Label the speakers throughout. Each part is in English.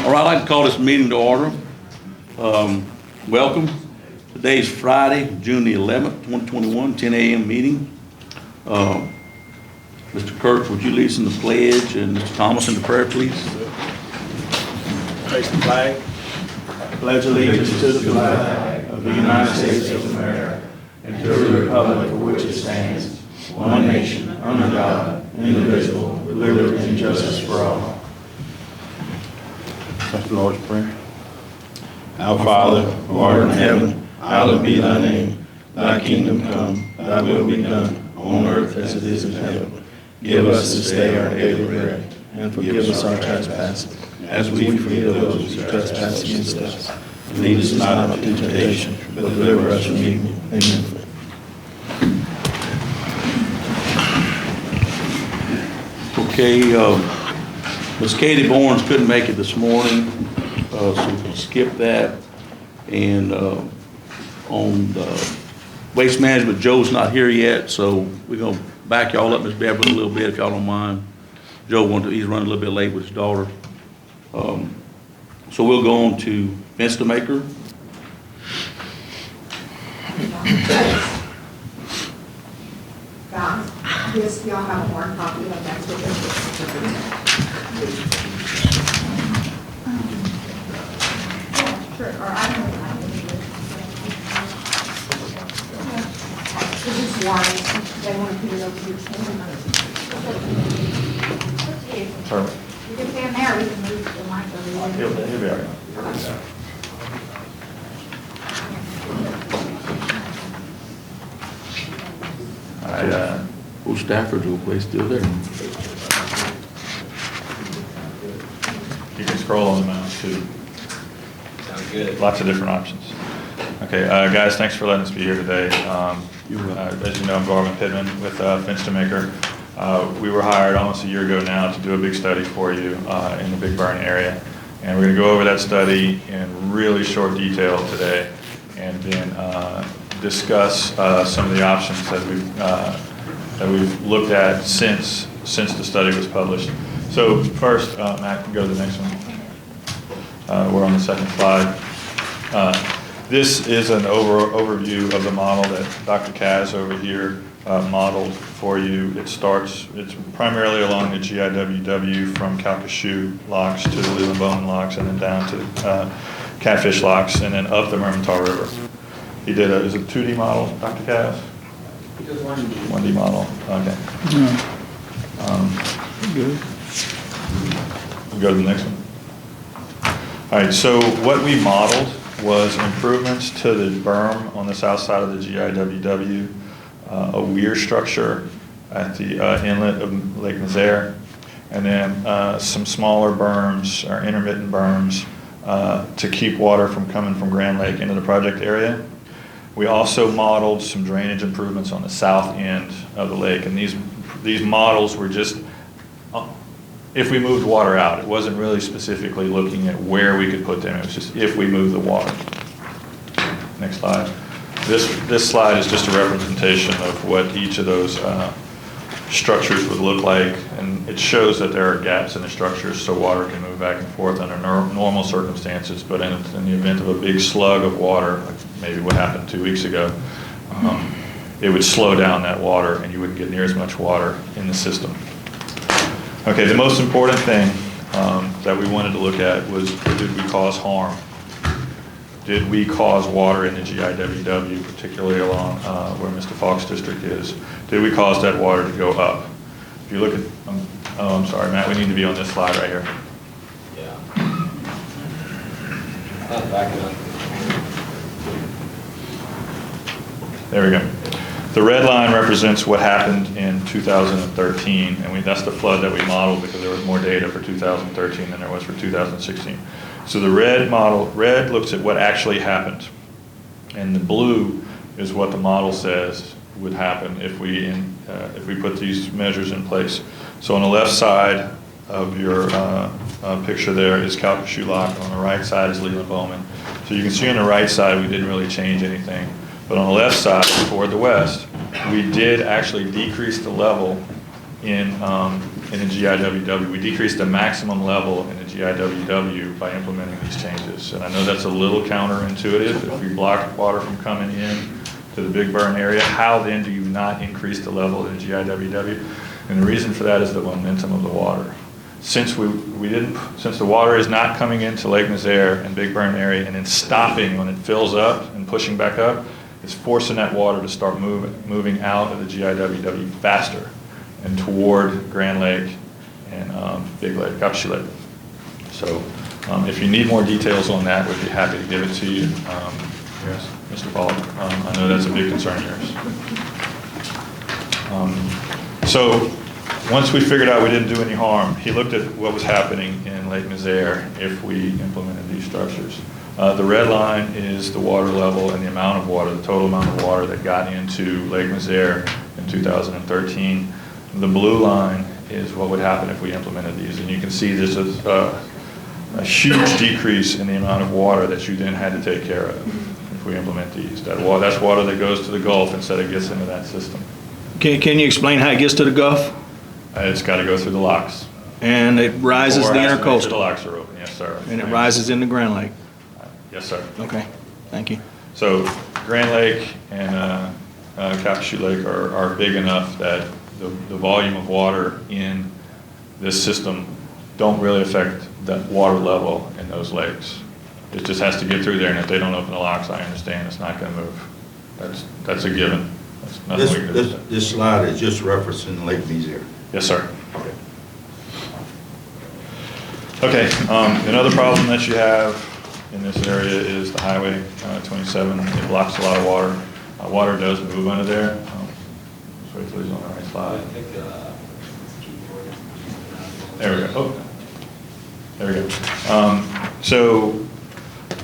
Speaker 1: All right, I'd like to call this meeting to order. Welcome. Today is Friday, June the 11th, 2021, 10 a.m. meeting. Mr. Kirk, would you lead us in the pledge, and Mr. Thomas in the prayer, please?
Speaker 2: Raise the flag. Pledge allegiance to the flag of the United States of America and to the republic for which it stands, one nation, under God, indivisible, with liberty and justice for all.
Speaker 1: That's the Lord's Prayer.
Speaker 2: Our Father, who art in heaven, hallowed be thy name. Thy kingdom come, thy will be done, on earth as it is in heaven. Give us this day our daily bread, and forgive us our trespasses, as we forgive those who trespass against us. Lead us not into temptation, but deliver us from evil. Amen.
Speaker 1: Okay, Ms. Katie Barnes couldn't make it this morning, so we can skip that. And on the waste management, Joe's not here yet, so we're going to back y'all up, Ms. Beverly, a little bit if y'all don't mind. Joe he's running a little bit late with his daughter. So we'll go on to Fence Maker.
Speaker 3: Yes, y'all have a hard copy of that. Sure, or I don't know. This is why they want to put it over here.
Speaker 1: Perfect.
Speaker 3: You can stand there, we can move the mic over there.
Speaker 1: Here we are. Stafford's old place still there.
Speaker 4: You can scroll on the mouse too.
Speaker 5: Sounds good.
Speaker 4: Lots of different options. Okay, guys, thanks for letting us be here today. As you know, I'm Garvin Pittman with Fence Maker. We were hired almost a year ago now to do a big study for you in the Big Burn area. And we're going to go over that study in really short detail today and then discuss some of the options that we've looked at since the study was published. So first, Matt can go to the next one. We're on the second slide. This is an overview of the model that Dr. Kaz over here modeled for you. It's primarily along the GIWW from Calcasieu locks to the Leland-Bowman locks and then down to Catfish locks and then up the Mermentau River. He did is it a 2D model, Dr. Kaz? 1D model, okay.
Speaker 1: Good.
Speaker 4: We'll go to the next one. All right, so what we modeled was improvements to the berm on the south side of the GIWW, a weir structure at the inlet of Lake Nazaire, and then some smaller berms or intermittent berms to keep water from coming from Grand Lake into the project area. We also modeled some drainage improvements on the south end of the lake, and these models were just if we moved water out. It wasn't really specifically looking at where we could put them. It was just if we move the water. Next slide. This slide is just a representation of what each of those structures would look like, and it shows that there are gaps in the structures so water can move back and forth under normal circumstances, but in the event of a big slug of water, like maybe what happened 2 weeks ago, it would slow down that water and you wouldn't get near as much water in the system. Okay, the most important thing that we wanted to look at was, did we cause harm? Did we cause water in the GIWW, particularly along where Mr. Falk's district is? Did we cause that water to go up? If you look at, I'm sorry, Matt, we need to be on this slide right here.
Speaker 5: Yeah. Back it up.
Speaker 4: There we go. The red line represents what happened in 2013, and that's the flood that we modeled because there was more data for 2013 than there was for 2016. So the red looks at what actually happened, and the blue is what the model says would happen if we put these measures in place. So on the left side of your picture there is Calcasieu Lock, and on the right side is Leland-Bowman. So you can see on the right side we didn't really change anything. But on the left side, toward the west, we did actually decrease the level in the GIWW. We decreased the maximum level in the GIWW by implementing these changes. And I know that's a little counterintuitive. If we block water from coming in to the Big Burn area, how then do you not increase the level in the GIWW? And the reason for that is the momentum of the water. Since since the water is not coming into Lake Nazaire and Big Burn area and then stopping when it fills up and pushing back up, it's forcing that water to start moving out of the GIWW faster and toward Grand Lake and Big Lake, Kapshi Lake. So if you need more details on that, we'd be happy to give it to you. Yes, Mr. Pollack, I know that's a big concern of yours. So once we figured out we didn't do any harm, he looked at what was happening in Lake Nazaire if we implemented these structures. The red line is the water level and the amount of water, the total amount of water that got into Lake Nazaire in 2013. The blue line is what would happen if we implemented these. And you can see there's a huge decrease in the amount of water that you then had to take care of if we implement these. That's water that goes to the Gulf instead of gets into that system.
Speaker 2: Can you explain how it gets to the Gulf?
Speaker 4: It's got to go through the locks.
Speaker 2: And it rises
Speaker 4: Or
Speaker 2: the
Speaker 4: it has to make sure the
Speaker 2: intercoastal,
Speaker 4: locks are open, yes, sir.
Speaker 2: and it rises into Grand Lake.
Speaker 4: Yes, sir.
Speaker 2: Okay, thank you.
Speaker 4: So Grand Lake and Kapshi Lake are big enough that the volume of water in this system don't really affect that water level in those lakes. It just has to get through there, and if they don't open the locks, I understand it's not going to move. That's a given. That's nothing we can do.
Speaker 6: This slide is just referencing Lake Nazaire.
Speaker 4: Yes, sir. Okay, another problem that you have in this area is the Highway 27. It blocks a lot of water. Water does move under there. Just wait till he's on the right
Speaker 5: I
Speaker 4: slide.
Speaker 5: think,
Speaker 4: There we go. Oh, there we go. So,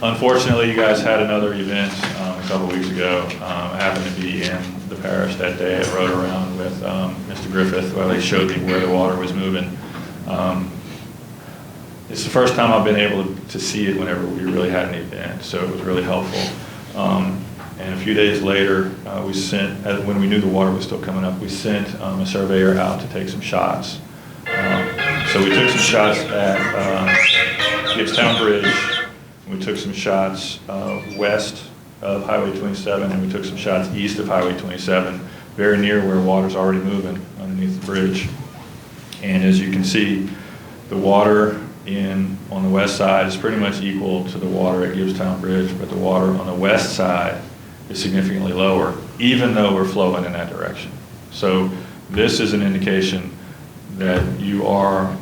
Speaker 4: unfortunately, you guys had another event a couple weeks ago. I happened to be in the parish that day. I rode around with Mr. Griffith while he showed me where the water was moving. It's the first time I've been able to see it whenever we really had an event, so it was really helpful. And a few days later, we sent, when we knew the water was still coming up, we sent a surveyor out to take some shots. So we took some shots at Gibbstown Bridge, we took some shots west of Highway 27, and we took some shots east of Highway 27, very near where water's already moving underneath the bridge. And as you can see, the water on the west side is pretty much equal to the water at Gibbstown Bridge, but the water on the west side is significantly lower, even though we're flowing in that direction. So this is an indication that you are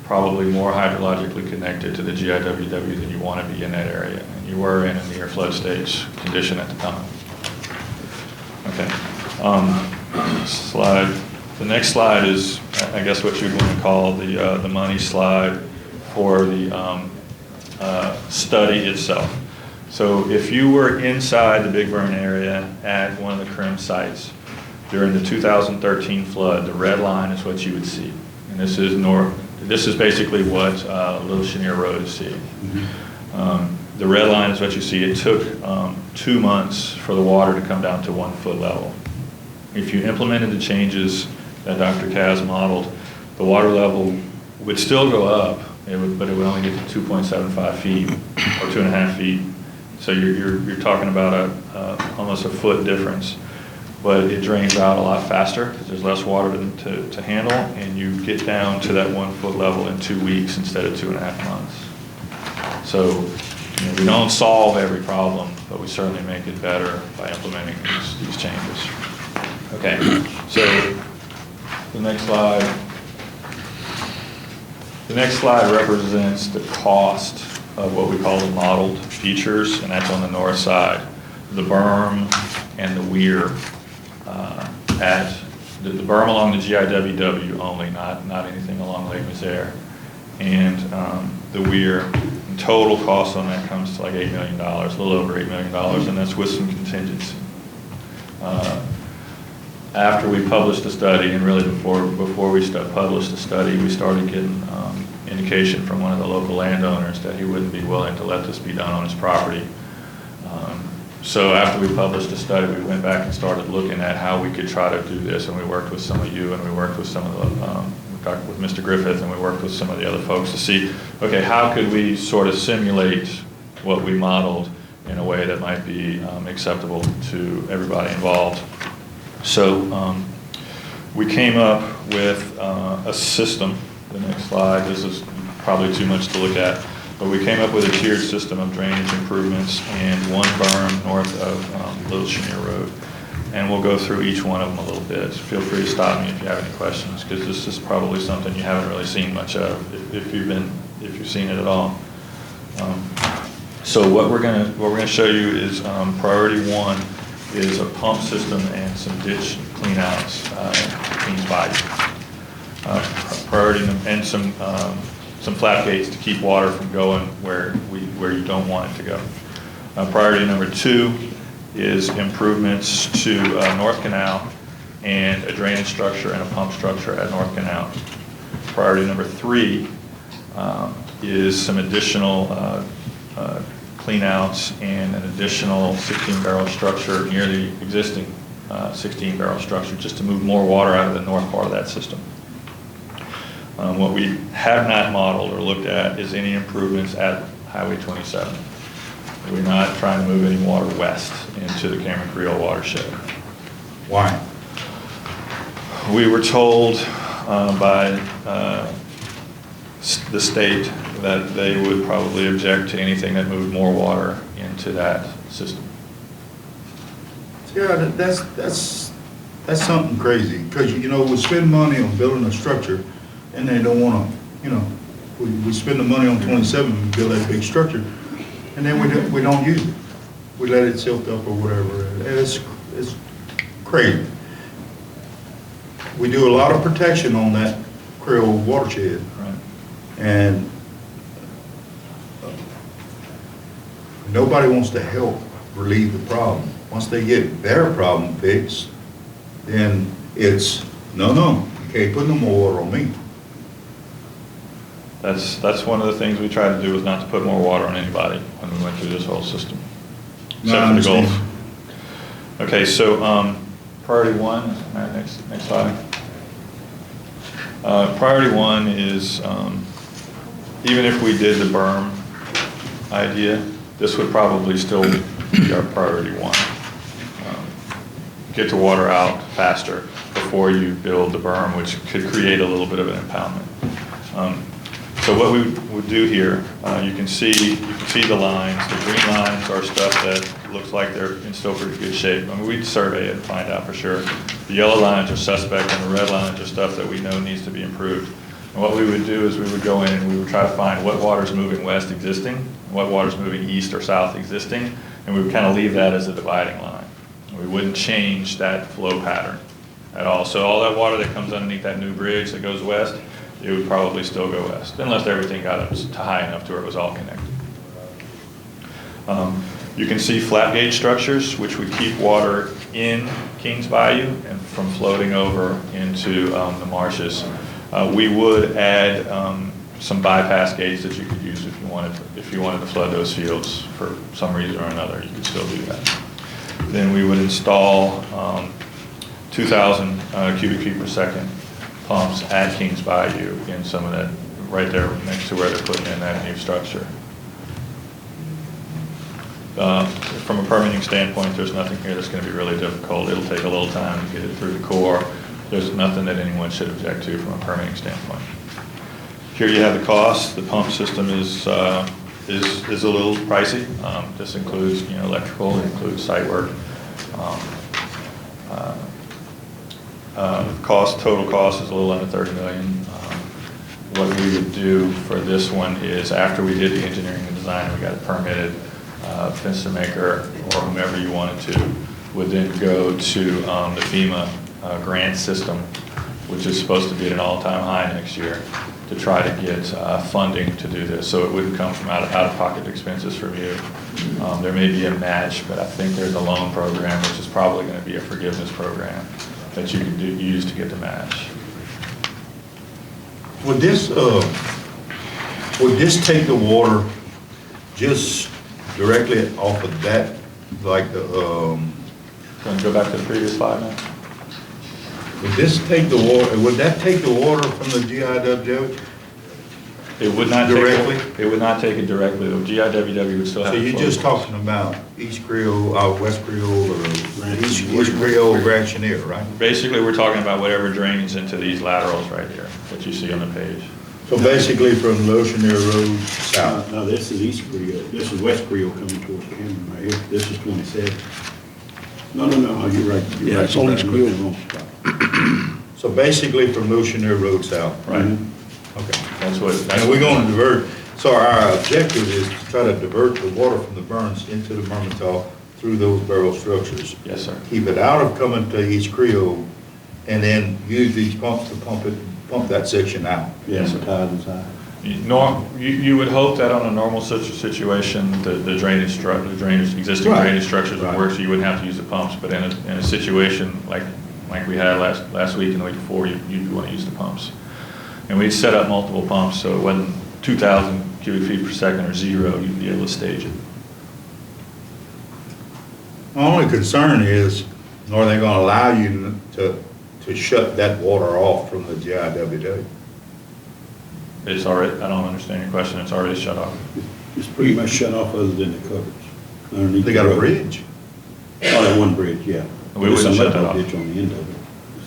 Speaker 4: probably more hydrologically connected to the GIWW than you want to be in that area. And you were in a near flood stage condition at the time. Okay. Slide. The next slide is, I guess, what you'd want to call the money slide for the study itself. So if you were inside the Big Burn area at one of the CRIM sites during the 2013 flood, the red line is what you would see. And this is this is basically what Little Chenier Road is seeing. The red line is what you see. It took 2 months for the water to come down to 1 foot level. If you implemented the changes that Dr. Kaz modeled, the water level would still go up, but it would only get to 2.75 feet or 2.5 feet. So you're talking about almost a foot difference, but it drains out a lot faster because there's less water to handle, and you get down to that 1 foot level in 2 weeks instead of 2.5 months. So we don't solve every problem, but we certainly make it better by implementing these changes. Okay, so the next slide. The next slide represents the cost of what we call the modeled features, and that's on the north side. The berm and the weir at the berm along the GIWW only, not anything along Lake Nazaire, and the weir. And total cost on that comes to like $8 million, a little over $8 million, and that's with some contingency. After we published the study, and really before we published the study, we started getting indication from one of the local landowners that he wouldn't be willing to let this be done on his property. So after we published the study, we went back and started looking at how we could try to do this, and we worked with some of you, and we worked with some of the, we talked with Mr. Griffith, and we worked with some of the other folks to see, okay, how could we sort of simulate what we modeled in a way that might be acceptable to everybody involved. So we came up with a system. The next slide, this is probably too much to look at, but we came up with a tiered system of drainage improvements and one berm north of Little Chenier Road. And we'll go through each one of them a little bit. Feel free to stop me if you have any questions, because this is probably something you haven't really seen much of, if you've seen it at all. So what we're gonna show you is priority one is a pump system and some ditch clean outs, Kings Bayou. Priority and some flap gates to keep water from going where you don't want it to go. Priority number two is improvements to North Canal and a drainage structure and a pump structure at North Canal. Priority number three is some additional clean outs and an additional 16-barrel structure near the existing 16-barrel structure, just to move more water out of the north part of that system. What we have not modeled or looked at is any improvements at Highway 27. We're not trying to move any water west into the Cameron Creole watershed.
Speaker 6: Why?
Speaker 4: We were told by the state that they would probably object to anything that moved more water into that system.
Speaker 6: Yeah, that's something crazy, because, you know, we spend money on building a structure, and they don't want to, you know, we spend the money on 27, we build that big structure, and then we don't use it. We let it silt up or whatever. It's crazy. We do a lot of protection on that Creole watershed.
Speaker 4: Right.
Speaker 6: And nobody wants to help relieve the problem. Once they get their problem fixed, then it's, no, you can't put no more water on me.
Speaker 4: That's one of the things we tried to do, was not to put more water on anybody when we went through this whole system.
Speaker 6: No, I
Speaker 4: Except for the
Speaker 6: understand.
Speaker 4: Gulf. Okay, so priority one, all right, next slide. Priority one is, even if we did the berm idea, this would probably still be our priority one. Get the water out faster before you build the berm, which could create a little bit of an impoundment. So what we would do here, you can see the lines. The green lines are stuff that looks like they're in still pretty good shape. I mean, we'd survey it and find out for sure. The yellow lines are suspect, and the red lines are stuff that we know needs to be improved. And what we would do is we would go in and we would try to find what water's moving west existing, what water's moving east or south existing, and we would kind of leave that as a dividing line. We wouldn't change that flow pattern at all. So all that water that comes underneath that new bridge that goes west, it would probably still go west, unless everything got up to high enough to where it was all connected. You can see flap gauge structures, which would keep water in Kings Bayou and from floating over into the marshes. We would add some bypass gates that you could use if you wanted to flood those fields for some reason or another. You could still do that. Then we would install 2,000 cubic feet per second pumps at Kings Bayou in some of that, right there next to where they're putting in that new structure. From a permitting standpoint, there's nothing here that's going to be really difficult. It'll take a little time to get it through the Corps. There's nothing that anyone should object to from a permitting standpoint. Here you have the cost. The pump system is a little pricey. This includes, electrical, it includes site work. Total cost is a little under $30 million. What we would do for this one is, after we did the engineering and design, we got it permitted, fence maker or whomever you wanted to would then go to the FEMA grant system, which is supposed to be at an all-time high next year, to try to get funding to do this. So it wouldn't come from out-of-pocket expenses from you. There may be a match, but I think there's a loan program, which is probably going to be a forgiveness program that you can use to get the match.
Speaker 6: Would this take the water just directly off of that like the,
Speaker 4: Going to go back to the previous slide now?
Speaker 6: would this take the water, would that take the water from the GIWW?
Speaker 4: It would not
Speaker 6: Directly?
Speaker 4: take, it would not take it directly. The GIWW would still have.
Speaker 6: So
Speaker 4: to
Speaker 6: you're
Speaker 4: flow
Speaker 6: just
Speaker 4: the
Speaker 6: talking about East Creole, West Creole, or East Creole, Grationier, right?
Speaker 4: pumps. Basically, we're talking about whatever drains into these laterals right here that you see on the page.
Speaker 6: So basically from Lotionaire Road south.
Speaker 2: No, this is East Creole, this is West Creole coming towards Cameron right here, this is 27. No, you're right. You're
Speaker 1: Yeah,
Speaker 2: right.
Speaker 1: it's only
Speaker 2: You're right. I'm looking at the wrong spot.
Speaker 6: So basically from Lotionaire Road south.
Speaker 4: Right.
Speaker 6: Okay.
Speaker 4: That's what.
Speaker 6: And we're gonna divert, so our objective is to try to divert the water from the burns into the Mermentau through those barrel structures.
Speaker 4: Yes, sir.
Speaker 6: Keep it out of coming to East Creole, and then use these pumps to pump that section out.
Speaker 2: Yeah, so tied inside.
Speaker 4: You would hope that on a normal situation, the drainage, existing
Speaker 6: Right.
Speaker 4: drainage structures would
Speaker 6: Right.
Speaker 4: work, so you wouldn't have to use the pumps. But in a situation like we had last week and the week before, you'd want to use the pumps. And we'd set up multiple pumps, so it wasn't 2,000 cubic feet per second or zero, you'd be able to stage it.
Speaker 6: My only concern is, are they gonna allow you to shut that water off from the GIWW?
Speaker 4: It's already, I don't understand your question, it's already shut off.
Speaker 2: It's pretty much shut off other than the covers. Underneath
Speaker 6: They got a
Speaker 2: the road.
Speaker 6: bridge.
Speaker 2: Oh, that one bridge, yeah.
Speaker 4: We
Speaker 2: There's
Speaker 4: wouldn't
Speaker 2: some
Speaker 4: shut that
Speaker 2: other
Speaker 4: off.
Speaker 2: ditch on the end of it.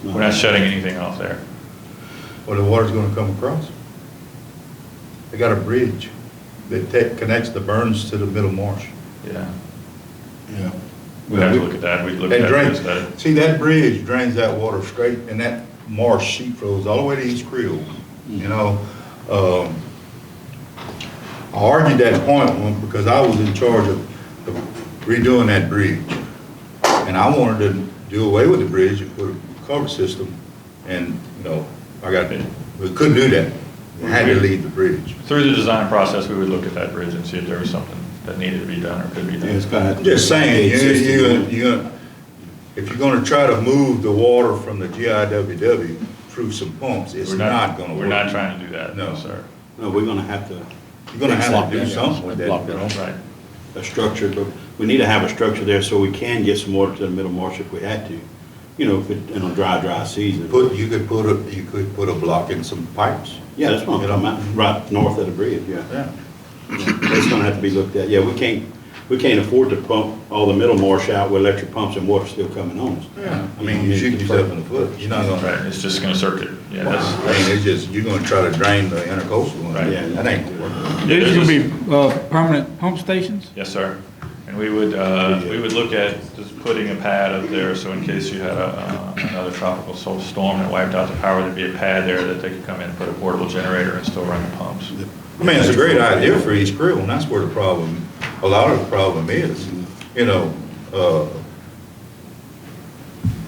Speaker 2: It's
Speaker 4: We're not shutting anything off there.
Speaker 6: Well, the water's gonna come across. They got a bridge that connects the burns to the middle marsh.
Speaker 4: Yeah.
Speaker 6: Yeah.
Speaker 4: We'd have to look at that, we'd look at
Speaker 6: And
Speaker 4: that.
Speaker 6: drain,
Speaker 4: instead.
Speaker 6: see, that bridge drains that water straight, and that marsh sheet flows all the way to East Creole, you know? I argued that point because I was in charge of redoing that bridge. And I wanted to do away with the bridge and put a cover system, and, you know, we couldn't do that. We had to leave the bridge.
Speaker 4: Through the design process, we would look at that bridge and see if there was something that needed to be done or could be
Speaker 2: Yeah,
Speaker 4: done.
Speaker 2: it's kind of.
Speaker 6: Just saying, if you're gonna try to move the water from the GIWW through some pumps, it's not gonna work.
Speaker 4: We're not trying to do that, no,
Speaker 6: No.
Speaker 4: sir.
Speaker 2: No, we're gonna have to.
Speaker 6: You're gonna have to do
Speaker 2: Block that
Speaker 6: something
Speaker 2: down.
Speaker 6: with that.
Speaker 2: Block that
Speaker 6: you know?
Speaker 2: off.
Speaker 4: Right.
Speaker 2: A structure, but we need to have a structure there so we can get some water to the middle marsh if we had to. You know, if it, in a dry season.
Speaker 6: You could put a block in some pipes.
Speaker 2: Yeah, that's what I'm talking about, right north of the bridge, yeah.
Speaker 6: Yeah.
Speaker 2: That's gonna have to be looked at. Yeah, we can't afford to pump all the middle marsh out with electric pumps and water still coming on us.
Speaker 6: Yeah. I mean, you're shooting yourself in the foot. You're not gonna,
Speaker 4: Right, it's just gonna circuit, yeah,
Speaker 6: I mean, it's just, you're gonna try to drain the intercoastal one.
Speaker 4: Right.
Speaker 2: Yeah.
Speaker 6: That ain't gonna work.
Speaker 7: There's gonna be permanent pump stations?
Speaker 4: yes, sir. And we would look at just putting a pad up there, so in case you had another tropical storm that wiped out the power, there'd be a pad there that they could come in and put a portable generator and still run the pumps.
Speaker 6: I mean, it's a great idea for East Creole, and that's where a lot of the problem is, you know,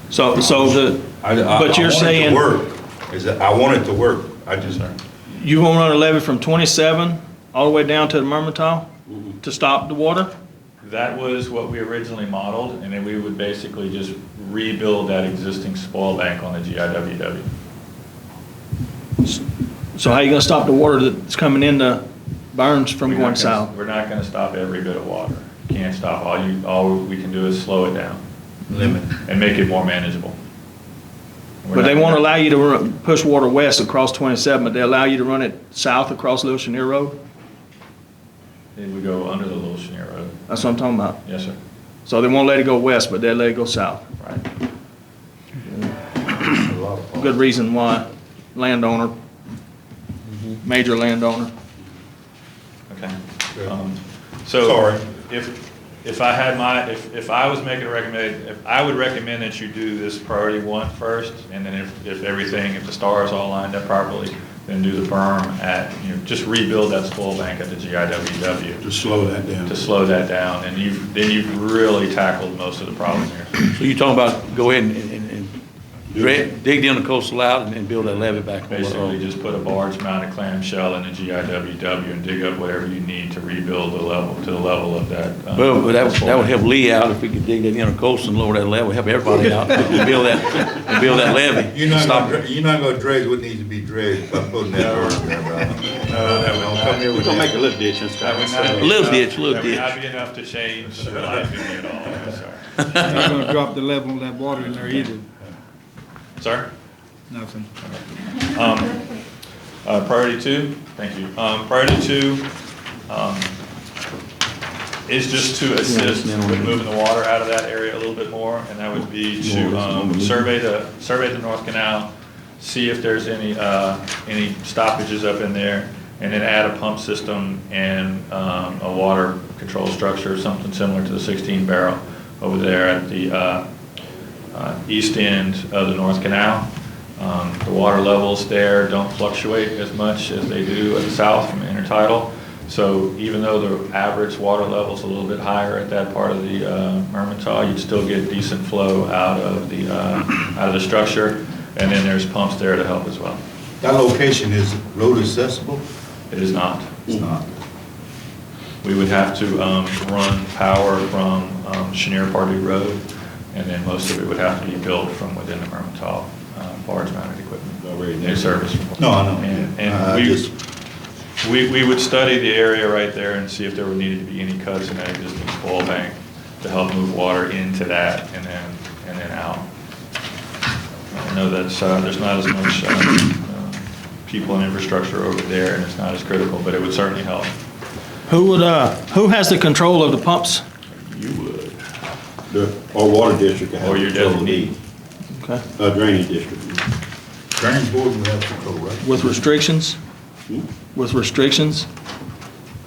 Speaker 1: So the, but you're saying,
Speaker 6: I want it to work, I just,
Speaker 1: you want to run a levee from 27 all the way down to the Mermentau to stop the water?
Speaker 4: That was what we originally modeled, and then we would basically just rebuild that existing spoil bank on the GIWW.
Speaker 1: So how are you going to stop the water that's coming into Burns from
Speaker 4: We're not
Speaker 1: going
Speaker 4: gonna-
Speaker 1: south?
Speaker 4: We're not gonna stop every bit of water. Can't stop. All we can do is slow it down
Speaker 6: limit.
Speaker 4: and make it more manageable.
Speaker 1: But they won't allow you to push water west across 27, but they allow you to run it south across Little Chenier Road?
Speaker 4: It would go under the Little Chenier Road.
Speaker 1: That's what I'm talking about.
Speaker 4: Yes, sir.
Speaker 1: So they won't let it go west, but they'll let it go south.
Speaker 4: Right.
Speaker 1: Good reason why landowner, major landowner.
Speaker 4: Okay.
Speaker 6: Okay.
Speaker 4: So
Speaker 6: Sorry.
Speaker 4: if I was making a recommendation, I would recommend that you do this priority 1 first, and then if the stars all lined up properly, then do the berm just rebuild that spoil bank at the GIWW
Speaker 2: To slow that down.
Speaker 4: to slow that down, and you've really tackled most of the problem here.
Speaker 1: So you're talking about go ahead and dig the intercoastal out and then build that levee back on.
Speaker 4: Basically, just put a barge mounted clamshell in the GIWW and dig up whatever you need to rebuild the level, to the level of that.
Speaker 1: Well, but that would help Lee out if we could dig that intercoastal and lower that level, help everybody out and build that levee.
Speaker 6: You're not
Speaker 1: Stop
Speaker 6: gonna dredge what needs to be dredged by putting that berm there, bro. Don't come here
Speaker 2: We're
Speaker 6: with
Speaker 2: gonna make a
Speaker 6: that.
Speaker 2: little ditch and
Speaker 4: That would
Speaker 2: stuff.
Speaker 4: not be
Speaker 1: A little
Speaker 4: enough-
Speaker 1: ditch, a little
Speaker 4: That would
Speaker 1: ditch.
Speaker 4: not be enough to change your life in at all, I'm sorry.
Speaker 7: Not gonna drop the level of that water in there either.
Speaker 4: Sir?
Speaker 7: Nothing.
Speaker 4: Priority two, thank you. Priority two, is just to assist with moving the water out of that area a little bit more, and that would be to, survey the North Canal, see if there's any stoppages up in there, and then add a pump system and, a water control structure, something similar to the 16 barrel over there at the, east end of the North Canal. The water levels there don't fluctuate as much as they do at the south from intertidal. So even though the average water level is a little bit higher at that part of the Mermentau, you'd still get decent flow out of the structure. And then there's pumps there to help as well.
Speaker 6: That location is road accessible?
Speaker 4: It is not.
Speaker 6: It's not.
Speaker 4: We would have to run power from Chenier Party Road, and then most of it would have to be built from within the Mermentau barge mounted equipment.
Speaker 2: Already
Speaker 4: New
Speaker 2: there.
Speaker 4: service.
Speaker 6: No, I know.
Speaker 4: And
Speaker 6: I just,
Speaker 4: we would study the area right there and see if there would need to be any cuts in that existing spoil bank to help move water into that and then out. I know that's, there's not as much people and infrastructure over there, and it's not as critical, but it would certainly help.
Speaker 8: Who has the control of the pumps?
Speaker 4: You would.
Speaker 2: Our water district.
Speaker 4: Or your designee.
Speaker 8: Okay.
Speaker 2: Drainage district.
Speaker 6: drainage board will have control, right?
Speaker 8: With restrictions? With restrictions?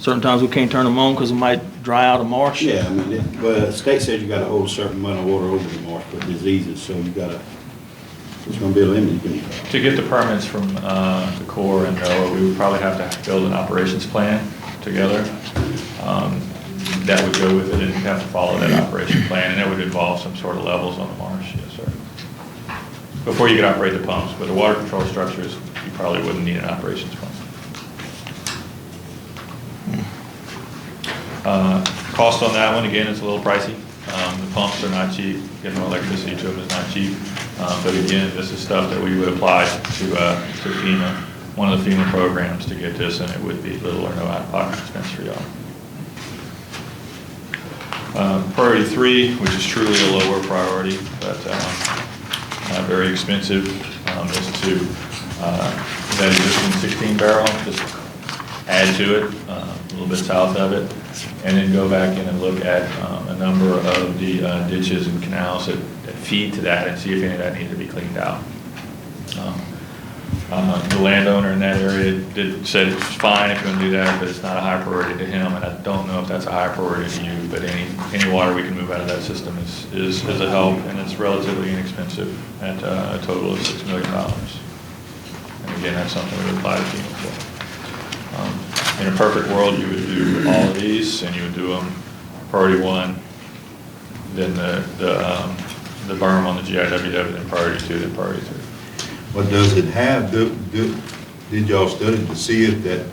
Speaker 8: Certain times we can't turn them on because it might dry out a marsh?
Speaker 2: Yeah, I mean, the state says you gotta hold a certain amount of water over the marsh for diseases, so you gotta, it's gonna be a limit. You can,
Speaker 4: To get the permits from the Corps and NOAA, we would probably have to build an operations plan together. That would go with it, and you'd have to follow that operation plan, and it would involve some sort of levels on the marsh, yes, sir. Before you could operate the pumps, but the water control structures, you probably wouldn't need an operations plan. Cost on that one, again, it's a little pricey. The pumps are not cheap, getting electricity to them is not cheap. But again, this is stuff that we would apply to FEMA, one of the FEMA programs to get this, and it would be little or no out-of-pocket expense for y'all. Priority 3, which is truly a lower priority, but very expensive, is to that existing 16 barrel, just add to it a little bit south of it, and then go back in and look at a number of the ditches and canals that feed to that and see if any of that needs to be cleaned out. The landowner in that area said it's fine if you want to do that, but it's not a high priority to him, and I don't know if that's a high priority to you, but any water we can move out of that system is a help, and it's relatively inexpensive at a total of $6 million. And again, that's something we would apply to FEMA for. In a perfect world, you would do all of these, and you would do them priority 1, then the berm on the GIWW, then priority 2, then priority 3.
Speaker 6: What does it have, did y'all study to see if that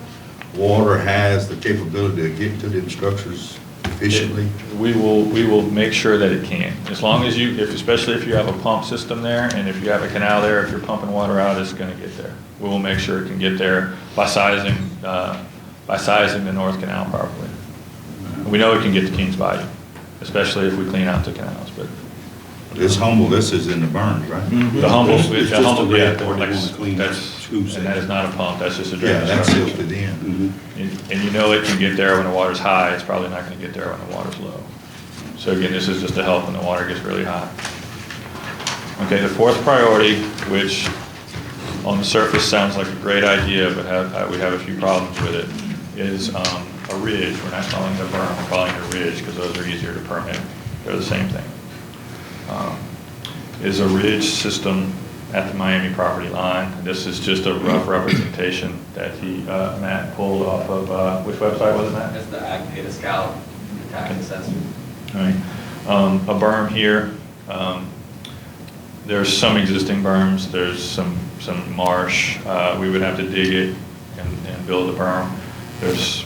Speaker 6: water has the capability to get to them structures efficiently?
Speaker 4: We will make sure that it can, as long as especially if you have a pump system there, and if you have a canal there, if you're pumping water out, it's gonna get there. We will make sure it can get there by sizing the North Canal properly. We know it can get to Kings Bayou, especially if we clean out the canals, but.
Speaker 6: This this is in the burns, right?
Speaker 4: The Humble,
Speaker 2: It's just a
Speaker 4: yeah,
Speaker 2: red where they wanna clean
Speaker 4: that's,
Speaker 2: scoop
Speaker 4: and that is not a pump, that's just a
Speaker 6: Yeah,
Speaker 4: drainage
Speaker 6: that's
Speaker 4: structure.
Speaker 6: silted in.
Speaker 4: And you know it can get there when the water's high, it's probably not gonna get there when the water's low. So again, this is just to help when the water gets really high. Okay, the fourth priority, which on the surface sounds like a great idea, but we have a few problems with it, is a ridge. We're not calling it a berm, we're calling it a ridge, because those are easier to permit. They're the same thing. Is a ridge system at the Miami property line. This is just a rough representation that Matt pulled off of, which website was it, Matt?
Speaker 5: That's the Ag Data Scout tax assessment.
Speaker 4: All right. A berm here. There's some existing berms, there's some marsh. We would have to dig it and build a berm. There's,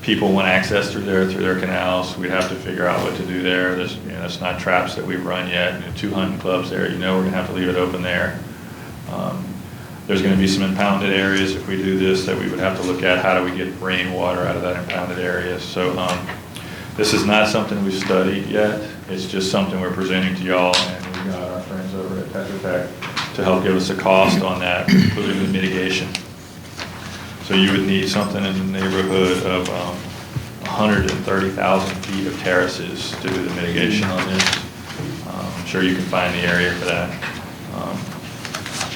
Speaker 4: people want access through their canals. We'd have to figure out what to do there. There's, it's not traps that we've run yet. 2 hunting clubs there, we're gonna have to leave it open there. There's gonna be some impounded areas if we do this that we would have to look at. How do we get rainwater out of that impounded area? So this is not something we've studied yet. It's just something we're presenting to y'all, and we've got our friends over at Tetra Tech to help give us a cost on that, including the mitigation. So you would need something in the neighborhood of 130,000 feet of terraces to do the mitigation on this. I'm sure you can find the area for that.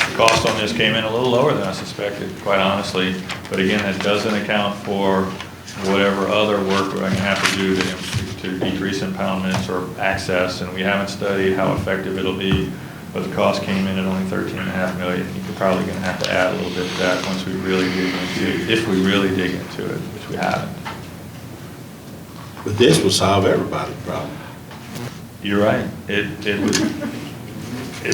Speaker 4: The cost on this came in a little lower than I suspected, quite honestly. But again, that doesn't account for whatever other work we're going to have to do to decrease impoundments or access. And we haven't studied how effective it'll be. But the cost came in at only $13.5 million. You're probably going to have to add a little bit to that once we really dig into it, if we really dig into it, which we haven't.
Speaker 2: But this will solve everybody's problem.
Speaker 4: You're right. It would.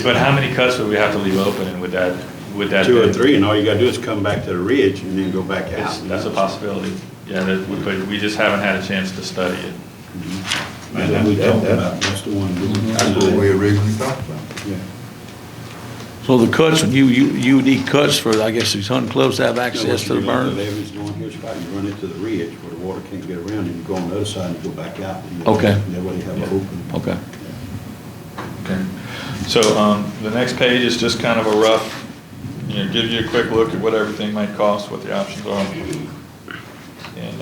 Speaker 4: But how many cuts would we have to leave open, and would that?
Speaker 2: 2 or 3, and all you gotta do is come back to the ridge and then go back out.
Speaker 4: That's a possibility. Yeah, but we just haven't had a chance to study it.
Speaker 2: That's the one.
Speaker 6: That's what we originally talked about.
Speaker 2: Yeah.
Speaker 1: So the cuts, you need cuts for, I guess, these hunting clubs to have access to the burn?
Speaker 2: Levees going here, Scott, you run it to the ridge where the water can't get around, and you go on the other side and go back out.
Speaker 1: Okay.
Speaker 2: That way you have an open.
Speaker 1: Okay.
Speaker 4: Okay. So the next page is just kind of a rough, give you a quick look at what everything might cost, what the options are. And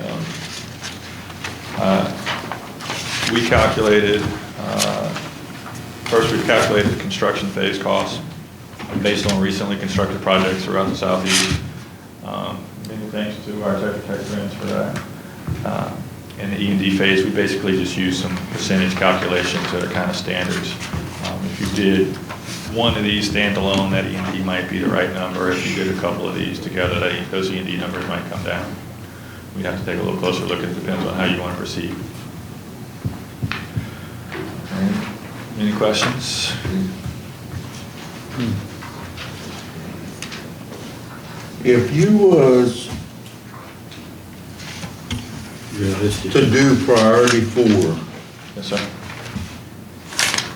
Speaker 4: we calculated, first we calculated the construction phase costs based on recently constructed projects throughout the southeast. Many thanks to our Tetra Tech friends for that. In the E&D phase, we basically just used some percentage calculations that are kind of standards. If you did one of these standalone, that E&D might be the right number. If you did a couple of these together, those E&D numbers might come down. We'd have to take a little closer look. It depends on how you want to proceed. Any questions?
Speaker 6: If you was to do priority 4,
Speaker 4: Yes, sir.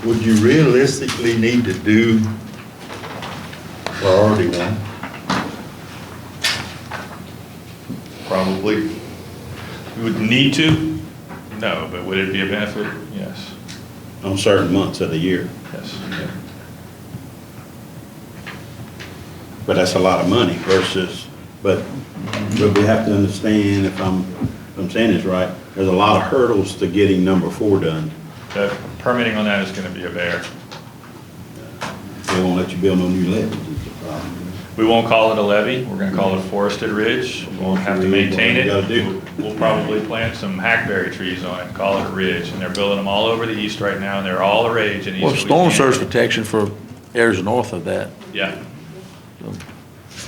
Speaker 6: would you realistically need to do priority 1?
Speaker 4: Probably. We would need to? No, but would it be a benefit? Yes.
Speaker 2: On certain months of the year.
Speaker 4: Yes.
Speaker 2: But that's a lot of money versus, but we have to understand, if I'm saying this right, there's a lot of hurdles to getting number 4 done.
Speaker 4: The permitting on that is going to be a bear.
Speaker 2: They won't let you build no new levees, is the problem.
Speaker 4: We won't call it a levee. We're going to call it a forested ridge. We won't have to maintain it.
Speaker 2: What you gotta do.
Speaker 4: We'll probably plant some hackberry trees on it and call it a ridge. And they're building them all over the east right now, and they're all the rage in East
Speaker 1: Well, storm
Speaker 4: Louisiana.
Speaker 1: surge protection for areas north of that.
Speaker 4: Yeah.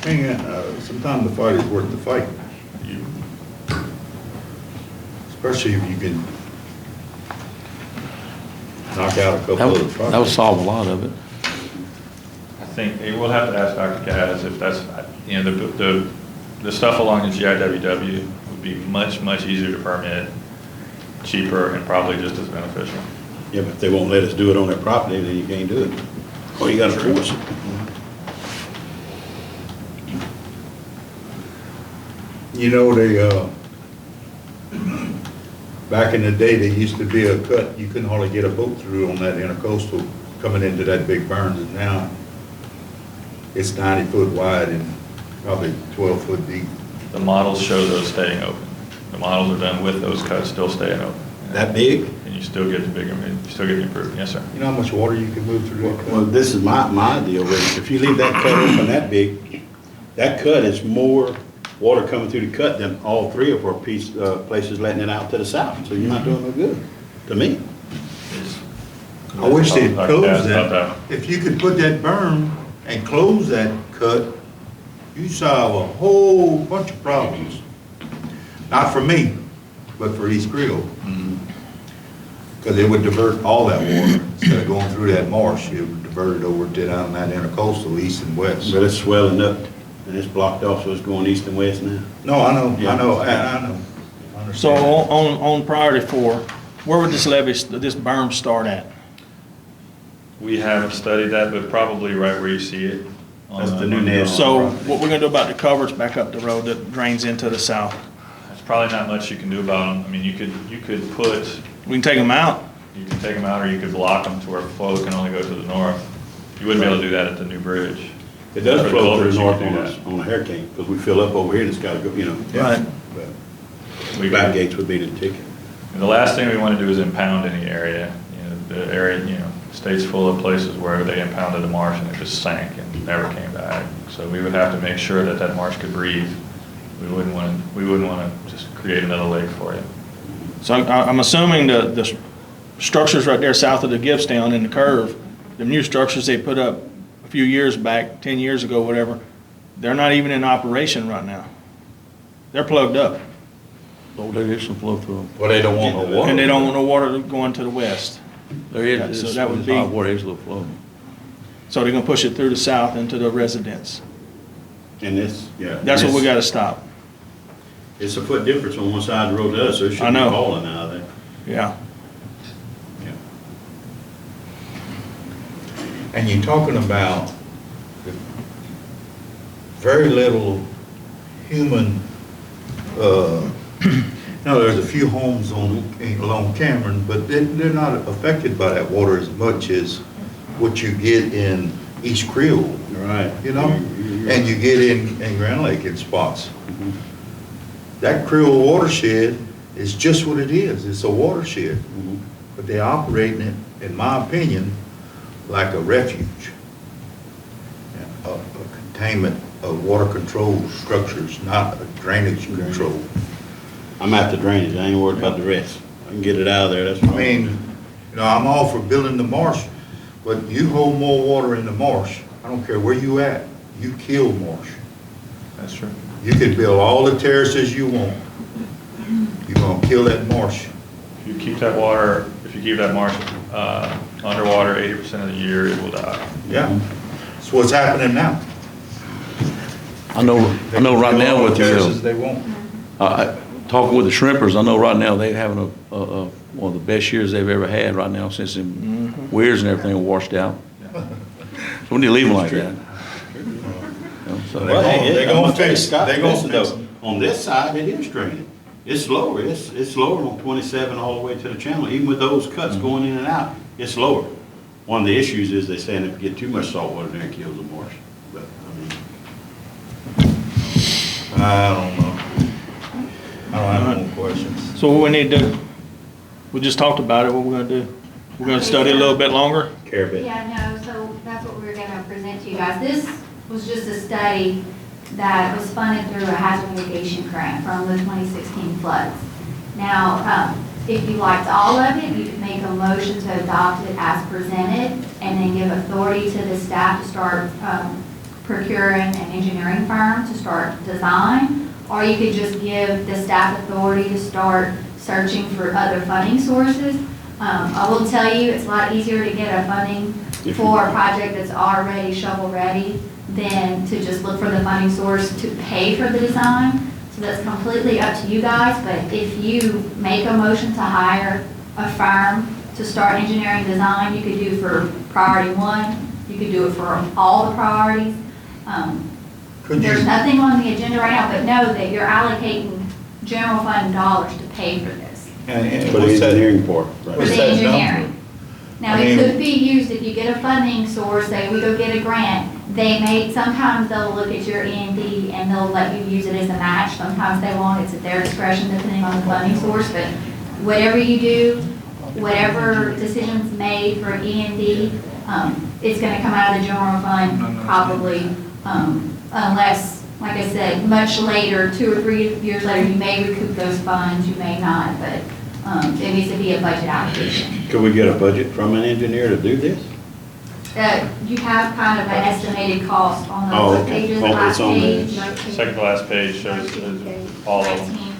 Speaker 6: Hang on, sometimes the fight is worth the fight,
Speaker 4: You-
Speaker 6: especially if you can knock out a couple
Speaker 1: That
Speaker 6: of the
Speaker 1: would,
Speaker 6: projects.
Speaker 1: that would solve a lot of it.
Speaker 4: I think we'll have to ask Dr. Kaz if that's, the stuff along the GIWW would be much, much easier to permit, cheaper, and probably just as beneficial.
Speaker 2: Yeah, but if they won't let us do it on their property, then you can't do it. Or you gotta force it.
Speaker 6: You know, back in the day, there used to be a cut, you couldn't hardly get a boat through on that intercoastal coming into that big burn, and now it's 90 foot wide and probably 12 foot deep.
Speaker 4: The models show those staying open. The models are done with those cuts still staying open.
Speaker 2: That big?
Speaker 4: And you still get the bigger, you still get the improvement. Yes, sir.
Speaker 6: You know how much water you can move through that cut?
Speaker 2: Well, this is my deal, Rick. If you leave that cut open that big, that cut is more water coming through the cut than all 3 of our places letting it out to the south. So you're not doing no good, to me.
Speaker 6: I wish they'd
Speaker 4: Dr.
Speaker 6: close
Speaker 4: Kaz, about
Speaker 6: that. If you could put that berm and close that cut, you solve a whole bunch of problems. Not for me, but for East Creole. Because it would divert all that water instead of going through that marsh. It would diverted over to down that intercoastal, east and west.
Speaker 2: But it's swelling up and it's blocked off, so it's going east and west now.
Speaker 6: No, I know,
Speaker 2: Yeah.
Speaker 6: I know, I know. I
Speaker 8: So
Speaker 6: understand.
Speaker 8: on priority 4, where would this levee, this berm start at?
Speaker 4: We haven't studied that, but probably right where you see it. on
Speaker 2: That's the new nest.
Speaker 8: So what we're gonna do about the covers back up the road that drains into the south?
Speaker 4: There's probably not much you can do about them. I mean, you could put,
Speaker 8: We can take them out.
Speaker 4: you can take them out, or you could block them to where flow can only go to the north. You wouldn't be able to do that at the new bridge.
Speaker 2: It does
Speaker 4: For the
Speaker 2: flow to
Speaker 4: culverts,
Speaker 2: the
Speaker 4: you
Speaker 2: north
Speaker 4: can do
Speaker 2: on
Speaker 4: that.
Speaker 2: us, on a hurricane, because we fill up over here and it's gotta go, you know.
Speaker 8: Right.
Speaker 2: But
Speaker 4: We
Speaker 2: back
Speaker 4: could-
Speaker 2: gates would be the ticket.
Speaker 4: And the last thing we want to do is impound any area. The area, state's full of places where they impounded a marsh and it just sank and never came back. So we would have to make sure that that marsh could breathe. We wouldn't want to just create another lake for you.
Speaker 8: So I'm assuming the structures right there south of the Gibbstown in the curve, the new structures they put up a few years back, 10 years ago, whatever, they're not even in operation right now. They're plugged up,
Speaker 1: So there is some flow through them.
Speaker 6: Well, they don't want no water.
Speaker 8: and they don't want no water going to the west.
Speaker 1: There
Speaker 8: Yeah,
Speaker 1: is,
Speaker 8: so
Speaker 1: it's
Speaker 8: that would be-
Speaker 1: hot water, there's a little flow.
Speaker 8: So they're gonna push it through the south into the residents.
Speaker 2: And it's, yeah.
Speaker 8: That's what we
Speaker 2: it's-
Speaker 8: gotta stop.
Speaker 2: It's a foot difference on one side of the road to the other, so it
Speaker 8: I
Speaker 2: shouldn't be
Speaker 8: know.
Speaker 2: falling out of there.
Speaker 8: Yeah.
Speaker 2: Yeah.
Speaker 6: And you're talking about very little human, there's a few homes along Cameron, but they're not affected by that water as much as what you get in East Creole,
Speaker 2: Right.
Speaker 6: you know?
Speaker 2: You're-
Speaker 6: And you get in Grand Lake in spots. That Creole watershed is just what it is, it's a watershed.
Speaker 2: Mhm.
Speaker 6: But they're operating it, in my opinion, like a refuge. A containment of water control structures, not a drainage control.
Speaker 2: I'm at the drainage, I ain't worried about the rest. I can get it out of there, that's
Speaker 6: I
Speaker 2: fine.
Speaker 6: mean, I'm all for building the marsh, but you hold more water in the marsh, I don't care where you at, you kill marsh.
Speaker 4: That's true.
Speaker 6: You can build all the terraces you want. You're gonna kill that marsh.
Speaker 4: If you keep that marsh underwater 80% of the year, it will die.
Speaker 6: Yeah, that's what's happening now.
Speaker 1: I know right now
Speaker 6: Build all
Speaker 1: with
Speaker 6: the terraces
Speaker 1: the,
Speaker 6: they want.
Speaker 1: talking with the shrimpers, I know right now they're having one of the best years they've ever had right now since them weirs and everything were washed out. So we need to leave them like that. So-
Speaker 6: Well, they gonna
Speaker 2: I'm telling you,
Speaker 6: fix it.
Speaker 2: Scott,
Speaker 6: They gonna
Speaker 2: listen
Speaker 6: fix
Speaker 2: though, on this side, it is draining. It's lower, it's lower on 27 all the way to the channel, even with those cuts going in and out, it's lower. One of the issues is they saying if you get too much salt water there, it kills the marsh. But,
Speaker 6: I don't know. I don't have no questions.
Speaker 8: So what we need to do, we just talked about it, what we're gonna do? We're gonna study a little bit longer?
Speaker 2: Carabet.
Speaker 3: Yeah, no, so that's what we were gonna present to you guys. This was just a study that was funded through a hazard mitigation grant from the 2016 floods. Now, if you liked all of it, you could make a motion to adopt it as presented and then give authority to the staff to start procuring an engineering firm to start design. Or you could just give the staff authority to start searching for other funding sources. I will tell you, it's a lot easier to get a funding for a project that's already shovel-ready than to just look for the funding source to pay for the design. So that's completely up to you guys, but if you make a motion to hire a firm to start engineering design, you could do for priority 1, you could do it for all the priorities.
Speaker 6: Could
Speaker 3: There's
Speaker 6: you,
Speaker 3: nothing on the agenda right now, but know that you're allocating general fund dollars to pay for this,
Speaker 6: and
Speaker 2: For the
Speaker 6: what's that?
Speaker 2: engineering part,
Speaker 3: for
Speaker 2: right.
Speaker 6: What's
Speaker 3: the
Speaker 6: that number?
Speaker 3: engineering. Now,
Speaker 6: I
Speaker 3: it
Speaker 6: mean-
Speaker 3: could be used if you get a funding source, say we go get a grant, sometimes they'll look at your E&D and they'll let you use it as a match, sometimes they won't, it's at their discretion depending on the funding source, but whatever you do, whatever decisions made for E&D, it's gonna come out of the general fund probably, unless, like I said, much later, 2 or 3 years later, you may recoup those funds, you may not, but it needs to be a budget allocation.
Speaker 2: Could we get a budget from an engineer to do this?
Speaker 3: You have kind of an estimated cost on
Speaker 2: Oh,
Speaker 3: those
Speaker 2: okay.
Speaker 3: pages,
Speaker 2: Oh,
Speaker 3: last
Speaker 2: it's on there.
Speaker 3: page.
Speaker 4: Second to last page shows all of them.
Speaker 3: 19.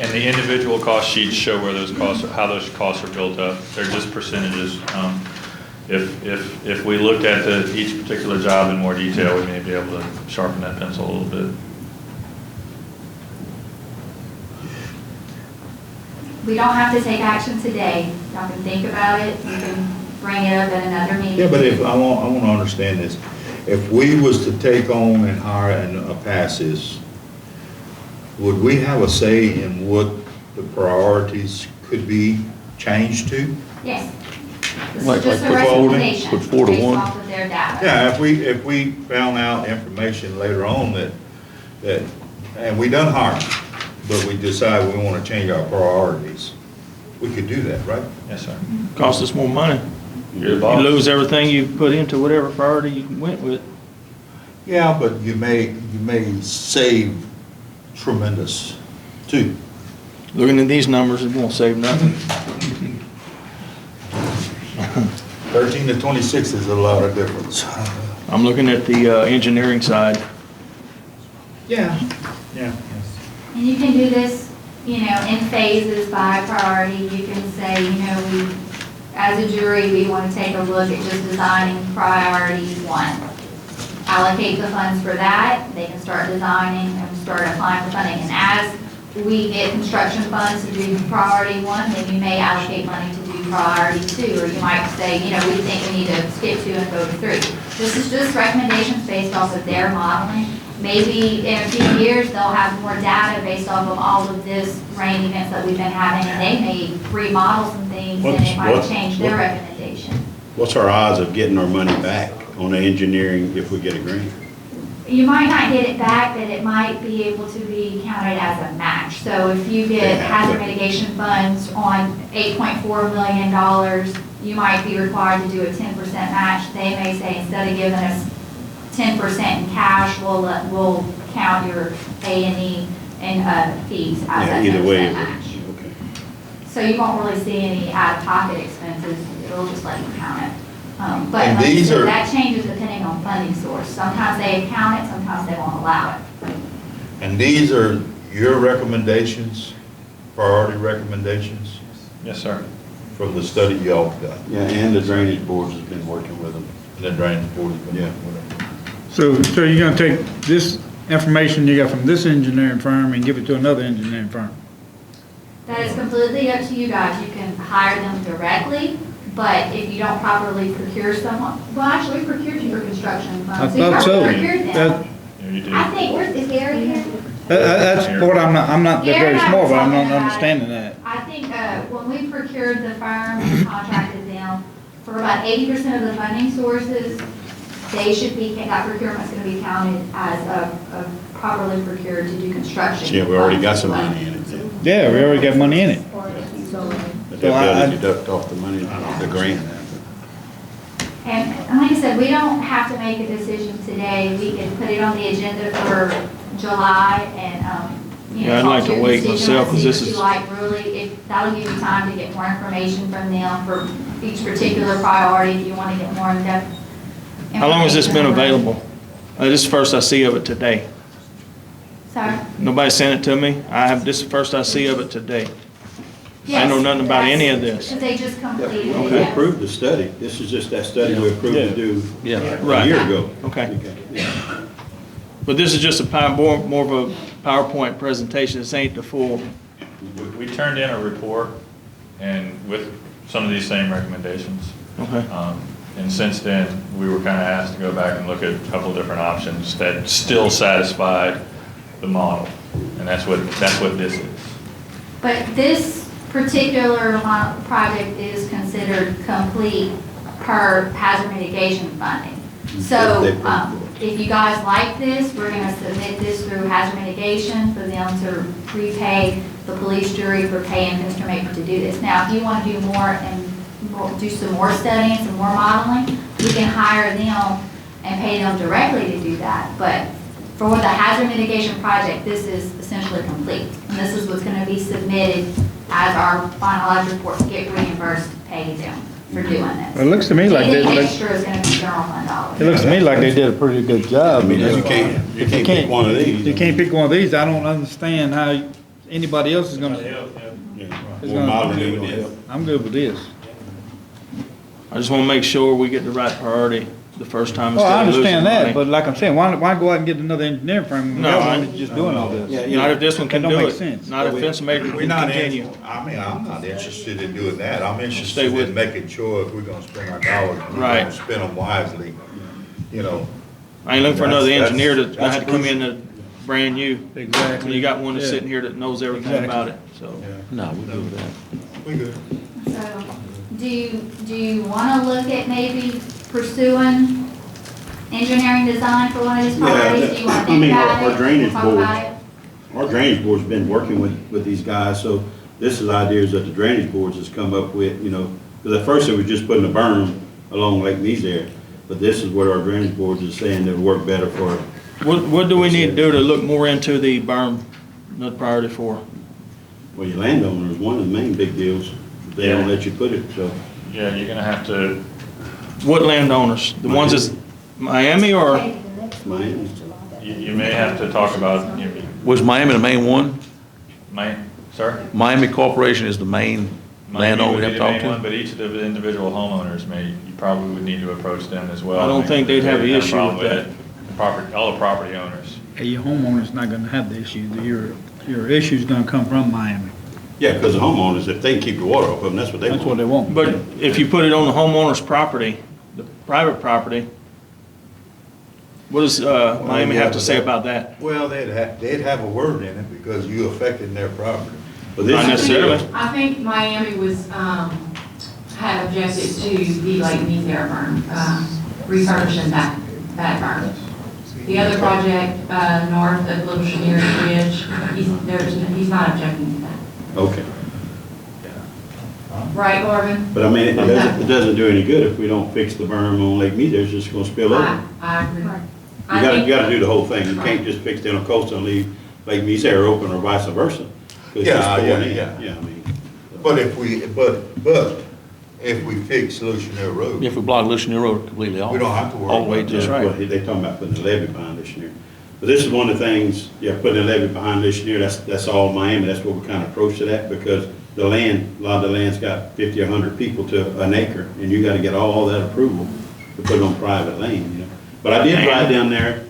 Speaker 4: And the individual cost sheets show where those costs, how those costs are built up. They're just percentages. if we looked at each particular job in more detail, we may be able to sharpen that pencil a little bit.
Speaker 3: We don't have to take action today. Y'all can think about it. You can bring it up at another meeting.
Speaker 6: Yeah, but if, I want to understand this. If we was to take on and hire and pass this, would we have a say in what the priorities could be changed to?
Speaker 3: Yes. This
Speaker 1: Like
Speaker 3: is just a
Speaker 1: put 4 to-
Speaker 3: recommendation
Speaker 1: put 4 to
Speaker 3: based
Speaker 1: 1?
Speaker 3: off of their data.
Speaker 6: Yeah, if we found out information later on that, and we done hire, but we decide we want to change our priorities, we could do that, right?
Speaker 4: Yes, sir.
Speaker 8: Cost us more money.
Speaker 4: You're the
Speaker 8: You
Speaker 4: boss.
Speaker 8: lose everything you put into whatever priority you went with.
Speaker 6: Yeah, but you may save tremendous too.
Speaker 8: Looking at these numbers, it won't save nothing.
Speaker 6: 13 to 26 is a lot of difference.
Speaker 8: I'm looking at the engineering side.
Speaker 6: Yeah. Yeah.
Speaker 3: And you can do this, you know, in phases by priority. You can say, you know, as a jury, we want to take a look at just designing priority 1. Allocate the funds for that. They can start designing and start applying for funding. And as we get construction funds to do priority 1, then you may allocate money to do priority 2. Or you might say, you know, we think we need to skip 2 and go to 3. This is just recommendations based off of their modeling. Maybe in a few years, they'll have more data based off of all of this rain events that we've been having, and they may remodel some things, and it might change their recommendation.
Speaker 2: What's our odds of getting our money back on the engineering if we get a grant?
Speaker 3: You might not get it back, but it might be able to be counted as a match. So if you get hazard mitigation funds on $8.4 million, you might be required to do a 10% match. They may say, instead of giving us 10% in cash, we'll count your A&E and fees as a
Speaker 2: Either way,
Speaker 3: 10% match.
Speaker 2: okay.
Speaker 3: So you won't really see any out-of-pocket expenses. It'll just let you count it. But
Speaker 6: And
Speaker 3: like I
Speaker 6: these
Speaker 3: said,
Speaker 6: are-
Speaker 3: that changes depending on funding source. Sometimes they count it, sometimes they won't allow it.
Speaker 6: And these are your recommendations, priority recommendations
Speaker 4: Yes, sir.
Speaker 6: from the study y'all done?
Speaker 2: Yeah, and the drainage boards has been working with them.
Speaker 6: And then drainage board.
Speaker 2: Yeah.
Speaker 7: So you're gonna take this information you got from this engineering firm and give it to another engineering firm?
Speaker 3: That is completely up to you guys. You can hire them directly, but if you don't properly procure someone, well, actually, we procured you for construction
Speaker 7: I
Speaker 3: funds. So you
Speaker 7: thought so.
Speaker 3: probably procured them.
Speaker 4: Yeah, you do.
Speaker 3: I think, is Gary here?
Speaker 7: That's what I'm not that
Speaker 3: Gary
Speaker 7: very
Speaker 3: and I
Speaker 7: smart,
Speaker 3: were
Speaker 7: but I'm
Speaker 3: talking
Speaker 7: not
Speaker 3: about it.
Speaker 7: understanding that.
Speaker 3: I think when we procured the firm and contracted them, for about 80% of the funding sources, they should be, that procurement's going to be counted as a properly procured to do construction.
Speaker 2: Yeah, we already got some money in it.
Speaker 7: Yeah, we already got money in it.
Speaker 2: But they'll be able to deduct off the money, the grant.
Speaker 3: And like I said, we don't have to make a decision today. We can put it on the agenda for July and, you
Speaker 8: Yeah,
Speaker 3: know,
Speaker 8: I'd like
Speaker 3: talk
Speaker 8: to
Speaker 3: your
Speaker 8: wait
Speaker 3: decision
Speaker 8: myself,
Speaker 3: and
Speaker 8: 'cause
Speaker 3: see
Speaker 8: this
Speaker 3: what you
Speaker 8: is-
Speaker 3: like really, if, that'll give you time to get more information from them for each particular priority, if you want to get more in-depth.
Speaker 8: How long has this been
Speaker 3: information.
Speaker 8: available? This is the first I see of it today.
Speaker 3: Sorry?
Speaker 8: Nobody sent it to me. This is the first I see of it today. I know
Speaker 3: Yes,
Speaker 8: nothing about any of
Speaker 3: that's-
Speaker 8: this.
Speaker 3: Because they just completed it.
Speaker 2: We
Speaker 3: yes.
Speaker 2: approved the study. This is just that study we approved to do
Speaker 1: Yeah.
Speaker 2: a
Speaker 8: Right.
Speaker 2: year ago.
Speaker 8: Okay.
Speaker 2: Yeah.
Speaker 8: But this is just more of a PowerPoint presentation. This ain't the full.
Speaker 4: We turned in a report and with some of these same recommendations.
Speaker 8: Okay.
Speaker 4: And since then, we were kind of asked to go back and look at a couple of different options that still satisfied the model. And that's what this is.
Speaker 3: But this particular project is considered complete per hazard mitigation funding. So, if you guys like this, we're gonna submit this through hazard mitigation for them to repay the police jury for paying Mr. Maker to do this. Now, if you wanna do more and do some more studying, some more modeling, we can hire them and pay them directly to do that. But for the hazard mitigation project, this is essentially complete. And this is what's gonna be submitted as our finalized reports get reimbursed, pay them for doing this.
Speaker 7: It looks to me like
Speaker 3: Anything
Speaker 7: they,
Speaker 3: extra is gonna be general fund dollars.
Speaker 7: it looks to me like they did a pretty good job.
Speaker 2: I mean, you can't pick one of these.
Speaker 7: You can't pick one of these. I don't understand how anybody else is gonna,
Speaker 2: Yeah.
Speaker 7: It's
Speaker 2: More
Speaker 7: gonna-
Speaker 2: modeling would help.
Speaker 7: I'm good with this.
Speaker 8: I just want to make sure we get the right priority the first time
Speaker 7: Well, I
Speaker 8: instead of losing
Speaker 7: understand
Speaker 8: money.
Speaker 7: that, but like I'm saying, why go out and get another engineering firm when we
Speaker 8: No,
Speaker 7: got
Speaker 8: I-
Speaker 7: one that's just doing all this?
Speaker 2: Yeah,
Speaker 8: Not if this one
Speaker 7: That
Speaker 8: can
Speaker 7: don't
Speaker 8: do
Speaker 7: make
Speaker 8: it.
Speaker 7: sense.
Speaker 8: Not if Fence Maker
Speaker 6: We're
Speaker 8: can
Speaker 6: not
Speaker 8: continue.
Speaker 6: I mean, I'm not interested in doing that. I'm
Speaker 8: Stay
Speaker 6: interested
Speaker 8: with-
Speaker 6: in making sure if we're gonna spend our dollars, we're
Speaker 8: Right.
Speaker 6: gonna spend them wisely, you know.
Speaker 8: I ain't looking for another
Speaker 6: That's-
Speaker 8: engineer that's gonna
Speaker 6: that's
Speaker 8: have to come in
Speaker 6: crucial.
Speaker 8: and brand new.
Speaker 7: Exactly.
Speaker 8: When you got one that's
Speaker 7: Yeah.
Speaker 8: sitting here that knows everything
Speaker 7: Exactly.
Speaker 8: about it, so.
Speaker 1: No, we do that.
Speaker 6: We good.
Speaker 3: So, do you wanna look at maybe pursuing engineering design for one of these
Speaker 2: Yeah,
Speaker 3: properties? Do you wanna
Speaker 2: I
Speaker 3: think
Speaker 2: mean,
Speaker 3: about
Speaker 2: our
Speaker 3: it?
Speaker 2: drainage
Speaker 3: Talk
Speaker 2: board-
Speaker 3: about it?
Speaker 2: Our drainage board's been working with these guys, so this is ideas that the drainage boards has come up with, you know, because at first it was just putting a berm along Lake Mizare, but this is what our drainage boards is saying that would work better for.
Speaker 8: What do we need to do to look more into the berm, not priority for?
Speaker 2: Well, your landowner is one of the main big deals. They don't
Speaker 4: Yeah.
Speaker 2: let you put it, so.
Speaker 4: Yeah, you're gonna have to,
Speaker 8: What landowners? The ones that's Miami or?
Speaker 2: Miami.
Speaker 4: you may have to talk about, you know,
Speaker 1: Was Miami the main one?
Speaker 4: sir?
Speaker 1: Miami Corporation is the main
Speaker 4: Miami
Speaker 1: landowner
Speaker 4: would
Speaker 1: we
Speaker 4: be
Speaker 1: have
Speaker 4: the
Speaker 1: to
Speaker 4: main
Speaker 1: talk
Speaker 4: one,
Speaker 1: to?
Speaker 4: but each of the individual homeowners you probably would need to approach them as well.
Speaker 8: I don't think they'd have an
Speaker 4: a
Speaker 8: issue
Speaker 4: problem
Speaker 8: with
Speaker 4: it. All the property owners.
Speaker 7: Hey, your homeowner's not gonna have the issue, your issue's gonna come from Miami.
Speaker 2: Yeah, because the homeowners, if they can keep the water off of them, that's what they want.
Speaker 7: That's what they want.
Speaker 8: But if you put it on the homeowner's property, the private property, what does Miami
Speaker 6: yeah,
Speaker 8: have to
Speaker 6: but
Speaker 8: say
Speaker 6: that-
Speaker 8: about that?
Speaker 6: Well, they'd have a word in it because you affecting their property.
Speaker 2: But this
Speaker 8: Not
Speaker 2: is-
Speaker 8: necessarily.
Speaker 9: I think Miami was, had objected to the Lake Mizare berm, refurbishing that berm. The other project, north of Little Chenier Bridge, he's not objecting to that.
Speaker 2: Okay,
Speaker 9: Right, Corbin?
Speaker 2: but I mean, it doesn't do any good if we don't fix the berm on Lake Mead, it's just gonna spill over.
Speaker 9: I agree.
Speaker 2: You
Speaker 9: I
Speaker 2: gotta,
Speaker 9: think-
Speaker 2: you gotta do the whole thing, you can't just fix the intercoastal and leave Lake Mead open or vice versa. 'Cause it's just
Speaker 6: Yeah,
Speaker 2: pouring
Speaker 6: yeah,
Speaker 2: in.
Speaker 6: yeah.
Speaker 2: Yeah, I mean.
Speaker 6: But if we fix Lucian Road,
Speaker 1: If we block Lucian Road completely off.
Speaker 6: we don't have to worry
Speaker 1: All the way
Speaker 6: about
Speaker 1: to,
Speaker 8: That's right.
Speaker 2: Well, they talking about putting a levee behind Lishneer. But this is one of the things, yeah, putting a levee behind Lishneer, that's all Miami, that's what we kind of approached it at, because the land, a lot of the land's got 50 or 100 people to an acre, and you gotta get all that approval to put it on private land, you know. But I did ride down there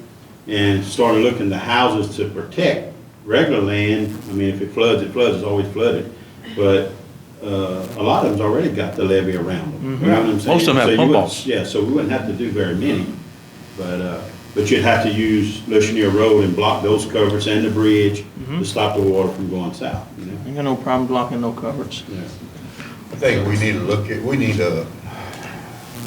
Speaker 2: and started looking at houses to protect regular land. I mean, if it floods, it's always flooded. But, a lot of them's already got the levee around them. You know what I'm saying?
Speaker 1: Most of them have
Speaker 2: So you
Speaker 1: pump
Speaker 2: wouldn't-
Speaker 1: outs.
Speaker 2: Yeah, so we wouldn't have to do very many. But you'd have to use Lucianier Road and block those covers and the bridge to stop the water from going south, you know?
Speaker 8: Ain't got no problem blocking no covers.
Speaker 2: Yeah.
Speaker 6: I think we need to we need to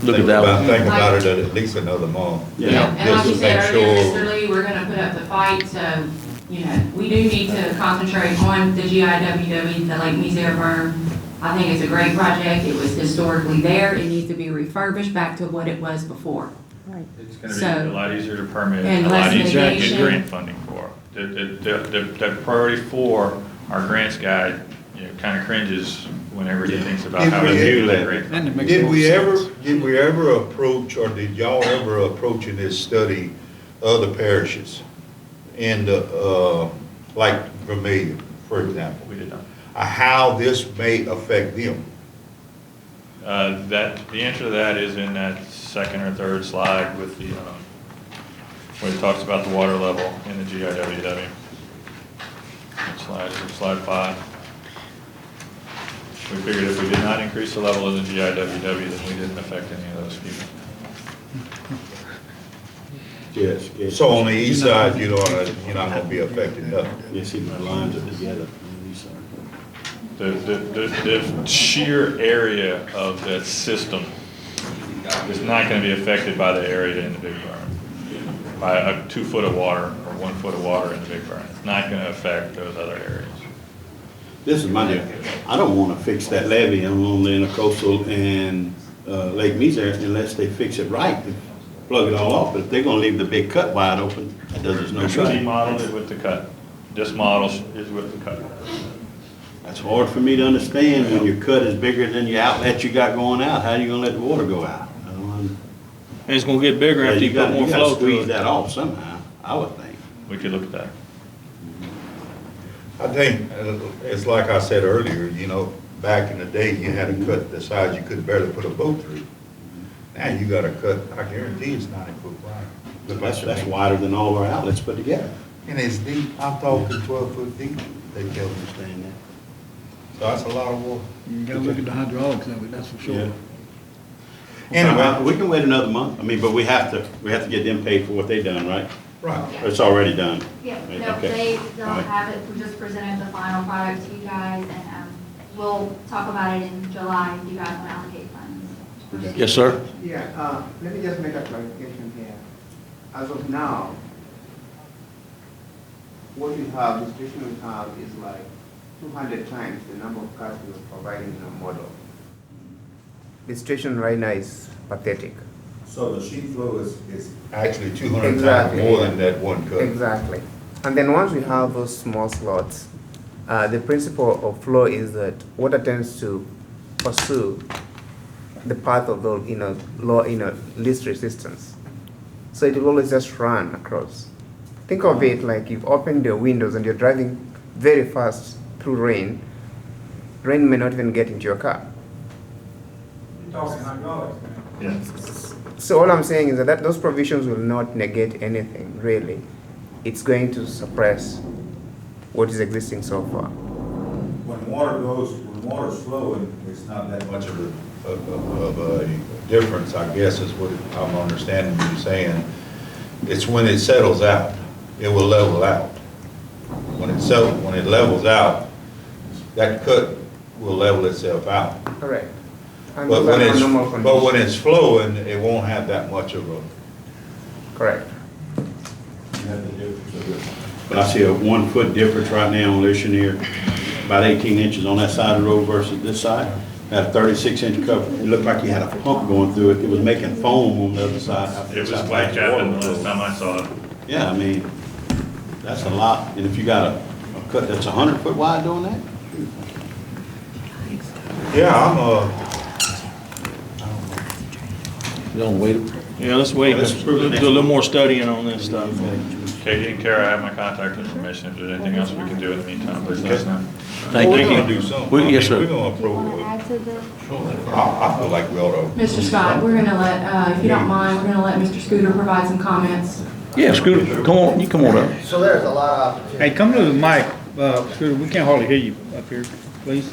Speaker 1: Look at that one.
Speaker 6: think about it at least another month.
Speaker 2: Yeah.
Speaker 9: And like you
Speaker 6: Just to make
Speaker 9: said earlier,
Speaker 6: sure-
Speaker 9: Mr. Lee, we're gonna put up the fight, so, you know, we do need to concentrate on the GIWW, the Lake Mizare berm. I think it's a great project, it was historically there, it needs to be refurbished back to what it was before.
Speaker 4: It's gonna
Speaker 9: So-
Speaker 4: be a lot easier to permit,
Speaker 9: And
Speaker 4: a lot
Speaker 9: less
Speaker 4: easier to get
Speaker 9: mitigation.
Speaker 4: grant funding for. The priority for our grants guy, you know, kind of cringes whenever he thinks about
Speaker 6: Did
Speaker 4: how to
Speaker 6: we
Speaker 4: do
Speaker 6: ever-
Speaker 4: that grant.
Speaker 7: And it makes
Speaker 6: Did
Speaker 7: more
Speaker 6: we
Speaker 7: sense.
Speaker 6: ever approach, or did y'all ever approach in this study other parishes in the, like Vermillion, for example?
Speaker 4: We did not.
Speaker 6: How this may affect them?
Speaker 4: The answer to that is in that second or third slide with the, where it talks about the water level in the GIWW. Slide 5. We figured if we did not increase the level of the GIWW, then we didn't affect any of those people.
Speaker 2: Yes, yes.
Speaker 6: So on the east side, you're not gonna be affected nothing.
Speaker 2: You see the lines are together.
Speaker 4: The sheer area of that system is not going to be affected by the area in the big burn. By a 2 foot of water or 1 foot of water in the big burn. It's not going to affect those other areas.
Speaker 2: This is my deal. I don't want to fix that levee on the intercoastal and Lake Mizare unless they fix it right, and plug it all off. But if they're going to leave the big cut wide open, that does us no
Speaker 4: He
Speaker 2: good.
Speaker 4: modeled it with the cut. This model is with the cut.
Speaker 2: That's hard for me to understand when your cut is bigger than your outlet you got going out. How are you going to let the water go out? I don't
Speaker 8: And it's gonna get bigger
Speaker 2: Yeah,
Speaker 8: after you put
Speaker 2: gotta-
Speaker 8: more
Speaker 2: gotta
Speaker 8: flow through
Speaker 2: squeeze
Speaker 8: it.
Speaker 2: that off somehow, I would think.
Speaker 4: We could look at that.
Speaker 6: I think, it's like I said earlier, back in the day, you had to cut the size you could barely put a boat through. Now you gotta cut, I guarantee it's 90-foot wide.
Speaker 2: But that's wider than all our outlets put together.
Speaker 6: And it's deep, I'm talking 12-foot deep.
Speaker 2: They tell them to stay in there.
Speaker 6: So that's a lot of water.
Speaker 7: You gotta look at the hydraulics of it, that's for sure.
Speaker 2: Yeah.
Speaker 6: Anyway.
Speaker 2: Well, we can wait another month. I mean, but we have to get them paid for what they done, right?
Speaker 6: Right.
Speaker 2: Or it's already done.
Speaker 3: Yeah,
Speaker 2: Right,
Speaker 3: no,
Speaker 2: okay.
Speaker 3: they'll
Speaker 2: All right.
Speaker 3: have it, we just presented the final product to you guys, and, we'll talk about it in July if you guys want to allocate funds.
Speaker 1: Yes, sir?
Speaker 10: Yeah, let me just make a clarification here. As of now, what we have, the situation we have is like 200 times the number of cars we are providing in a model. The situation right now is pathetic.
Speaker 6: So the sheet flow is actually 200 times
Speaker 10: Exactly.
Speaker 6: more than that one cut.
Speaker 10: Exactly. And then once we have those small slots, the principle of flow is that water tends to pursue the path of the low, least resistance. So it will always just run across. Think of it like you've opened your windows and you're driving very fast through rain. Rain may not even get into your car.
Speaker 4: Yeah.
Speaker 10: So all I'm saying is that those provisions will not negate anything, really. It's going to suppress what is existing so far.
Speaker 6: When water's flowing, it's not that much of a difference, I guess, is what I'm understanding you saying. It's when it settles out, it will level out. When it levels out, that cut will level itself out.
Speaker 10: Correct. And
Speaker 6: But
Speaker 10: those
Speaker 6: when
Speaker 10: are normal
Speaker 6: but when
Speaker 10: conditions.
Speaker 6: it's flowing, it won't have that much of a.
Speaker 10: Correct.
Speaker 2: But I see a 1 foot difference right now on Lucineer, about 18 inches on that side of the road versus this side. Had a 36-inch cover. It looked like you had a pump going through it. It was making foam on the other side.
Speaker 4: It was white capping the last time I saw it.
Speaker 2: Yeah, I mean, that's a lot. And if you got a cut that's 100 foot wide doing that?
Speaker 6: Yeah,
Speaker 1: You don't wait.
Speaker 8: Yeah, let's wait,
Speaker 2: Let's
Speaker 8: let's do
Speaker 2: approve it
Speaker 8: a
Speaker 2: next
Speaker 8: little
Speaker 2: month.
Speaker 8: more studying on this stuff.
Speaker 4: Katie and Kara have my contact information. If there's anything else we can do in the meantime, please let us know.
Speaker 1: Thank
Speaker 6: we're
Speaker 1: you.
Speaker 6: gonna do something.
Speaker 1: Yes, sir.
Speaker 6: We're gonna
Speaker 3: You want to
Speaker 6: approve
Speaker 3: add to the?
Speaker 6: it. I feel like we ought to.
Speaker 9: Mr. Scott, we're gonna let, if you don't mind, we're gonna let Mr. Scooter provide some comments.
Speaker 1: Yeah, Scooter, come on, you come on up.
Speaker 11: So there's a lot of opportunity.
Speaker 7: Hey, come to the mic, Scooter, we can't hardly hear you up here, please.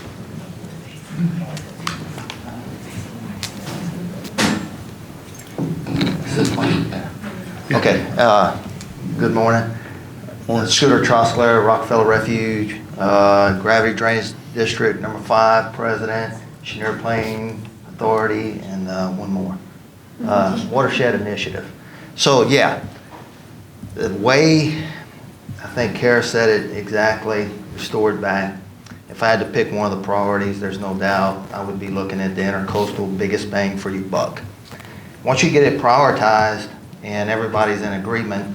Speaker 11: Okay, good morning. Scooter Trostler, Rockefeller Refuge, Gravity Drainage District, number 5, President, Chenier Plain Authority, and one more. Watershed Initiative. So, yeah, the way, I think Kara said it exactly, restored back. If I had to pick one of the priorities, there's no doubt, I would be looking at the intercoastal biggest bang for your buck. Once you get it prioritized and everybody's in agreement,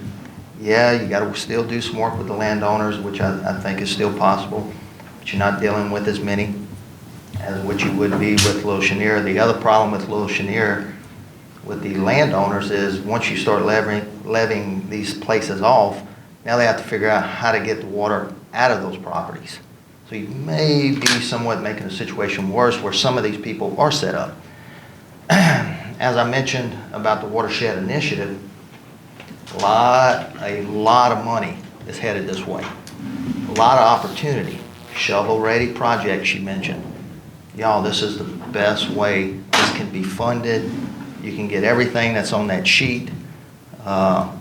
Speaker 11: yeah, you gotta still do some work with the landowners, which I think is still possible, but you're not dealing with as many as what you would be with Little Chenier. The other problem with Little Chenier with the landowners is once you start levying these places off, now they have to figure out how to get the water out of those properties. So you may be somewhat making the situation worse where some of these people are set up. As I mentioned about the Watershed Initiative, a lot of money is headed this way. A lot of opportunity. Shovel-ready projects you mentioned. Y'all, this is the best way this can be funded. You can get everything that's on that sheet.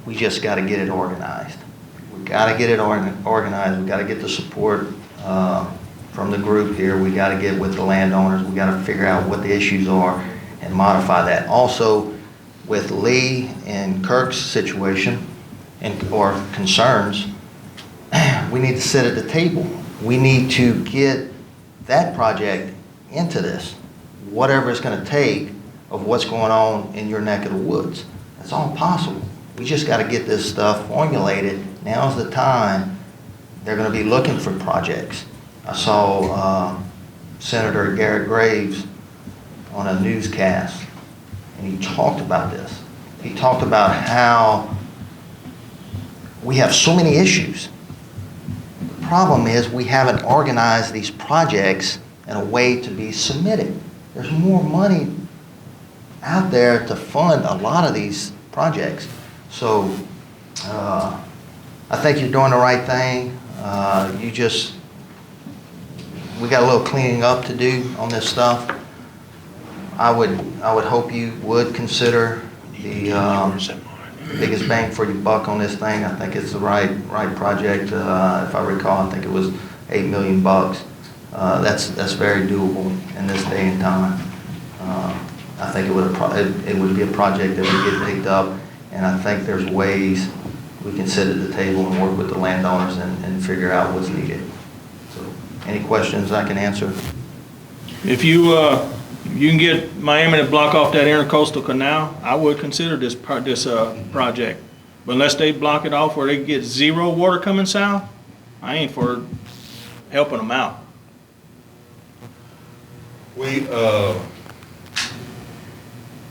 Speaker 11: We just got to get it organized. We got to get it organized. We got to get the support from the group here. We got to get with the landowners. We got to figure out what the issues are and modify that. Also, with Lee and Kirk's situation or concerns, we need to sit at the table. We need to get that project into this, whatever it's going to take of what's going on in your neck of the woods. That's all possible. We just got to get this stuff formulated. Now's the time. They're going to be looking for projects. I saw Senator Garrett Graves on a newscast, and he talked about this. He talked about how we have so many issues. The problem is we haven't organized these projects in a way to be submitted. There's more money out there to fund a lot of these projects. So, I think you're doing the right thing. We got a little cleaning up to do on this stuff. I would hope you would consider the biggest bang for your buck on this thing. I think it's the right project. If I recall, I think it was $8 million. That's very doable in this day and time. I think it would be a project that would get picked up, and I think there's ways we can sit at the table and work with the landowners and figure out what's needed. So, any questions I can answer?
Speaker 8: If you can get Miami to block off that intercoastal canal, I would consider this project. But unless they block it off where they get zero water coming south, I ain't for helping them out.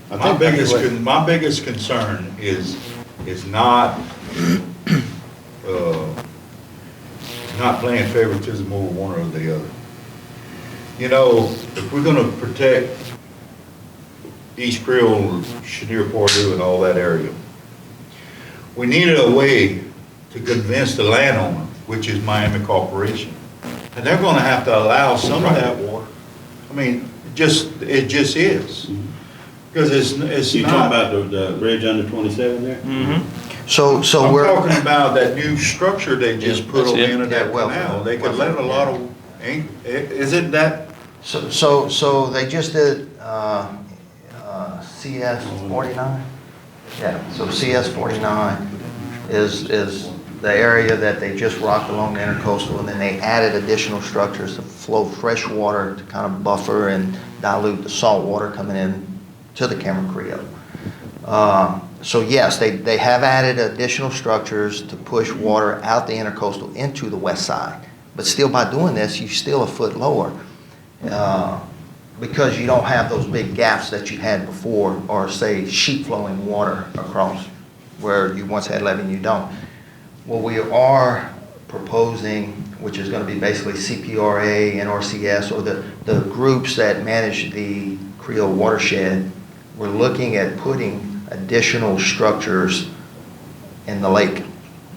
Speaker 6: My biggest concern is not playing favoritism over one or the other. You know, if we're gonna protect East Creole, Chenier, Purdue, and all that area, we needed a way to convince the landowner, which is Miami Corporation, and they're gonna have to allow some of that water. I mean, it just is. Because it's
Speaker 2: You
Speaker 6: not.
Speaker 2: talking about the bridge under 27 there?
Speaker 8: Mm-hmm.
Speaker 11: So
Speaker 6: I'm
Speaker 11: we're,
Speaker 6: talking about that new structure they just put
Speaker 1: that's
Speaker 6: on
Speaker 1: it.
Speaker 6: the end of that
Speaker 11: Yeah, well,
Speaker 6: canal. They could let a lot of, isn't that,
Speaker 11: so they just did, CS 49? Yeah, so CS 49 is the area that they just rocked along the intercoastal, and then they added additional structures to flow fresh water to kind of buffer and dilute the salt water coming in to the Cameron Creole. So yes, they have added additional structures to push water out the intercoastal into the west side. But still, by doing this, you're still a foot lower because you don't have those big gaps that you had before, or say sheet flowing water across where you once had levee and you don't. What we are proposing, which is going to be basically CPRA, NRCS, or the groups that manage the Creole watershed, we're looking at putting additional structures in the lake,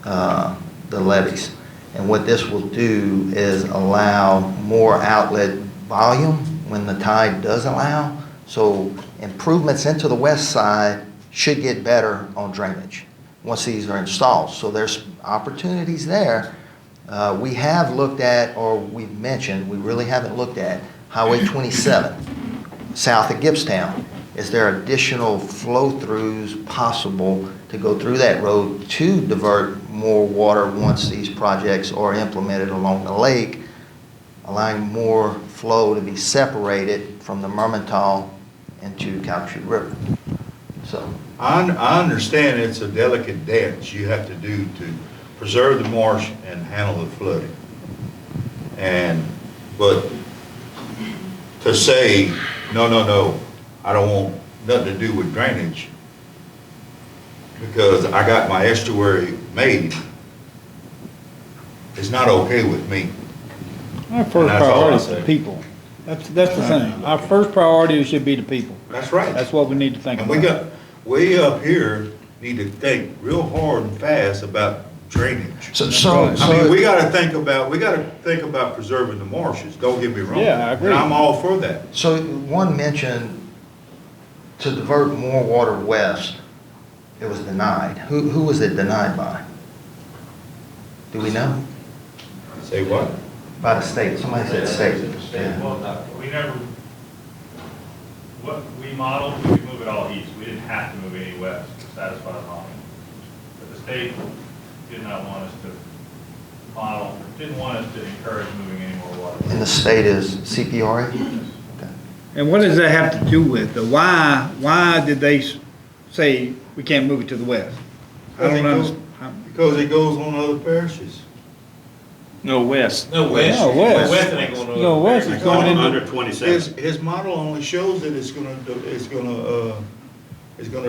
Speaker 11: the levees. And what this will do is allow more outlet volume when the tide does allow. So improvements into the west side should get better on drainage once these are installed. So there's opportunities there. We have looked at, or we've mentioned, we really haven't looked at Highway 27 south of Gibbstown. Is there additional flow-throughs possible to go through that road to divert more water once these projects are implemented along the lake, allowing more flow to be separated from the Mermentau into Calcasieu River? So
Speaker 6: I understand it's a delicate dance you have to do to preserve the marsh and handle the flooding. But to say, no, I don't want nothing to do with drainage because I got my estuary made, it's not okay with me.
Speaker 7: Our first
Speaker 6: that's all
Speaker 7: priority
Speaker 6: I
Speaker 7: is
Speaker 6: say.
Speaker 7: the people. That's the thing. Our first priority should be the people.
Speaker 6: That's right.
Speaker 7: That's what we need to think
Speaker 6: And
Speaker 7: about.
Speaker 6: we up here need to think real hard and fast about drainage. I mean, we gotta think about preserving the marshes, don't get me wrong.
Speaker 7: Yeah, I agree.
Speaker 6: And I'm all for that.
Speaker 11: So one mentioned to divert more water west, it was denied. Who was it denied by? Do we know?
Speaker 6: Say what?
Speaker 11: By the state, somebody said state. Yeah.
Speaker 12: Well, we never, what we modeled, we could move it all east. We didn't have to move any west to satisfy the model. But the state did not want us to model, didn't want us to encourage moving any more water.
Speaker 11: And the state is CPRA? Okay.
Speaker 7: And what does that have to do with the why did they say we can't move it to the west? I don't understand.
Speaker 6: Because it goes on other parishes.
Speaker 8: No, west.
Speaker 5: No, west.
Speaker 7: No, west.
Speaker 5: West ain't going to.
Speaker 7: No, west is going into.
Speaker 2: Under 27.
Speaker 6: His model only shows that it's gonna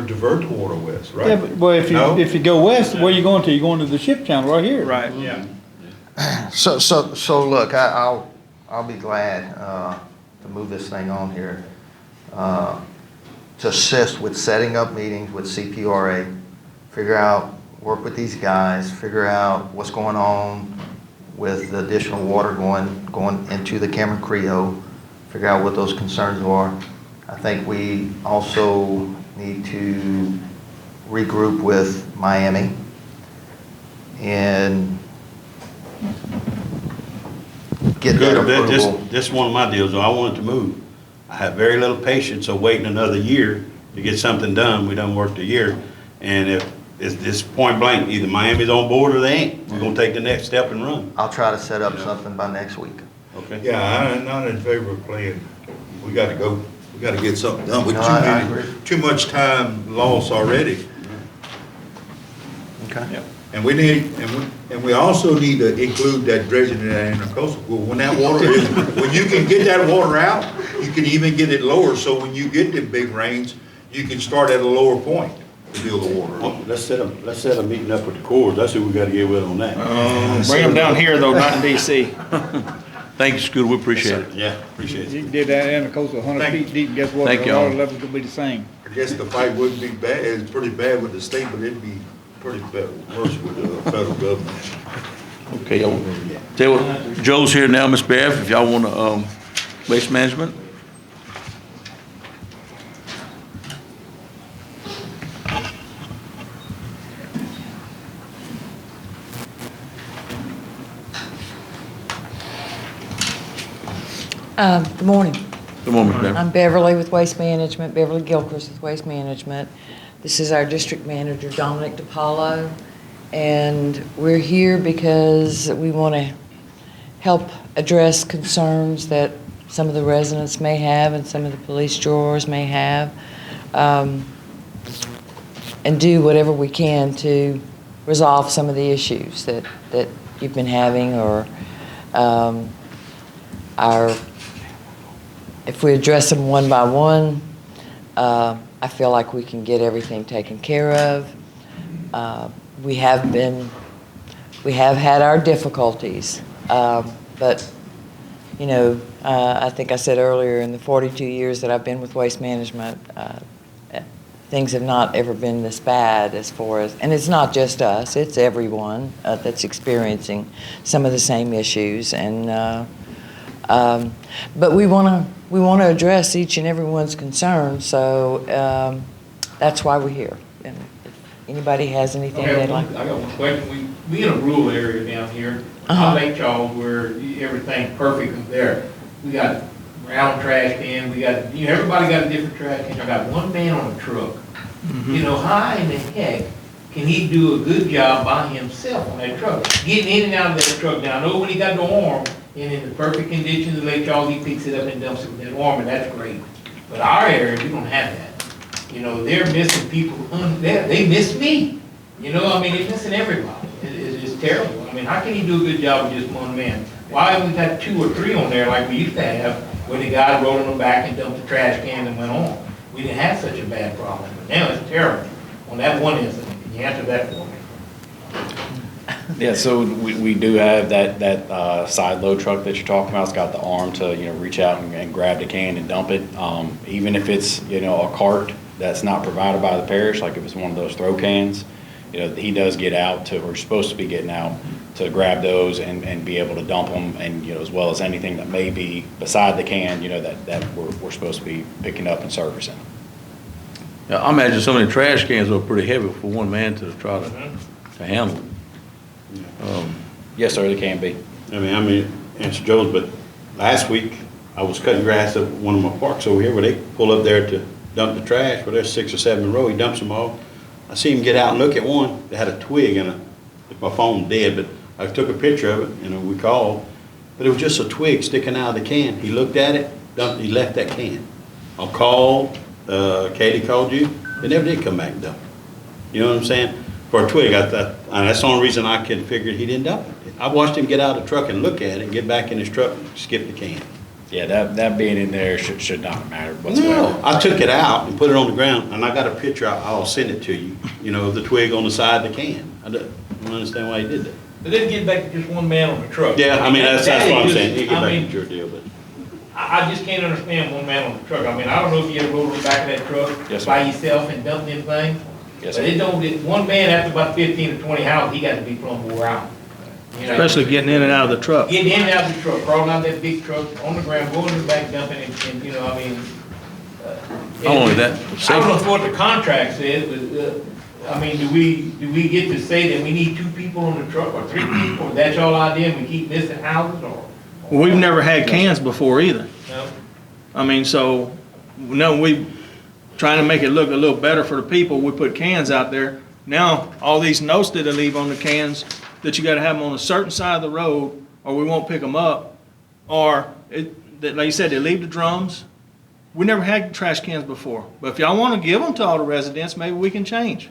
Speaker 6: divert the water west, right?
Speaker 7: Yeah, but, well,
Speaker 6: No?
Speaker 7: if you go west, where you going to? You're going to the ship channel right here.
Speaker 8: Right.
Speaker 5: Yeah.
Speaker 11: So look, I'll be glad to move this thing on here. to assist with setting up meetings with CPRA, figure out, work with these guys, figure out what's going on with the additional water going into the Cameron Creo, figure out what those concerns are. I think we also need to regroup with Miami and get that
Speaker 2: Good,
Speaker 11: approval.
Speaker 2: this is one of my deals, though. I want it to move. I have very little patience of waiting another year to get something done. We done worked a year. And if it's point blank, either Miami's on board or they ain't. We're gonna take the next step and run.
Speaker 11: I'll try to set up something by next week.
Speaker 2: Okay?
Speaker 6: Yeah, I'm not in favor of playing. We gotta go, we gotta get something done. With
Speaker 11: No, I agree.
Speaker 6: too much time lost already.
Speaker 11: Okay.
Speaker 6: And we need, and we also need to include that dredging in that intercoastal. Well, when that water is, when you can get that water out, you can even get it lower, so when you get the big rains, you can start at a lower point to deal the water.
Speaker 2: Well, let's set a meeting up with the Corps. That's who we gotta get with on that.
Speaker 8: Bring them down here though, not in DC.
Speaker 1: Thank you, Scooter, we appreciate it.
Speaker 2: Yeah, appreciate
Speaker 7: You
Speaker 2: it.
Speaker 7: can get that in the coast 100
Speaker 6: Thank
Speaker 7: feet deep, guess what?
Speaker 1: Thank
Speaker 7: The
Speaker 1: y'all.
Speaker 7: water level could be the same.
Speaker 6: I guess the fight wouldn't be bad, it's pretty bad with the state, but it'd be pretty bad, worse with the federal government.
Speaker 1: Okay, y'all, tell you what, Joe's here now, Ms. Bev, if y'all wanna, waste management?
Speaker 13: Good morning.
Speaker 1: Good morning, Ms. Bev.
Speaker 13: I'm Beverly with Waste Management, Beverly Gilchrist with Waste Management. This is our district manager, Dominic DiPaolo, and we're here because we want to help address concerns that some of the residents may have and some of the police drawers may have, and do whatever we can to resolve some of the issues that you've been having, or if we address them one by one, I feel like we can get everything taken care of. We have had our difficulties, but you know, I think I said earlier, in the 42 years that I've been with Waste Management, things have not ever been this bad as far as, and it's not just us, it's everyone that's experiencing some of the same issues, and but we want to address each and everyone's concerns, so that's why we're here. And if anybody has anything they'd like.
Speaker 14: I got one question. We in a rural area down here,
Speaker 13: Uh-huh.
Speaker 14: Lake Charles, where everything's perfect there. We got round trash can, we got, everybody got a different trash can. I got one man on a truck. You know, how in the heck can he do a good job by himself on that truck? Getting in and out of that truck. Now, I know when he got the arm, and in the perfect conditions of Lake Charles, he picks it up and dumps it with that arm, and that's great. But our area, we don't have that. You know, they're missing people, they miss me. You know, I mean, they're missing everybody. It's terrible. I mean, how can he do a good job with just one man? Why haven't we got 2 or 3 on there like we used to have, where the guy rolled on the back and dumped the trash can and went on? We didn't have such a bad problem, but now it's terrible on that one incident. Can you answer that for me?
Speaker 5: Yeah, so we do have that side load truck that you're talking about. It's got the arm to, reach out and grab the can and dump it. Even if it's, a cart that's not provided by the parish, like if it's one of those throw cans, he does get out to, or supposed to be getting out to grab those and be able to dump them, and, as well as anything that may be beside the can, that we're supposed to be picking up and servicing.
Speaker 1: Yeah, I imagine some of the trash cans are pretty heavy for one man to try to handle.
Speaker 5: Yes, sir, they can be.
Speaker 2: I mean, answer Joe's, but last week, I was cutting grass at one of my parks over here where they pull up there to dump the trash, where there's 6 or 7 in a row, he dumps them all. I see him get out and look at one that had a twig in it. My phone's dead, but I took a picture of it, we called, but it was just a twig sticking out of the can. He looked at it, dumped, he left that can. I called, Katie called you, they never did come back and dump it. You know what I'm saying? For a twig, and that's the only reason I could figure he didn't dump it. I watched him get out of the truck and look at it, get back in his truck, skip the can.
Speaker 5: Yeah, that being in there should not matter whatsoever.
Speaker 2: No, I took it out and put it on the ground, and I got a picture, I'll send it to you, of the twig on the side of the can. I don't understand why he did that.
Speaker 14: But then get back to just one man on the truck.
Speaker 2: Yeah, I mean, that's what I'm saying, you get
Speaker 14: I
Speaker 2: back
Speaker 14: mean,
Speaker 2: to your deal, but.
Speaker 14: I just can't understand one man on the truck. I mean, I don't know if you ever rode on the back of that truck
Speaker 5: Yes, sir.
Speaker 14: by yourself and dumped them things.
Speaker 5: Yes,
Speaker 14: But
Speaker 5: sir.
Speaker 14: it don't, one man after about 15 or 20 houses, he got to be plumb wore out. You know?
Speaker 8: Especially getting in and out of the truck.
Speaker 14: Getting in and out of the truck, crawling out that big truck, on the ground, going to the back, dumping and, you know, I mean.
Speaker 1: Not only that,
Speaker 14: I don't know what the contract says, but, I mean, do we get to say that we need 2 people on the truck or 3 people? Or that's y'all idea and we keep missing houses or?
Speaker 8: Well, we've never had cans before either.
Speaker 14: No?
Speaker 8: I mean, so, no, we, trying to make it look a little better for the people, we put cans out there. Now, all these notes that they leave on the cans, that you gotta have them on a certain side of the road, or we won't pick them up, or, that, like you said, they leave the drums. We never had trash cans before, but if y'all wanna give them to all the residents, maybe we can change.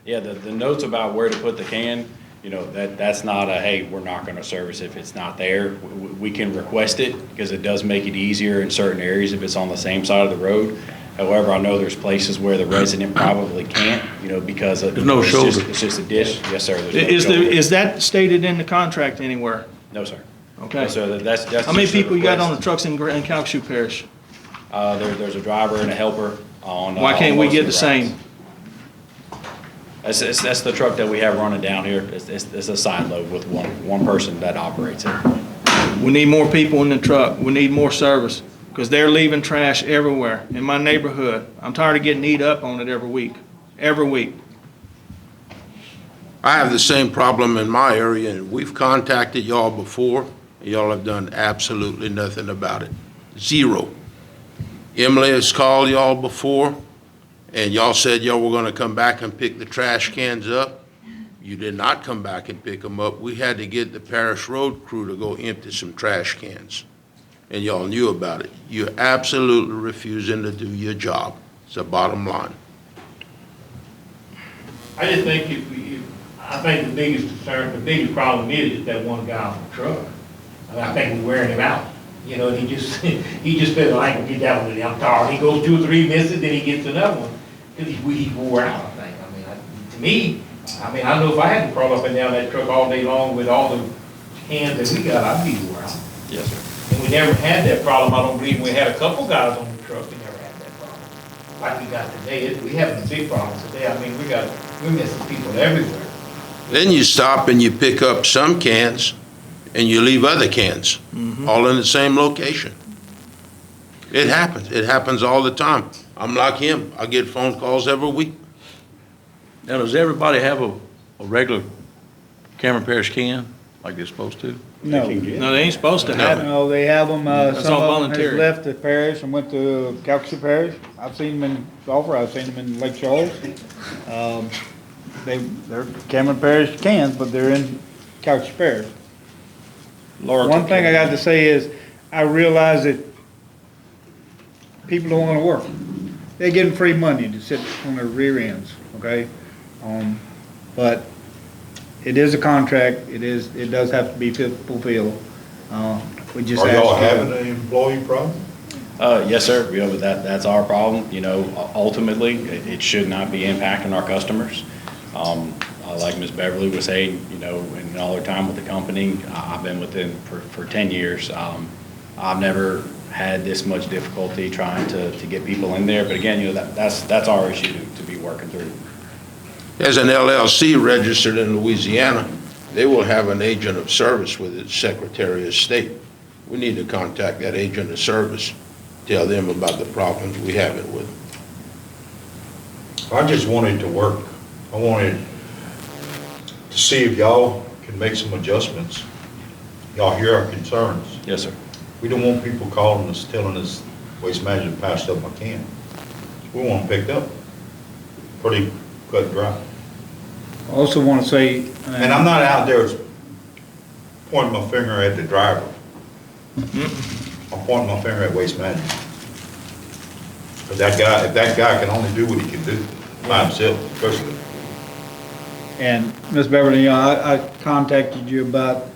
Speaker 5: Yeah, the notes about where to put the can, you know, that's not a, hey, we're not gonna service if it's not there. We can request it, because it does make it easier in certain areas if it's on the same side of the road. However, I know there's places where the resident probably can't, you know, because of.
Speaker 1: There's no shoulder.
Speaker 5: It's just a dish. Yes, sir. There's no shoulder.
Speaker 8: Is that stated in the contract anywhere?
Speaker 5: No, sir.
Speaker 8: Okay.
Speaker 5: So that's.
Speaker 8: How many
Speaker 5: just a
Speaker 8: people you got on the
Speaker 5: request.
Speaker 8: trucks in Calcasieu Parish?
Speaker 5: There's a driver and a helper on.
Speaker 8: Why can't
Speaker 5: on
Speaker 8: we
Speaker 5: most
Speaker 8: get
Speaker 5: of
Speaker 8: the
Speaker 5: routes.
Speaker 8: same?
Speaker 5: That's the truck that we have running down here. It's a side load with one person that operates it.
Speaker 8: We need more people in the truck. We need more service, because they're leaving trash everywhere in my neighborhood. I'm tired of getting eat up on it every week, every week.
Speaker 15: I have the same problem in my area, and we've contacted y'all before, and y'all have done absolutely nothing about it. Zero. Emily has called y'all before, and y'all said y'all were gonna come back and pick the trash cans up. You did not come back and pick them up. We had to get the Parish Road crew to go empty some trash cans, and y'all knew about it. You're absolutely refusing to do your job. It's the bottom line.
Speaker 14: I just think I think the biggest concern, the biggest problem is that one guy on the truck. I mean, I think we're wearing him out. You know, he just said, I ain't gonna get that one today, I'm tired. He goes 2 or 3 misses, then he gets another one, because he's wore out, I think. I mean, to me, I mean, I know if I had to crawl up and down that truck all day long with all the cans that we got, I'd be wore out.
Speaker 5: Yes, sir.
Speaker 14: And we never had that problem, I don't believe, we had a couple guys on the truck, we never had that problem. Like we got today, we having a big problem today, I mean, we're missing people everywhere.
Speaker 15: Then you stop and you pick up some cans, and you leave other cans, all in the same location. It happens all the time. I'm like him, I get phone calls every week.
Speaker 1: Now, does everybody have a regular Cameron Parish can, like they're supposed to?
Speaker 7: No.
Speaker 8: No, they ain't supposed to have it.
Speaker 7: No, they have them,
Speaker 8: That's
Speaker 7: some
Speaker 8: all
Speaker 7: of them has
Speaker 8: voluntary.
Speaker 7: left the parish and went to Calcasieu Parish. I've seen them in Sulphur, I've seen them in Lake Charles. They're Cameron Parish cans, but they're in Calcasieu Parish. One thing I got to say is, I realize that people don't wanna work. They're getting free money to sit on their rear ends, okay? But it is a contract, it does have to be fulfilled. We just
Speaker 6: Are y'all
Speaker 7: ask you-
Speaker 6: having an employee problem?
Speaker 5: Yes, sir. You know, that's our problem. You know, ultimately, it should not be impacting our customers. Like Ms. Beverly was saying, you know, in all her time with the company, I've been with them for 10 years. I've never had this much difficulty trying to get people in there. But again, you know, that's our issue to be working through.
Speaker 15: As an LLC registered in Louisiana, they will have an agent of service with the Secretary of State. We need to contact that agent of service, tell them about the problems we have it with.
Speaker 6: I just wanted to work. I wanted to see if y'all can make some adjustments. Y'all hear our concerns.
Speaker 5: Yes, sir.
Speaker 6: We don't want people calling us, telling us Waste Management passed up my can. We want them picked up. Pretty cut and dry.
Speaker 7: I also wanna say.
Speaker 6: And I'm not out there pointing my finger at the driver. I'm pointing my finger at Waste Management. But if that guy can only do what he can do by himself, especially.
Speaker 7: And Ms. Beverly, you know, I contacted you about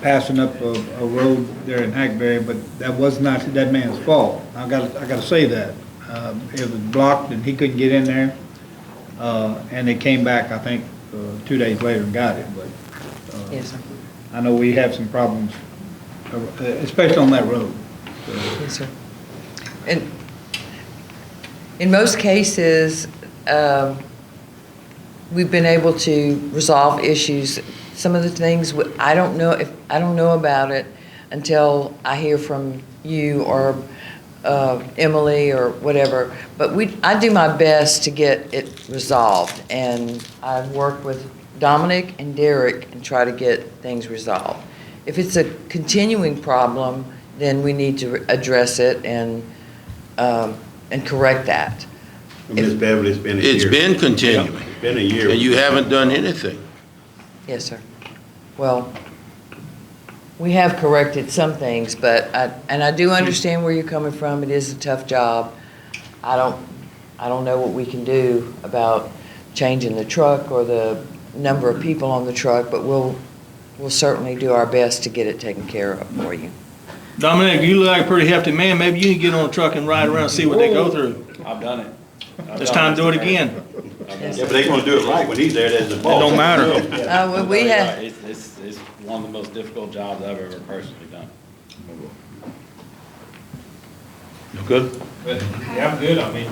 Speaker 7: passing up a road there in Hackberry, but that was not that man's fault. I gotta say that. It was blocked and he couldn't get in there. And they came back, I think, 2 days later and got it, but.
Speaker 13: Yes, sir.
Speaker 7: I know we have some problems, especially on that road.
Speaker 13: Yes, sir. And in most cases, we've been able to resolve issues. Some of the things I don't know about it until I hear from you or Emily or whatever. But I do my best to get it resolved, and I work with Dominic and Derek and try to get things resolved. If it's a continuing problem, then we need to address it and correct that.
Speaker 2: Ms. Beverly, it's been a year.
Speaker 15: It's been continuing.
Speaker 2: It's been a year.
Speaker 15: And you haven't done anything.
Speaker 13: Yes, sir. Well, we have corrected some things, but I do understand where you're coming from. It is a tough job. I don't know what we can do about changing the truck or the number of people on the truck, but we'll certainly do our best to get it taken care of for you.
Speaker 8: Dominic, you look like a pretty hefty man. Maybe you can get on a truck and ride around and see what they go through.
Speaker 5: I've done it.
Speaker 8: It's time to do it again.
Speaker 2: Yeah, but they're gonna do it right when he's there, there's a
Speaker 8: It
Speaker 2: boss.
Speaker 8: don't matter.
Speaker 13: Well, we have,
Speaker 5: It's one of the most difficult jobs I've ever personally done.
Speaker 1: You good?
Speaker 14: But, yeah, I'm good, I mean,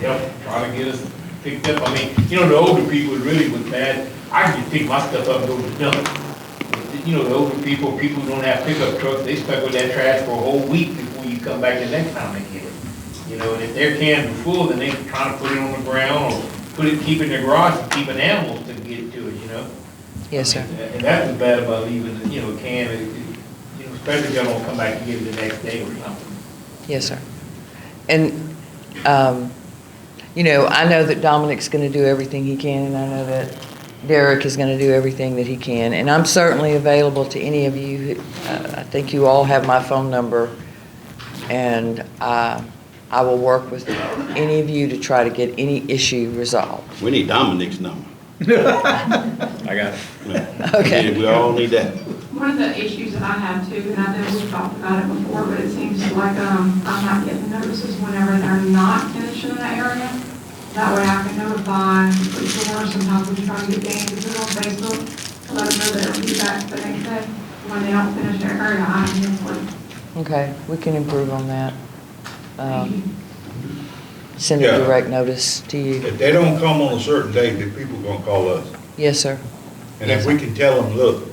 Speaker 14: try to get us picked up, I mean, the older people really was bad, I can just pick my stuff up and go to the dump. The older people who don't have pickup trucks, they stuck with that trash for a whole week before you come back the next time they get it. And if their cans are full, then they trying to put it on the ground or keep it in their garage and keeping animals to get to it,
Speaker 13: yes, sir.
Speaker 14: And that's what's bad about leaving, a can, especially if y'all don't come back and get it the next day or something.
Speaker 13: Yes, sir. And, I know that Dominic's going to do everything he can, and I know that Derek is going to do everything that he can. And I'm certainly available to any of you. I think you all have my phone number, and I will work with any of you to try to get any issue resolved.
Speaker 2: We need Dominic's number.
Speaker 5: I got it.
Speaker 13: Okay.
Speaker 2: We all need that.
Speaker 9: One of the issues that I have too, and I know we've talked about it before, but it seems like I'm not getting notices whenever they're not finishing in that area. That way I can notify the store. Sometimes we try to get Danny to put it on Facebook to let them know that it'll be back the next day. When they don't finish their area, I have them.
Speaker 13: Okay, we can improve on that. Send a direct notice to you.
Speaker 6: If they don't come on a certain day, the people are gonna call us.
Speaker 13: Yes, sir.
Speaker 6: And if we can tell them, look,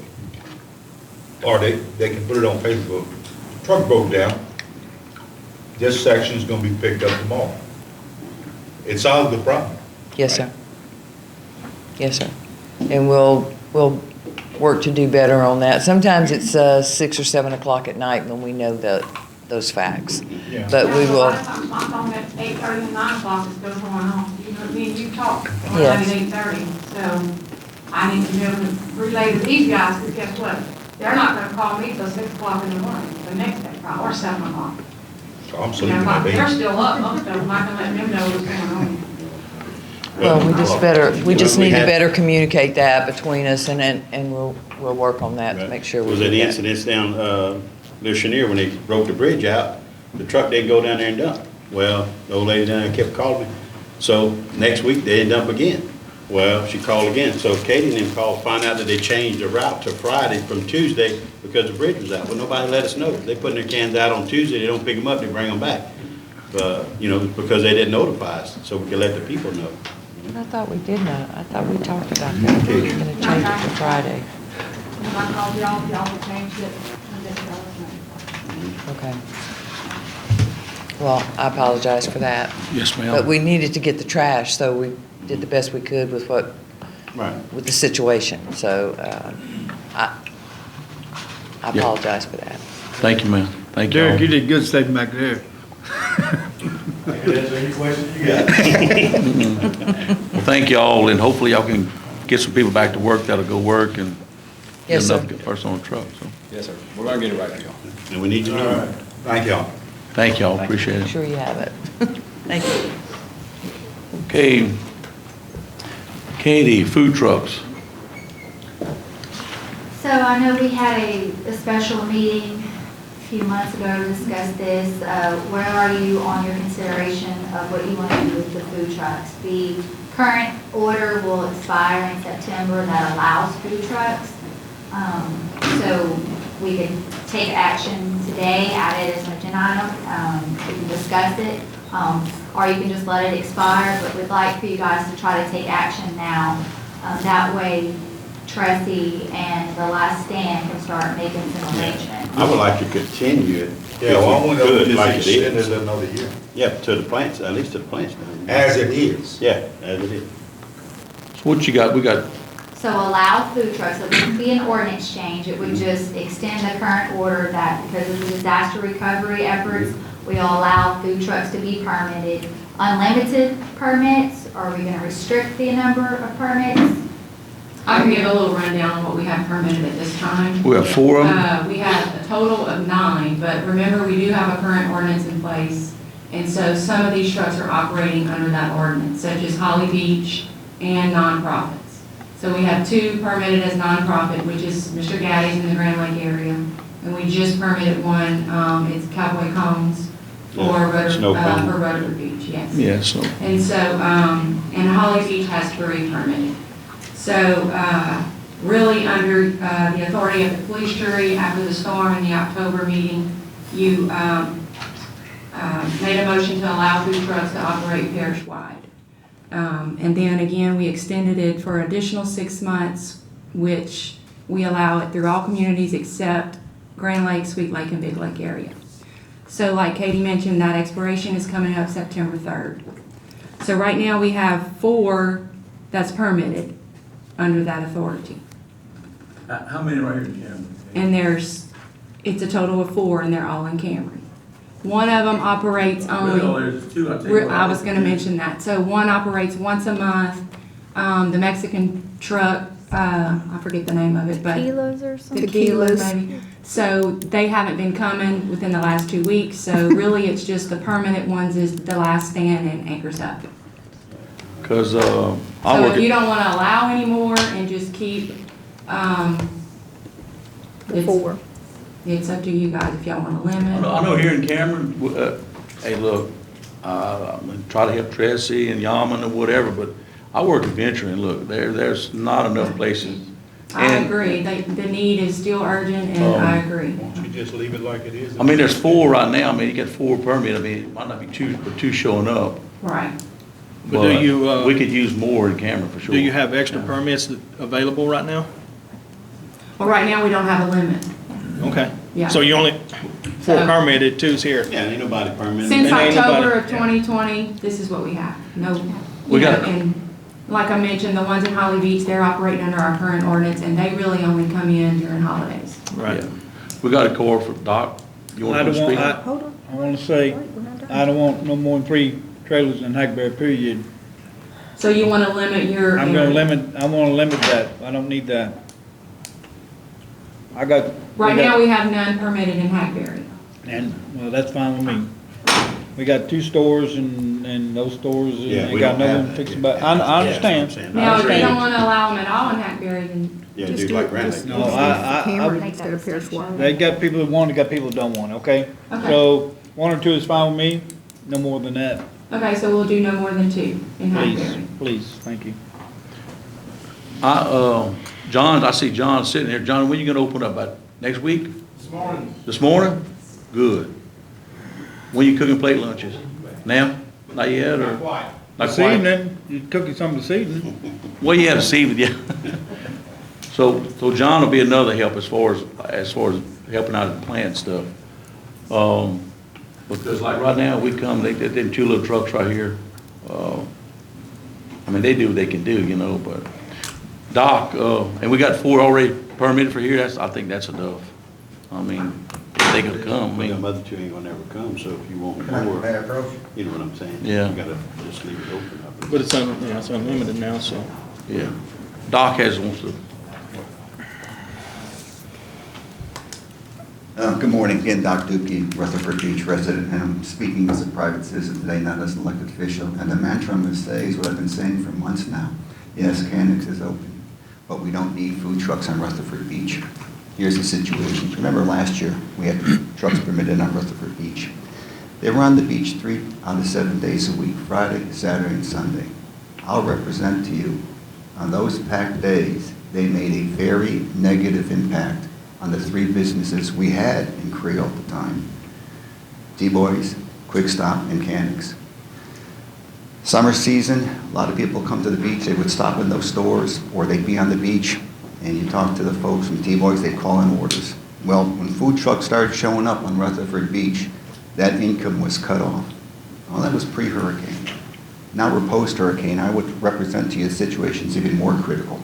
Speaker 6: or they can put it on Facebook, truck broke down, this section's gonna be picked up tomorrow. It solves the problem.
Speaker 13: Yes, sir. Yes, sir. And we'll work to do better on that. Sometimes it's 6 or 7 o'clock at night when we know those facts.
Speaker 6: Yeah.
Speaker 13: But we
Speaker 9: A
Speaker 13: will,
Speaker 9: lot of times my phone at 8:30 and 9 o'clock is still going on. You know what I mean? You talk at
Speaker 13: Yes.
Speaker 9: 8:30, so I need to be able to relay to these guys, because guess what? They're not gonna call me till 6 o'clock in the morning, the next day, or 7 o'clock.
Speaker 6: So I'm
Speaker 9: You
Speaker 6: sleeping
Speaker 9: know,
Speaker 6: at
Speaker 9: they're
Speaker 6: 8.
Speaker 9: still up, most of them, I can let them know what's going on.
Speaker 13: well, we just
Speaker 2: We
Speaker 13: need to
Speaker 2: had-
Speaker 13: better communicate that between us, and we'll work on that to make sure we
Speaker 2: Was
Speaker 13: do
Speaker 2: an
Speaker 13: that.
Speaker 2: incident down, Le Chenier when they broke the bridge out, the truck didn't go down there and dump. Well, the old lady down there kept calling me. So next week, they didn't dump again. Well, she called again. So Katie and them called, find out that they changed the route to Friday from Tuesday because the bridge was out. Well, nobody let us know. They putting their cans out on Tuesday, they don't pick them up, they bring them back. Because they didn't notify us, so we could let the people know.
Speaker 13: I thought we did know. I thought we talked about that. We were going to change it to Friday.
Speaker 9: When I called y'all changed it, and just let us know.
Speaker 13: Okay. Well, I apologize for that.
Speaker 1: Yes, ma'am.
Speaker 13: But we needed to get the trash, so we did the best we could with with the situation. So I apologize for that.
Speaker 1: Thank you, ma'am. Thank you.
Speaker 7: Derek, you did good staying back there.
Speaker 14: I can answer any questions you got.
Speaker 1: Well, thank y'all, and hopefully y'all can get some people back to work that'll go work and get
Speaker 13: Yes, sir.
Speaker 1: enough person on the truck, so.
Speaker 5: Yes, sir. We're gonna get it right for y'all.
Speaker 2: And we need to know.
Speaker 6: Thank y'all.
Speaker 1: Thank y'all, appreciate
Speaker 13: I'm
Speaker 1: it.
Speaker 13: sure you have it. Thank you.
Speaker 1: Okay. Katie, food trucks.
Speaker 3: So I know we had a special meeting a few months ago to discuss this. Where are you on your consideration of what you want to do with the food trucks? The current order will expire in September that allows food trucks. So we could take action today, add it as an agenda item, we can discuss it, or you can just let it expire, but we'd like for you guys to try to take action now. That way, Tressie and the Last Stand can start making some arrangements.
Speaker 2: I would like to continue it.
Speaker 6: Yeah, well, I want to
Speaker 2: Good,
Speaker 6: just
Speaker 2: like it
Speaker 6: extend
Speaker 2: is.
Speaker 6: it another year,
Speaker 2: Yeah, to the plants, at least to the plants.
Speaker 6: as it is.
Speaker 2: Yeah, as it is.
Speaker 1: So what you got? We got,
Speaker 3: So allow food trucks, so it wouldn't be an ordinance change, it would just extend the current order that because of the disaster recovery efforts, we'll allow food trucks to be permitted. Unlimited permits, are we gonna restrict the number of permits?
Speaker 9: I can give a little rundown on what we have permitted at this time.
Speaker 1: we have 4 of them.
Speaker 9: We have a total of 9, but remember, we do have a current ordinance in place. And so some of these trucks are operating under that ordinance, such as Holly Beach and nonprofits. So we have 2 permitted as nonprofit, which is Mr. Gaddy's in the Grand Lake area. And we just permitted one, it's Cowboy Cones for Rutherford Beach, yes.
Speaker 1: Yeah, so,
Speaker 9: And so, and Holly Beach has 3 permitted. So, really under the authority of the police jury, after the storm in the October meeting, you made a motion to allow food trucks to operate parish-wide. And then again, we extended it for an additional 6 months, which we allow it through all communities except Grand Lake, Sweet Lake, and Big Lake area. So like Katie mentioned, that expiration is coming up September 3rd. So right now we have 4 that's permitted under that authority.
Speaker 1: how many right here in Cameron?
Speaker 9: And it's a total of 4 and they're all in Cameron. One of them operates only.
Speaker 1: Well, there's 2, I tell you what.
Speaker 9: I was gonna mention that. So one operates once a month, the Mexican truck, I forget the name of it, but.
Speaker 16: Kilos or something?
Speaker 9: Tequilas, maybe. So they haven't been coming within the last 2 weeks, so really it's just the permanent ones is the Last Stand and Anchors Up.
Speaker 1: Because, I
Speaker 9: So
Speaker 1: work
Speaker 9: if you
Speaker 1: at,
Speaker 9: don't wanna allow anymore and just keep,
Speaker 16: The 4.
Speaker 9: it's up to you guys if y'all wanna
Speaker 1: I
Speaker 9: limit.
Speaker 1: know here in Cameron, hey, look, I'm gonna try to help Tressie and Yaman or whatever, but I work at Venture and look, there's not enough places.
Speaker 9: I
Speaker 1: And-
Speaker 9: agree, the need is still urgent and I agree.
Speaker 6: Why don't you just leave it like it is?
Speaker 1: I mean, there's 4 right now, I mean, you got 4 permit, I mean, it might not be 2, but 2 showing up.
Speaker 9: Right.
Speaker 8: But do you,
Speaker 1: We could use more in Cameron for sure.
Speaker 8: do you have extra permits available right now?
Speaker 9: Well, right now, we don't have a limit.
Speaker 8: Okay.
Speaker 9: Yeah.
Speaker 8: So you only, 4
Speaker 9: So-
Speaker 8: permitted, 2's here.
Speaker 2: Yeah, ain't nobody permitted.
Speaker 9: Since
Speaker 8: And ain't
Speaker 9: October
Speaker 8: nobody-
Speaker 9: of 2020, this is what we have. No,
Speaker 1: We
Speaker 9: you know,
Speaker 1: got-
Speaker 9: and like I mentioned, the ones in Holly Beach, they're operating under our current ordinance, and they really only come in during holidays.
Speaker 8: Right.
Speaker 1: Yeah. We got a call for Doc. You
Speaker 7: I
Speaker 1: want to
Speaker 7: don't want,
Speaker 1: speak?
Speaker 16: Hold on.
Speaker 7: I want to say,
Speaker 16: Wait, we're not done.
Speaker 7: I don't want no more than 3 trailers in Hackberry, period.
Speaker 9: So you want to limit your.
Speaker 7: I want to limit that. I don't need that. I got.
Speaker 9: Right now, we have none permitted in Hackberry.
Speaker 7: And, well, that's fine with me. We got 2 stores and those stores,
Speaker 2: Yeah,
Speaker 7: ain't
Speaker 2: we
Speaker 7: got
Speaker 2: don't
Speaker 7: nothing
Speaker 2: have
Speaker 7: to
Speaker 2: that.
Speaker 7: fix about.
Speaker 2: Yeah,
Speaker 7: I
Speaker 2: that's what I'm
Speaker 7: understand.
Speaker 2: saying.
Speaker 9: Now, if they
Speaker 7: understand.
Speaker 9: don't want to allow them at all in Hackberry, then
Speaker 2: Yeah,
Speaker 9: just
Speaker 2: do
Speaker 9: do
Speaker 2: like
Speaker 9: it.
Speaker 2: Grand Lake.
Speaker 7: No, I
Speaker 16: Cameron
Speaker 7: would,
Speaker 16: instead of Parish wide.
Speaker 7: they got people that want it, got people that don't want it, okay?
Speaker 9: Okay.
Speaker 7: So 1 or 2 is fine with me, no more than that.
Speaker 9: Okay, so we'll do no more than 2 in
Speaker 7: Please,
Speaker 9: Hackberry.
Speaker 7: please, thank you.
Speaker 1: John, I see John sitting here. John, when you gonna open up? About next week? This morning? Good. When you cooking plate lunches? Now? Not yet, or? Not
Speaker 7: This
Speaker 1: quite?
Speaker 7: evening, you cooking something this evening?
Speaker 1: Well, yeah, this evening, yeah. So John will be another help as far as helping out at the plant stuff. Because like right now, we come, they 2 little trucks right here. I mean, they do what they can do, you know, but Doc, and we got 4 already permitted for here, I think that's enough. I mean, if they could come, I mean.
Speaker 2: Them other 2 ain't gonna never come, so if you want more, you know what I'm saying?
Speaker 1: Yeah.
Speaker 2: You gotta just leave it open up.
Speaker 8: But it's unlimited now, so.
Speaker 1: Yeah. Doc wants to.
Speaker 17: Good morning, again, Doc Dupke, Rutherford Beach resident, and I'm speaking as a private citizen today, not as an elected official. And the mantra I'm going to say is what I've been saying for months now. Yes, Canix is open, but we don't need food trucks on Rutherford Beach. Here's the situation. Remember last year, we had trucks permitted on Rutherford Beach. They were on the beach 3 out of 7 days a week, Friday, Saturday, and Sunday. I'll represent to you, on those packed days, they made a very negative impact on the 3 businesses we had in Creel at the time. T-Boys, Quick Stop, and Canics. Summer season, a lot of people come to the beach, they would stop in those stores, or they'd be on the beach, and you talk to the folks from T-Boys, they'd call in orders. Well, when food trucks started showing up on Rutherford Beach, that income was cut off. Well, that was pre-hurricane. Now we're post-hurricane. I would represent to you the situation's even more critical.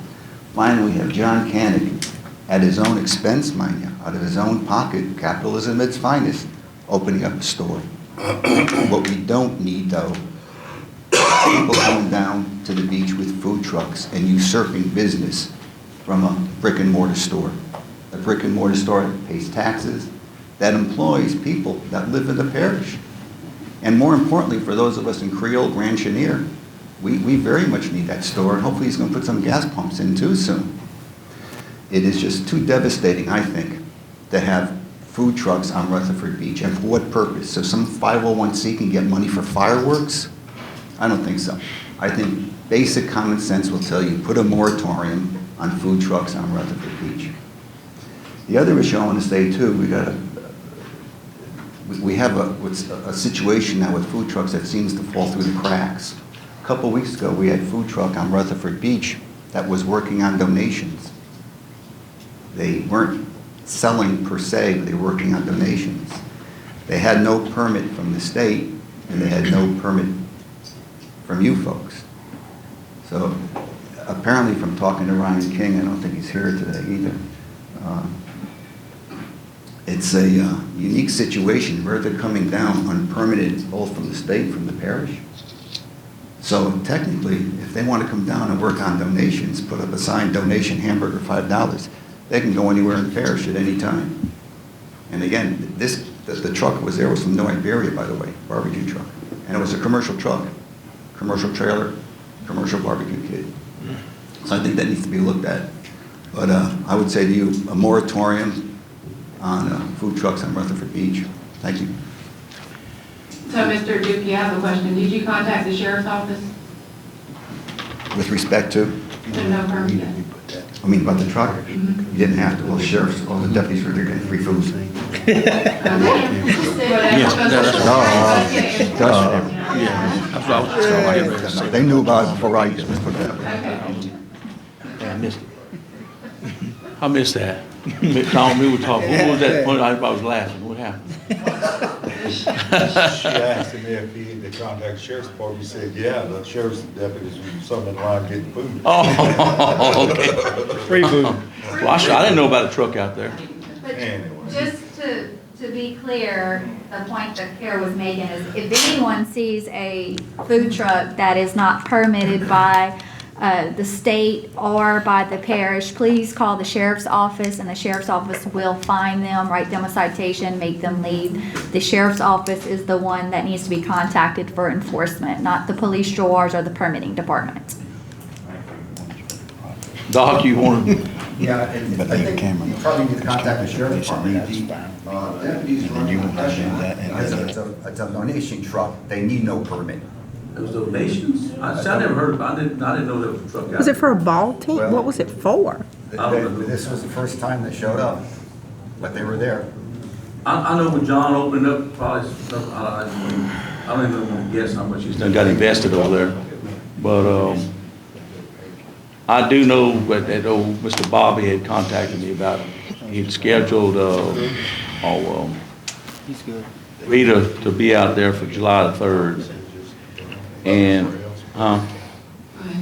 Speaker 17: Finally, we have John Canick, at his own expense, mind you, out of his own pocket, capitalism at its finest, opening up a store. What we don't need, though, people going down to the beach with food trucks and usurping business from a brick and mortar store. A brick and mortar store that pays taxes, that employs people that live in the parish. And more importantly, for those of us in Creole, Grand Chenier, we very much need that store, and hopefully he's going to put some gas pumps in too soon. It is just too devastating, I think, to have food trucks on Rutherford Beach. And for what purpose? So some 501c can get money for fireworks? I don't think so. I think basic common sense will tell you, put a moratorium on food trucks on Rutherford Beach. The other issue I want to say too, we have a situation now with food trucks that seems to fall through the cracks. A couple of weeks ago, we had a food truck on Rutherford Beach that was working on donations. They weren't selling per se, but they were working on donations. They had no permit from the state, and they had no permit from you folks. So apparently from talking to Ryan King, I don't think he's here today either, it's a unique situation where they're coming down unpermitted, both from the state and from the parish. So technically, if they want to come down and work on donations, put up a sign, donation hamburger $5, they can go anywhere in the parish at any time. And again, the truck that was there was from New Iberia, by the way, barbecue truck. And it was a commercial truck, commercial trailer, commercial barbecue kit. So I think that needs to be looked at. But I would say to you, a moratorium on food trucks on Rutherford Beach. Thank you.
Speaker 9: So, Mr. Dukey, I have a question. Did you contact the sheriff's office?
Speaker 17: With respect to?
Speaker 9: To no permit yet?
Speaker 17: I mean, about the truck? You didn't have to. Well, the sheriff's, all the deputies were there getting free food. They knew about it before I used to put that.
Speaker 1: I missed it. I missed that. Tom, we were talking, what was that point? I was laughing. What happened?
Speaker 6: She asked him if he had to contact the sheriff's department. He said, yeah, the sheriff's deputies were some in line getting food.
Speaker 1: Oh, okay.
Speaker 7: Free food.
Speaker 1: Well, I didn't know about a truck out there.
Speaker 3: But
Speaker 6: Anyway.
Speaker 3: just to be clear, the point that Kara was making is if anyone sees a food truck that is not permitted by the state or by the parish, please call the sheriff's office, and the sheriff's office will fine them, write them a citation, make them leave. The sheriff's office is the one that needs to be contacted for enforcement, not the police drawers or the permitting department.
Speaker 1: Doc, you wanted,
Speaker 18: Yeah, and I think you probably need to contact the sheriff's department. Deputies run it's a donation truck, they need no permit.
Speaker 1: those donations? I never heard about it. I didn't know there was a truck out there.
Speaker 16: Was it for a ball team?
Speaker 18: Well-
Speaker 16: What was it for?
Speaker 18: This was the first time they showed up, but they were there.
Speaker 1: I know when John opened up, probably, I don't even want to guess how much he's done, got invested over there. But, I do know that old Mr. Bobby had contacted me about, he'd scheduled,
Speaker 7: He's good.
Speaker 1: Rita to be out there for July the 3rd. And,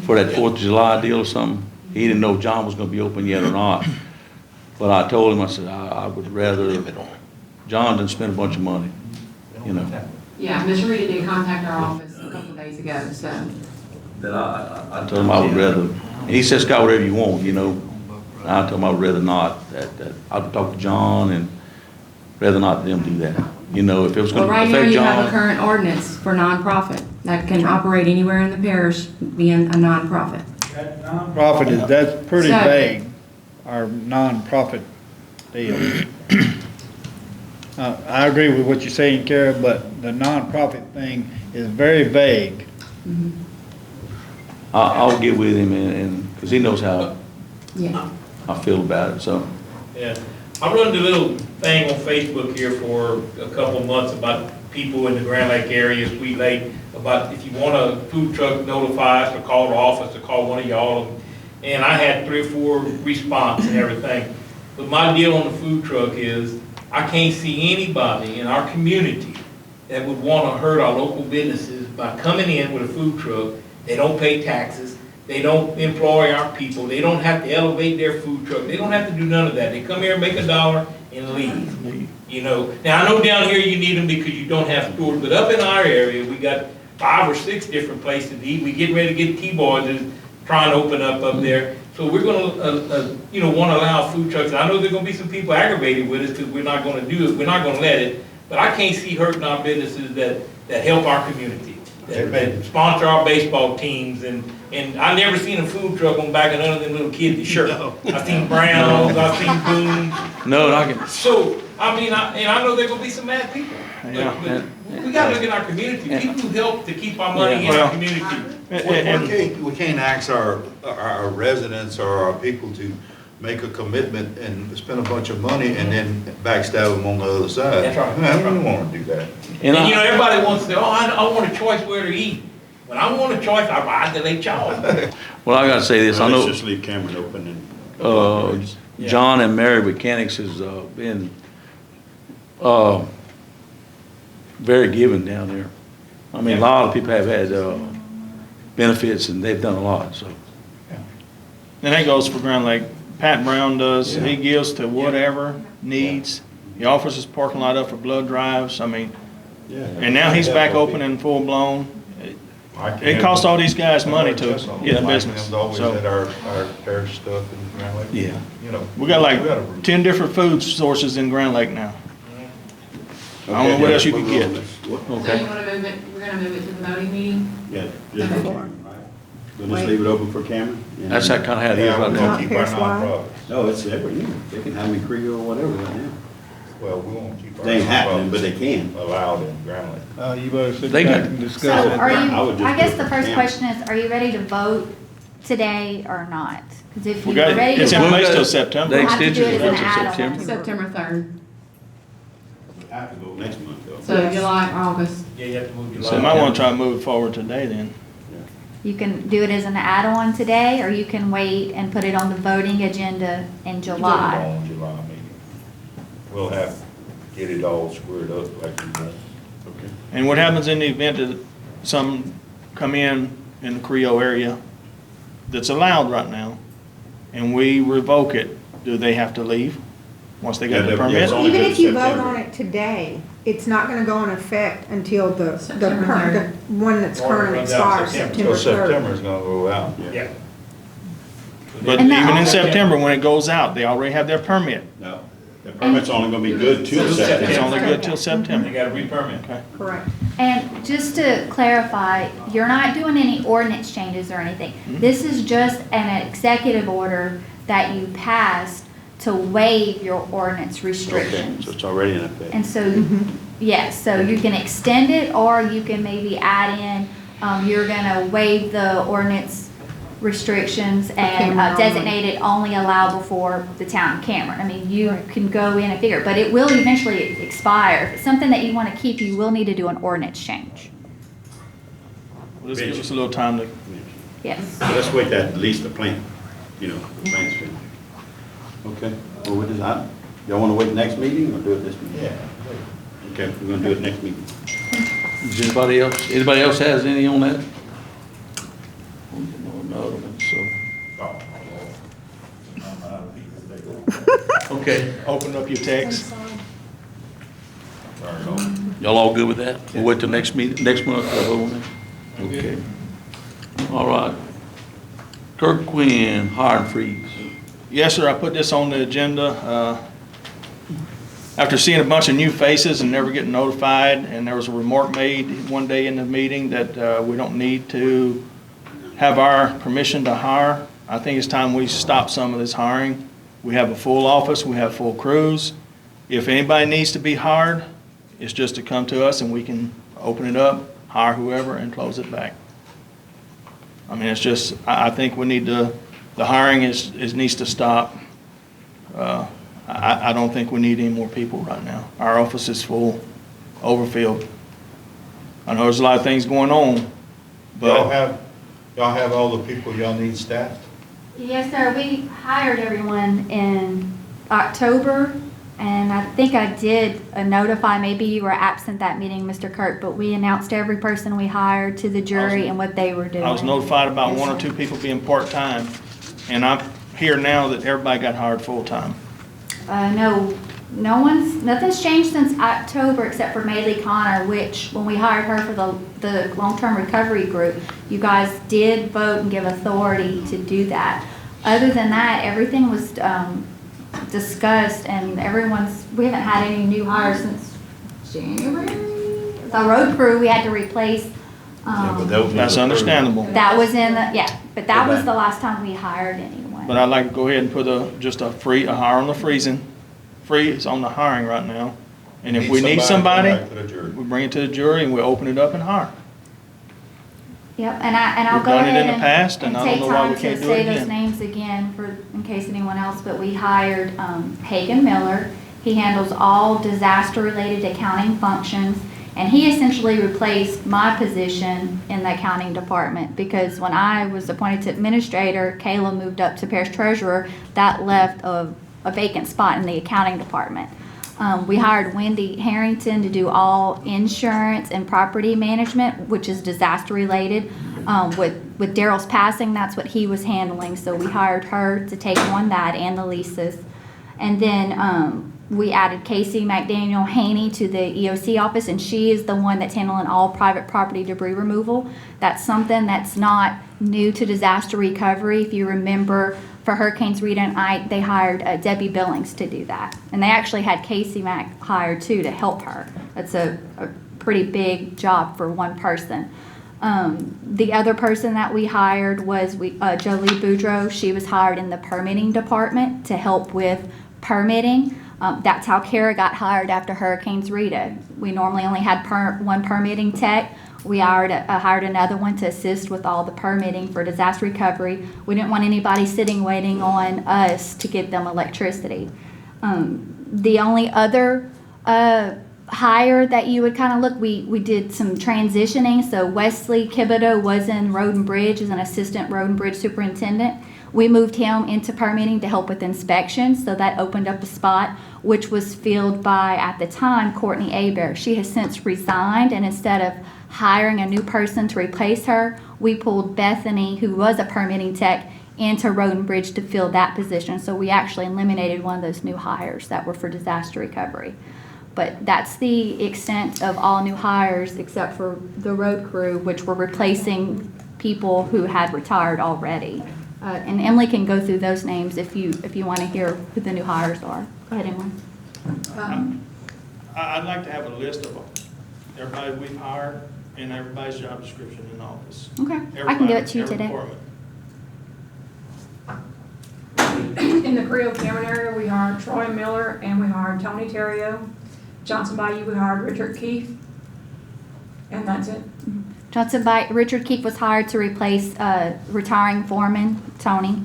Speaker 1: for that 4th of July deal or something. He didn't know if John was gonna be open yet or not. But I told him, I said, I would rather, John didn't spend a bunch of money, you know.
Speaker 9: Yeah, Ms. Rita did contact our office a couple of days ago, so.
Speaker 1: That I told him I would rather, and he says, Scott, whatever you want, you know. And I told him I would rather not, that I would talk to John and rather not them do that. You know, if it was
Speaker 19: Well,
Speaker 1: gonna
Speaker 19: right now
Speaker 1: affect
Speaker 19: you have a
Speaker 1: John.
Speaker 19: current ordinance for nonprofit that can operate anywhere in the parish being a nonprofit.
Speaker 7: Nonprofit that's pretty
Speaker 19: So-
Speaker 7: vague, our nonprofit deal. I agree with what you're saying, Kara, but the nonprofit thing is very vague.
Speaker 1: I'll get with him and, cause he knows how
Speaker 19: Yeah.
Speaker 1: I feel about it, so.
Speaker 8: Yeah,
Speaker 14: I run the little thing on Facebook here for a couple months about people in the Grand Lake area, Sweet Lake, about if you want a food truck, notify us or call the office or call one of y'all. And I had 3 or 4 response and everything. But my deal on the food truck is I can't see anybody in our community that would want to hurt our local businesses by coming in with a food truck. They don't pay taxes. They don't employ our people. They don't have to elevate their food truck. They don't have to do none of that. They come here, make $1, and leave. You know, now I know down here you need them because you don't have stores, but up in our area, we got 5 or 6 different places to eat. We getting ready to get T-Boys is trying to open up there. So we're gonna, you know, want to allow food trucks. I know there's gonna be some people aggravated with us because we're not gonna do it. We're not gonna let it. But I can't see hurting our businesses that help our community, that sponsor our baseball teams, and I never seen a food truck on the back of none of them little kids' shirt. I've seen Browns, I've seen Boone's.
Speaker 1: No, I can.
Speaker 14: So, I mean, I know there's gonna be some mad people. But we gotta look at our community, people who help to keep our money in our community.
Speaker 6: We can't ask our residents or our people to make a commitment and spend a bunch of money and then backstab them on the other side.
Speaker 14: That's right.
Speaker 6: I don't want to do that.
Speaker 14: And you know, everybody wants to, I want a choice where to eat. When I want a choice, I ride to Lake Charles.
Speaker 1: Well, I gotta say this, I know.
Speaker 2: Let's just leave Cameron open and.
Speaker 1: John and Mary Mechanics has been very giving down there. I mean, a lot of people have had benefits and they've done a lot, so.
Speaker 8: And that goes for Grand Lake. Pat Brown does, he gives to whatever needs. He offers his parking lot up for blood drives, I mean, and now he's back open and full blown. It costs all these guys money to get in business.
Speaker 6: Always had our parish stuff in Grand Lake.
Speaker 1: Yeah.
Speaker 6: You know.
Speaker 8: We got like 10 different food sources in Grand Lake now. I don't know what else you could get.
Speaker 9: So you want to move it, we're going to move it to the voting meeting?
Speaker 2: Yeah, just for Cameron, right? We'll just leave it open for Cameron?
Speaker 1: That's that kind of how it is right now.
Speaker 6: Keep our nonprofits.
Speaker 2: No, it's every year. They can have me Creo or whatever right now.
Speaker 6: Well, we won't keep our
Speaker 2: They ain't happening,
Speaker 6: nonprofits
Speaker 2: but they can.
Speaker 6: allowed in Grand Lake.
Speaker 7: You better sit
Speaker 1: They
Speaker 7: back
Speaker 1: got-
Speaker 7: and
Speaker 3: So
Speaker 7: discuss it.
Speaker 3: are you,
Speaker 2: I would just
Speaker 3: I guess
Speaker 2: do it
Speaker 3: the
Speaker 2: for
Speaker 3: first
Speaker 2: Cam.
Speaker 3: question is, are you ready to vote today or not? Because if
Speaker 8: We
Speaker 3: you're
Speaker 8: got,
Speaker 3: ready to
Speaker 8: it's in
Speaker 3: vote,
Speaker 8: place till September.
Speaker 1: They
Speaker 3: we'll have to do it
Speaker 1: extended
Speaker 3: as
Speaker 1: it
Speaker 3: an
Speaker 1: up to
Speaker 3: add-on.
Speaker 1: September.
Speaker 19: September 3rd.
Speaker 2: I have to go next month though.
Speaker 9: So July, August.
Speaker 14: Yeah, you have to move July.
Speaker 8: So you might want to try to move it forward today then.
Speaker 3: You can do it as an add-on today, or you can wait and put it on the voting agenda in July.
Speaker 6: On July meeting. We'll have to get it all squared up like we want.
Speaker 2: Okay.
Speaker 8: And what happens in the event that some come in the Creo area that's allowed right now, and we revoke it, do they have to leave once they get the permit?
Speaker 2: it's only
Speaker 16: Even
Speaker 2: good
Speaker 16: if you vote
Speaker 2: September.
Speaker 16: on it today, it's not gonna go in effect until the
Speaker 9: September
Speaker 16: current, the one that's
Speaker 14: Order
Speaker 16: currently
Speaker 14: runs out
Speaker 16: expires
Speaker 14: September.
Speaker 6: So
Speaker 16: September 3rd.
Speaker 6: September's gonna go out.
Speaker 14: Yeah.
Speaker 8: But
Speaker 3: And that
Speaker 8: even in
Speaker 3: also-
Speaker 8: September, when it goes out, they already have their permit.
Speaker 2: No, the permit's only gonna be good till
Speaker 8: It's
Speaker 2: September.
Speaker 8: only good till
Speaker 14: You
Speaker 8: September.
Speaker 14: got to re-permit.
Speaker 8: Okay.
Speaker 16: Correct.
Speaker 3: And just to clarify, you're not doing any ordinance changes or anything. This is just an executive order that you passed to waive your ordinance
Speaker 2: Okay,
Speaker 3: restrictions.
Speaker 2: so it's already in effect.
Speaker 3: And so, yes, so you can extend it, or you can maybe add in, you're gonna waive the ordinance restrictions and
Speaker 16: Cameron only.
Speaker 3: designate it only allowable for the town of Cameron. I mean, you can go in and figure, but it will eventually expire. If it's something that you wanna keep, you will need to do an ordinance change.
Speaker 8: Well, this gives us a little time to,
Speaker 3: Yes.
Speaker 2: So let's wait that, at least the plan, the plan's finished. Okay, well, what is that? Y'all wanna wait next meeting or do it this meeting?
Speaker 6: Yeah.
Speaker 2: Okay, we're gonna do it next meeting.
Speaker 1: Does anybody else has any on that? No, so. Okay,
Speaker 8: open up your text.
Speaker 1: y'all all good with that? We'll wait till next meeting, next month, to vote on it? Okay. All right. Kirk Quinn, hire and freeze.
Speaker 8: Yes, sir, I put this on the agenda, after seeing a bunch of new faces and never getting notified, and there was a remark made one day in the meeting that, we don't need to have our permission to hire. I think it's time we stop some of this hiring. We have a full office, we have full crews. If anybody needs to be hired, it's just to come to us and we can open it up, hire whoever, and close it back. I mean, it's just, I think we need to, the hiring needs to stop. I don't think we need any more people right now. Our office is full, overfilled. I know there's a lot of things going on,
Speaker 6: Y'all
Speaker 8: but
Speaker 6: have all the people y'all need staffed?
Speaker 3: Yes, sir. We hired everyone in October, and I think I did notify, maybe you were absent that meeting, Mr. Kirk, but we announced every person we hired to the jury and what they were doing.
Speaker 8: I was notified about
Speaker 3: Yes,
Speaker 8: one or
Speaker 3: sir.
Speaker 8: two people being part-time, and I'm here now that everybody got hired full-time.
Speaker 3: Nothing's changed since October except for Maylee Connor, which when we hired her for the long-term recovery group, you guys did vote and give authority to do that. Other than that, everything was discussed and we haven't had any new hires since January. The road crew, we had to replace.
Speaker 8: That's understandable.
Speaker 3: That was but that was the last time we hired anyone.
Speaker 8: But I'd like to go ahead and put just a hire on the freezing. Freeze on the hiring right now. And if we need somebody, we bring it to the jury and we open it up and hire.
Speaker 3: Yep, and I'll
Speaker 8: We've
Speaker 3: go
Speaker 8: done it
Speaker 3: ahead
Speaker 8: in the past, and I don't
Speaker 3: take
Speaker 8: know why
Speaker 3: time
Speaker 8: we
Speaker 3: to
Speaker 8: can't do
Speaker 3: say
Speaker 8: it
Speaker 3: those
Speaker 8: again.
Speaker 3: names again in case anyone else, but we hired Hagan Miller. He handles all disaster-related accounting functions, and he essentially replaced my position in the accounting department because when I was appointed to administrator, Kayla moved up to parish treasurer. That left a vacant spot in the accounting department. We hired Wendy Harrington to do all insurance and property management, which is disaster related. With Daryl's passing, that's what he was handling. So we hired her to take on that and the leases. And then we added Casey McDaniel Haney to the EOC office, and she is the one that's handling all private property debris removal. That's something that's not new to disaster recovery. If you remember, for Hurricanes Rita and Ike, they hired Debbie Billings to do that. And they actually had Casey Mack hired too to help her. That's a pretty big job for one person. The other person that we hired was Jolie Boudreau. She was hired in the permitting department to help with permitting. That's how Kara got hired after Hurricanes Rita. We normally only had one permitting tech. We hired another one to assist with all the permitting for disaster recovery. We didn't want anybody sitting waiting on us to give them electricity. The only other hire that you would kind of look, we did some transitioning. So Wesley Kibido was in Road and Bridge as an assistant road and bridge superintendent. We moved him into permitting to help with inspections, so that opened up a spot, which was filled by, at the time, Courtney Aber. She has since resigned, and instead of hiring a new person to replace her, we pulled Bethany, who was a permitting tech, into Road and Bridge to fill that position. So we actually eliminated one of those new hires that were for disaster recovery. But that's the extent of all new hires except for the road crew, which were replacing people who had retired already. And Emily can go through those names if you want to hear who the new hires are. Go ahead, Emily.
Speaker 8: I'd like to have a list of everybody we've hired and everybody's job description in the office.
Speaker 3: Okay, I can give it to you today.
Speaker 20: In the Creo Cameron area, we hired Troy Miller and we hired Tony Terrio. Johnson Bayou, we hired Richard Keefe. And that's it.
Speaker 3: Richard Keefe was hired to replace retiring foreman, Tony.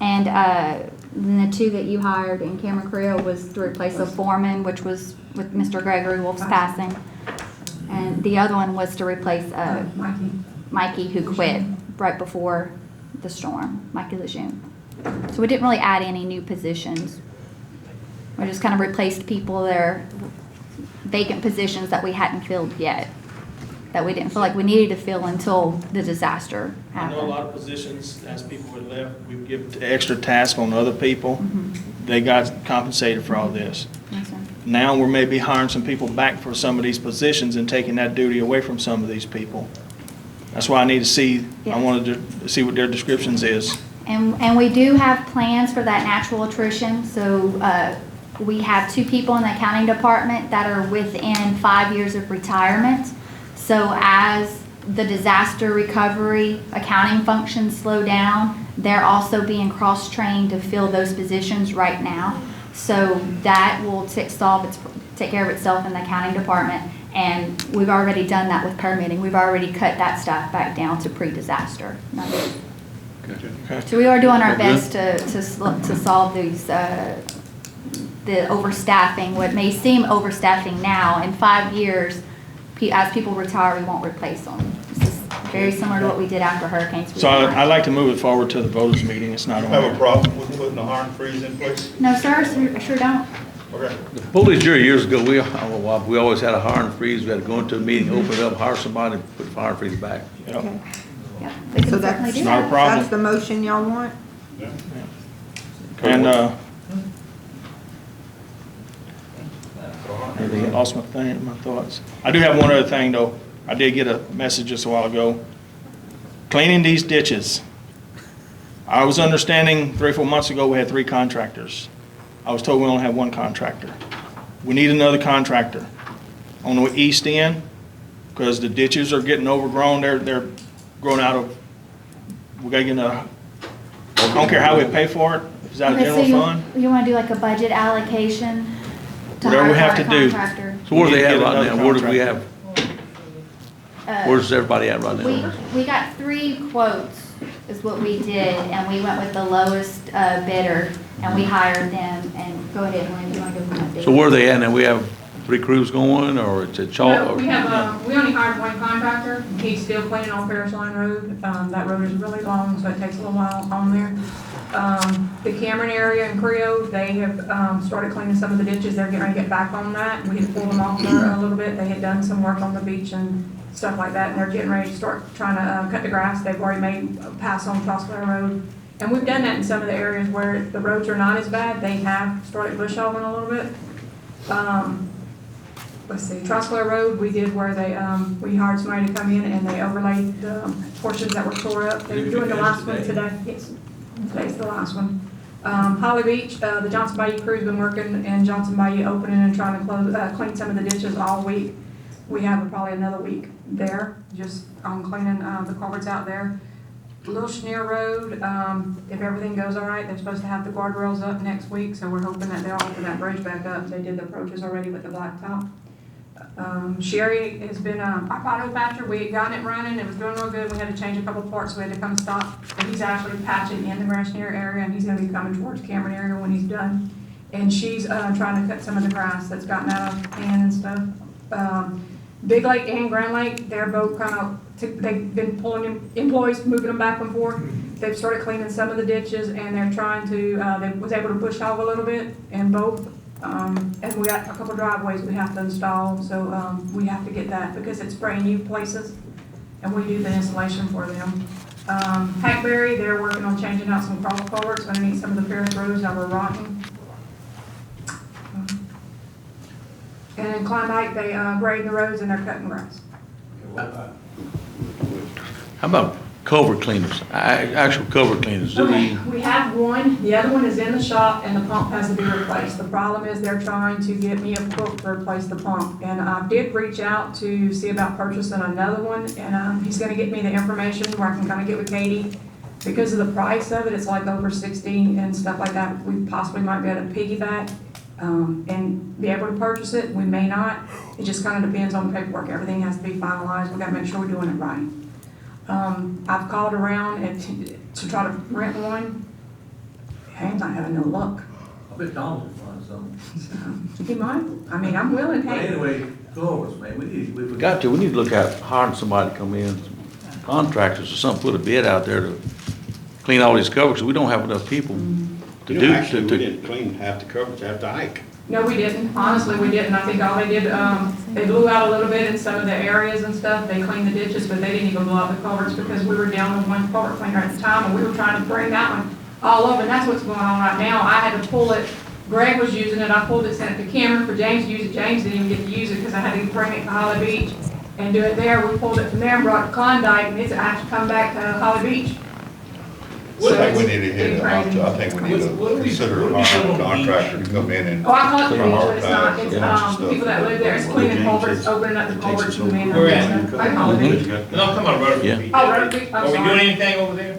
Speaker 3: And then the two that you hired in Cameron Creo was to replace a foreman, which was with Mr. Gregory Wolf's passing. And the other one was to replace Mikey, who quit right before the storm, Mikey Lejeune. So we didn't really add any new positions. We just kind of replaced people there, vacant positions that we hadn't filled yet, that we didn't feel like we needed to fill until the disaster happened.
Speaker 8: I know a lot of positions, as people had left, we give extra tasks on other people. They got compensated for all this.
Speaker 3: Yes, sir.
Speaker 8: Now we're maybe hiring some people back for some of these positions and taking that duty away from some of these people. That's why I need to see, I wanted to see what their descriptions is.
Speaker 3: And we do have plans for that natural attrition. So we have two people in the accounting department that are within 5 years of retirement. So as the disaster recovery accounting functions slow down, they're also being cross-trained to fill those positions right now. So that will take care of itself in the accounting department. And we've already done that with permitting. We've already cut that staff back down to pre-disaster. So we are doing our best to solve these the overstaffing, what may seem overstaffing now, in 5 years, as people retire, we won't replace them. This is very similar to what we did after hurricanes.
Speaker 8: So I'd like to move it forward to the voters meeting. It's not on
Speaker 6: Have a
Speaker 8: there.
Speaker 6: problem with putting a hiring freeze in place?
Speaker 3: No, sir, sure don't.
Speaker 6: Okay.
Speaker 1: The police jury years ago, we always had a hiring freeze. We had to go into a meeting, open it up, hire somebody, and put the hiring freeze back.
Speaker 8: Yep.
Speaker 16: Okay.
Speaker 3: Yeah, we can
Speaker 16: So
Speaker 3: certainly
Speaker 16: that's
Speaker 3: do
Speaker 8: not a
Speaker 3: that.
Speaker 8: problem.
Speaker 16: That's the motion y'all want?
Speaker 8: And, I lost my thoughts. I do have one other thing, though. I did get a message just a while ago. Cleaning these ditches. I was understanding 3 or 4 months ago, we had 3 contractors. I was told we only have 1 contractor. We need another contractor on the east end, because the ditches are getting overgrown. They're growing out of, we gotta get another, I don't care how we pay for it, if it's out of
Speaker 3: Okay, so
Speaker 8: general fund.
Speaker 3: you want to do like a budget allocation to
Speaker 8: Whatever we
Speaker 3: hire
Speaker 8: have
Speaker 3: a
Speaker 8: to do.
Speaker 3: contractor?
Speaker 1: So where are
Speaker 8: We need
Speaker 1: they
Speaker 8: to
Speaker 1: at
Speaker 8: get
Speaker 1: right
Speaker 8: another
Speaker 1: now? Where do we
Speaker 8: contractor.
Speaker 1: have, where's everybody at right now?
Speaker 3: We got 3 quotes is what we did, and we went with the lowest bidder, and we hired them, and go ahead, Lynn, you want to go from that?
Speaker 1: So where are they at now? We have 3 crews going, or it's a chalk?
Speaker 20: No, we have, we only hired 1 contractor. He's still cleaning on Parish Line Road. That road is really long, so it takes a little while on there. The Cameron area in Creo, they have started cleaning some of the ditches. They're getting ready to get back on that. We had pulled them off there a little bit. They had done some work on the beach and stuff like that, and they're getting ready to start trying to cut the grass. They've already made a pass on Trostler Road. And we've done that in some of the areas where the roads are not as bad. They have started bush hogging a little bit. Let's see, Trostler Road, we did where they, we hired somebody to come in and they overlaid the portions that were tore up. They're doing the last one today. Yes, today's the last one. Holly Beach, the Johnson Bayou crew's been working in Johnson Bayou opening and trying to clean some of the ditches all week. We have probably another week there, just on cleaning the culverts out there. Little Schneer Road, if everything goes all right, they're supposed to have the guardrails up next week, so we're hoping that they'll open that bridge back up. They did the approaches already with the blacktop. Sherry has been our pothole patcher. We had gotten it running. It was doing real good. We had to change a couple parts, so we had to come stop. But he's actually patching in the Grashnear area, and he's going to be coming towards Cameron area when he's done. And she's trying to cut some of the grass that's gotten out of hand and stuff. Big Lake and Grand Lake, they're both kind of, they've been pulling employees, moving them back and forth. They've started cleaning some of the ditches, and they're trying to, they was able to bush hog a little bit in both. And we got a couple driveways we have to install, so we have to get that because it's brand new places, and we do the installation for them. Hackberry, they're working on changing out some cross culverts underneath some of the Parish roads that were rotten. And in Klondike, they grade the roads and they're cutting grass.
Speaker 1: How about culvert cleaners, actual culvert cleaners? Do we?
Speaker 20: We have one, the other one is in the shop and the pump has to be replaced. The problem is they're trying to get me a quote to replace the pump. And I did reach out to see about purchasing another one, and he's gonna get me the information where I can kind of get with Katie. Because of the price of it, it's like over 60 and stuff like that. We possibly might be able to piggyback and be able to purchase it. We may not. It just kind of depends on the paperwork. Everything has to be finalized. We gotta make sure we're doing it right. I've called around and to try to rent one. I'm not having no luck.
Speaker 21: I bet Donald will find something.
Speaker 20: He might. I mean, I'm willing,
Speaker 21: But
Speaker 20: hey.
Speaker 21: anyway, culverts, man, we need
Speaker 1: We need to look at hiring somebody to come in, contractors or something, put a bid out there to clean all these covers, 'cause we don't have enough people to do.
Speaker 2: Actually, we didn't clean half the coverage after Ike.
Speaker 20: No, we didn't. Honestly, we didn't. I think all they did, they blew out a little bit in some of the areas and stuff. They cleaned the ditches, but they didn't even blow out the culverts because we were down with one culvert cleaner at the time, and we were trying to bring that one all over, and that's what's going on right now. I had to pull it. Greg was using it. I pulled it, sent it to Cameron for James to use it. James didn't even get to use it because I had to bring it to Holly Beach and do it there. We pulled it from there and brought it to Klondike, and it's actually come back to Holly Beach.
Speaker 6: I think we need to hit it. I think we need to consider hiring a contractor to come in and.
Speaker 20: Oh, I call it the beach, but it's not. It's, people that live there. It's cleaning culverts, opening up the culverts and man.
Speaker 8: Where at?
Speaker 20: I call it beach.
Speaker 8: No, I'm talking about Rutherford
Speaker 1: Yeah.
Speaker 8: Beach.
Speaker 20: Oh, Rutherford Beach, I'm
Speaker 8: Are we
Speaker 20: sorry.
Speaker 8: doing anything over there?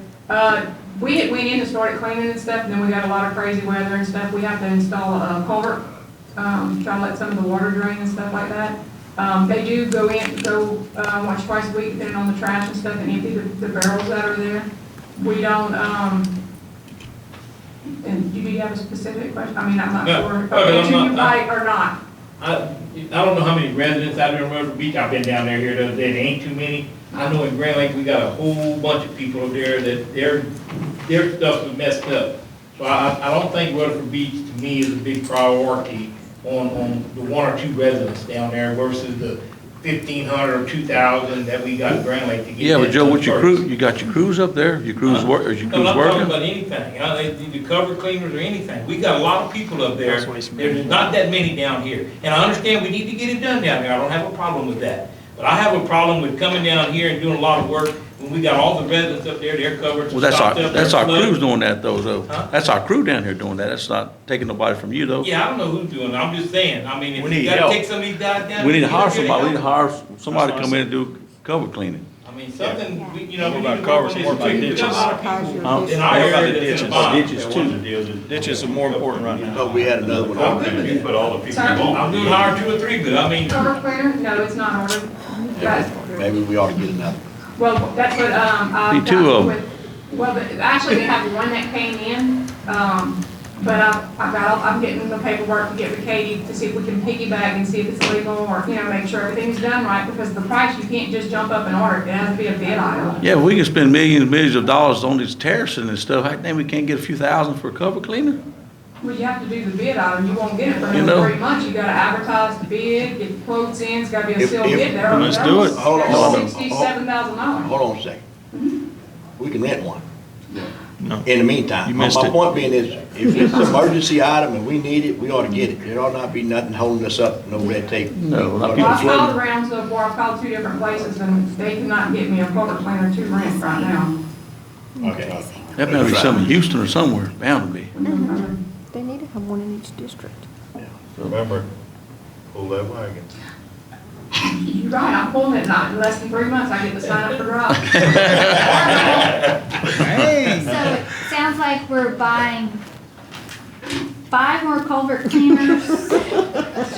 Speaker 20: We had went in and started cleaning and stuff, and then we got a lot of crazy weather and stuff. We have to install a culvert, try to let some of the water drain and stuff like that. They do go once, twice a week, depending on the trash and stuff, and empty the barrels that are there. We don't, And do you have a specific question? I mean, I'm not
Speaker 14: No,
Speaker 20: sure if
Speaker 14: no,
Speaker 20: I'm
Speaker 14: I'm
Speaker 20: answering you
Speaker 14: not-
Speaker 20: right or not.
Speaker 14: I don't know how many residents out there in Myrtle Beach, I've been down there here the other day, there ain't too many. I know in Grand Lake, we got a whole bunch of people up there that their stuff is messed up. So I don't think Rutherford Beach, to me, is a big priority on the one or two residents down there versus the 1,500 or 2,000 that we got in Grand Lake to get.
Speaker 1: Yeah, but
Speaker 14: that
Speaker 1: Joe,
Speaker 14: done
Speaker 1: what your
Speaker 14: first.
Speaker 1: crew, you got your crews up there? Your crews work, is your
Speaker 14: No,
Speaker 1: crews
Speaker 14: I'm talking
Speaker 1: working?
Speaker 14: about anything, the cover cleaners or anything. We got a lot of people up there. There's not that many down here. And I understand we need to get it done down there. I don't have a problem with that. But I have a problem with coming down here and doing a lot of work when we got all the residents up there, they're covered.
Speaker 1: Well, that's
Speaker 14: stocked up,
Speaker 1: that's
Speaker 14: they're
Speaker 1: our
Speaker 14: flooded.
Speaker 1: crews doing that though.
Speaker 14: Huh?
Speaker 1: That's our crew down here doing that. That's not taking nobody from you though.
Speaker 14: Yeah, I don't know who's doing it. I'm just saying. I mean, if
Speaker 8: We
Speaker 14: you
Speaker 8: need
Speaker 14: gotta
Speaker 8: help.
Speaker 14: take some of these guys down.
Speaker 1: We need to
Speaker 14: get
Speaker 1: hire
Speaker 14: up here
Speaker 1: somebody, we need to
Speaker 14: help.
Speaker 1: hire somebody to come in and do cover cleaning.
Speaker 14: I mean, something, we, you know,
Speaker 8: More
Speaker 14: we
Speaker 8: about
Speaker 14: need to work
Speaker 8: covers,
Speaker 14: on this
Speaker 8: more about
Speaker 14: too. We got a lot of people in our
Speaker 8: More about
Speaker 14: area
Speaker 8: the
Speaker 14: that's in
Speaker 8: ditches.
Speaker 14: a bond.
Speaker 1: Ditches too.
Speaker 8: Ditches are more important right now.
Speaker 2: Oh, we had another one on.
Speaker 12: You put all the people
Speaker 20: Sorry?
Speaker 12: you want.
Speaker 14: I'm doing hire 2 or 3, but I mean,
Speaker 20: Cover cleaner? No, it's not ordered. But,
Speaker 2: Maybe we ought to get another.
Speaker 20: well, that's what, I've
Speaker 1: Need two
Speaker 20: got
Speaker 1: of 'em.
Speaker 20: with, well, actually, they have one that came in, but I'm getting the paperwork to get with Katie to see if we can piggyback and see if it's legal or, you know, make sure everything's done right, because the price, you can't just jump up and order it. It has to be a bid item.
Speaker 1: Yeah, we can spend millions and millions of dollars on these terracing and stuff. How come we can't get a few thousand for a cover cleaner?
Speaker 20: Well, you have to do the bid item, you won't get it for
Speaker 1: You
Speaker 20: another
Speaker 1: know.
Speaker 20: 3 months, you gotta advertise the bid, get the quotes in, it's gotta be a sealed
Speaker 2: If-
Speaker 20: bid there.
Speaker 8: let's do it.
Speaker 2: Hold on.
Speaker 20: $67,000.
Speaker 2: Hold on a second. We can rent one.
Speaker 8: No.
Speaker 2: In the meantime,
Speaker 8: You
Speaker 2: my
Speaker 8: missed it.
Speaker 2: point being is, if it's an emergency item and we need it, we ought to get it. There ought not be nothing holding us up, no red tape.
Speaker 1: No, not
Speaker 20: Well, I've called around so far, I've called 2 different places, and they cannot get me a cover cleaner to rent right now.
Speaker 2: Okay.
Speaker 1: That better be something in Houston or somewhere, bound to be.
Speaker 16: They need to have one in each district.
Speaker 6: Remember, pull that wagon.
Speaker 20: You're right, I'm pulling it in less than 3 months, I get to sign up for drive.
Speaker 3: So it sounds like we're buying 5 more culvert cleaners,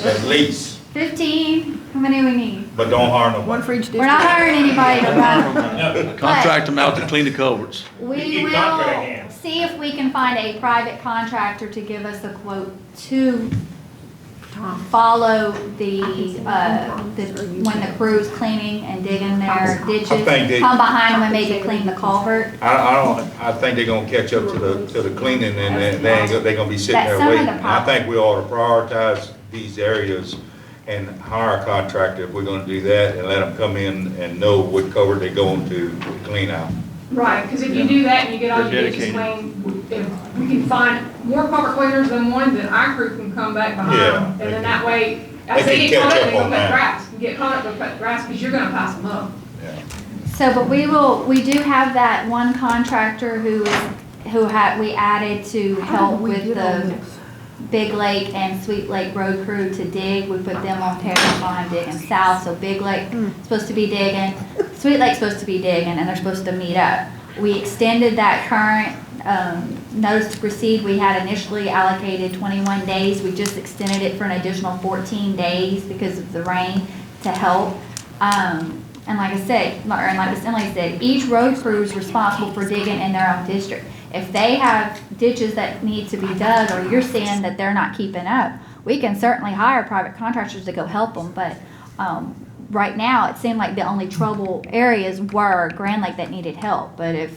Speaker 6: At least,
Speaker 3: 15, how many we need?
Speaker 6: but don't hire nobody.
Speaker 16: One for each district.
Speaker 3: We're not hiring anybody to run.
Speaker 1: Contract them out to clean the culverts.
Speaker 3: We
Speaker 14: Keep
Speaker 3: will
Speaker 14: contract hands.
Speaker 3: see if we can find a private contractor to give us a quote to follow when the crew's cleaning and digging their ditches.
Speaker 6: I think they-
Speaker 3: Come behind them and maybe clean the culvert.
Speaker 6: I think they're gonna catch up to the cleaning and they're gonna be sitting there
Speaker 3: That's some of
Speaker 6: waiting.
Speaker 3: the
Speaker 6: And I
Speaker 3: problem.
Speaker 6: think we ought to prioritize these areas and hire a contractor if we're gonna do that and let them come in and know what cover they're going to clean out.
Speaker 20: Right, because if you do that and you get all
Speaker 8: They're
Speaker 20: your ditches
Speaker 8: dedicated.
Speaker 20: clean, if we can find more cover cleaners than one, then our crew can come back behind
Speaker 6: Yeah,
Speaker 20: them.
Speaker 6: they
Speaker 20: And then
Speaker 6: can-
Speaker 20: that way, as
Speaker 6: they
Speaker 20: they
Speaker 6: can
Speaker 20: get caught
Speaker 6: catch
Speaker 20: up,
Speaker 6: up
Speaker 20: they go
Speaker 6: on
Speaker 20: cut
Speaker 6: that.
Speaker 20: grass. You get caught up, go cut grass, because you're gonna pass them up.
Speaker 3: So, but we do have that one contractor who we added to help with the Big Lake and Sweet Lake Road crew to dig. We put them on Parish line digging south, so Big Lake supposed to be digging, Sweet Lake's supposed to be digging, and they're supposed to meet up. We extended that current notice to proceed. We had initially allocated 21 days. We just extended it for an additional 14 days because of the rain to help. And like I said, and like Ms. Emily said, each road crew is responsible for digging in their own district. If they have ditches that need to be dug, or you're seeing that they're not keeping up, we can certainly hire private contractors to go help them, but, right now, it seemed like the only trouble areas were Grand Lake that needed help, but if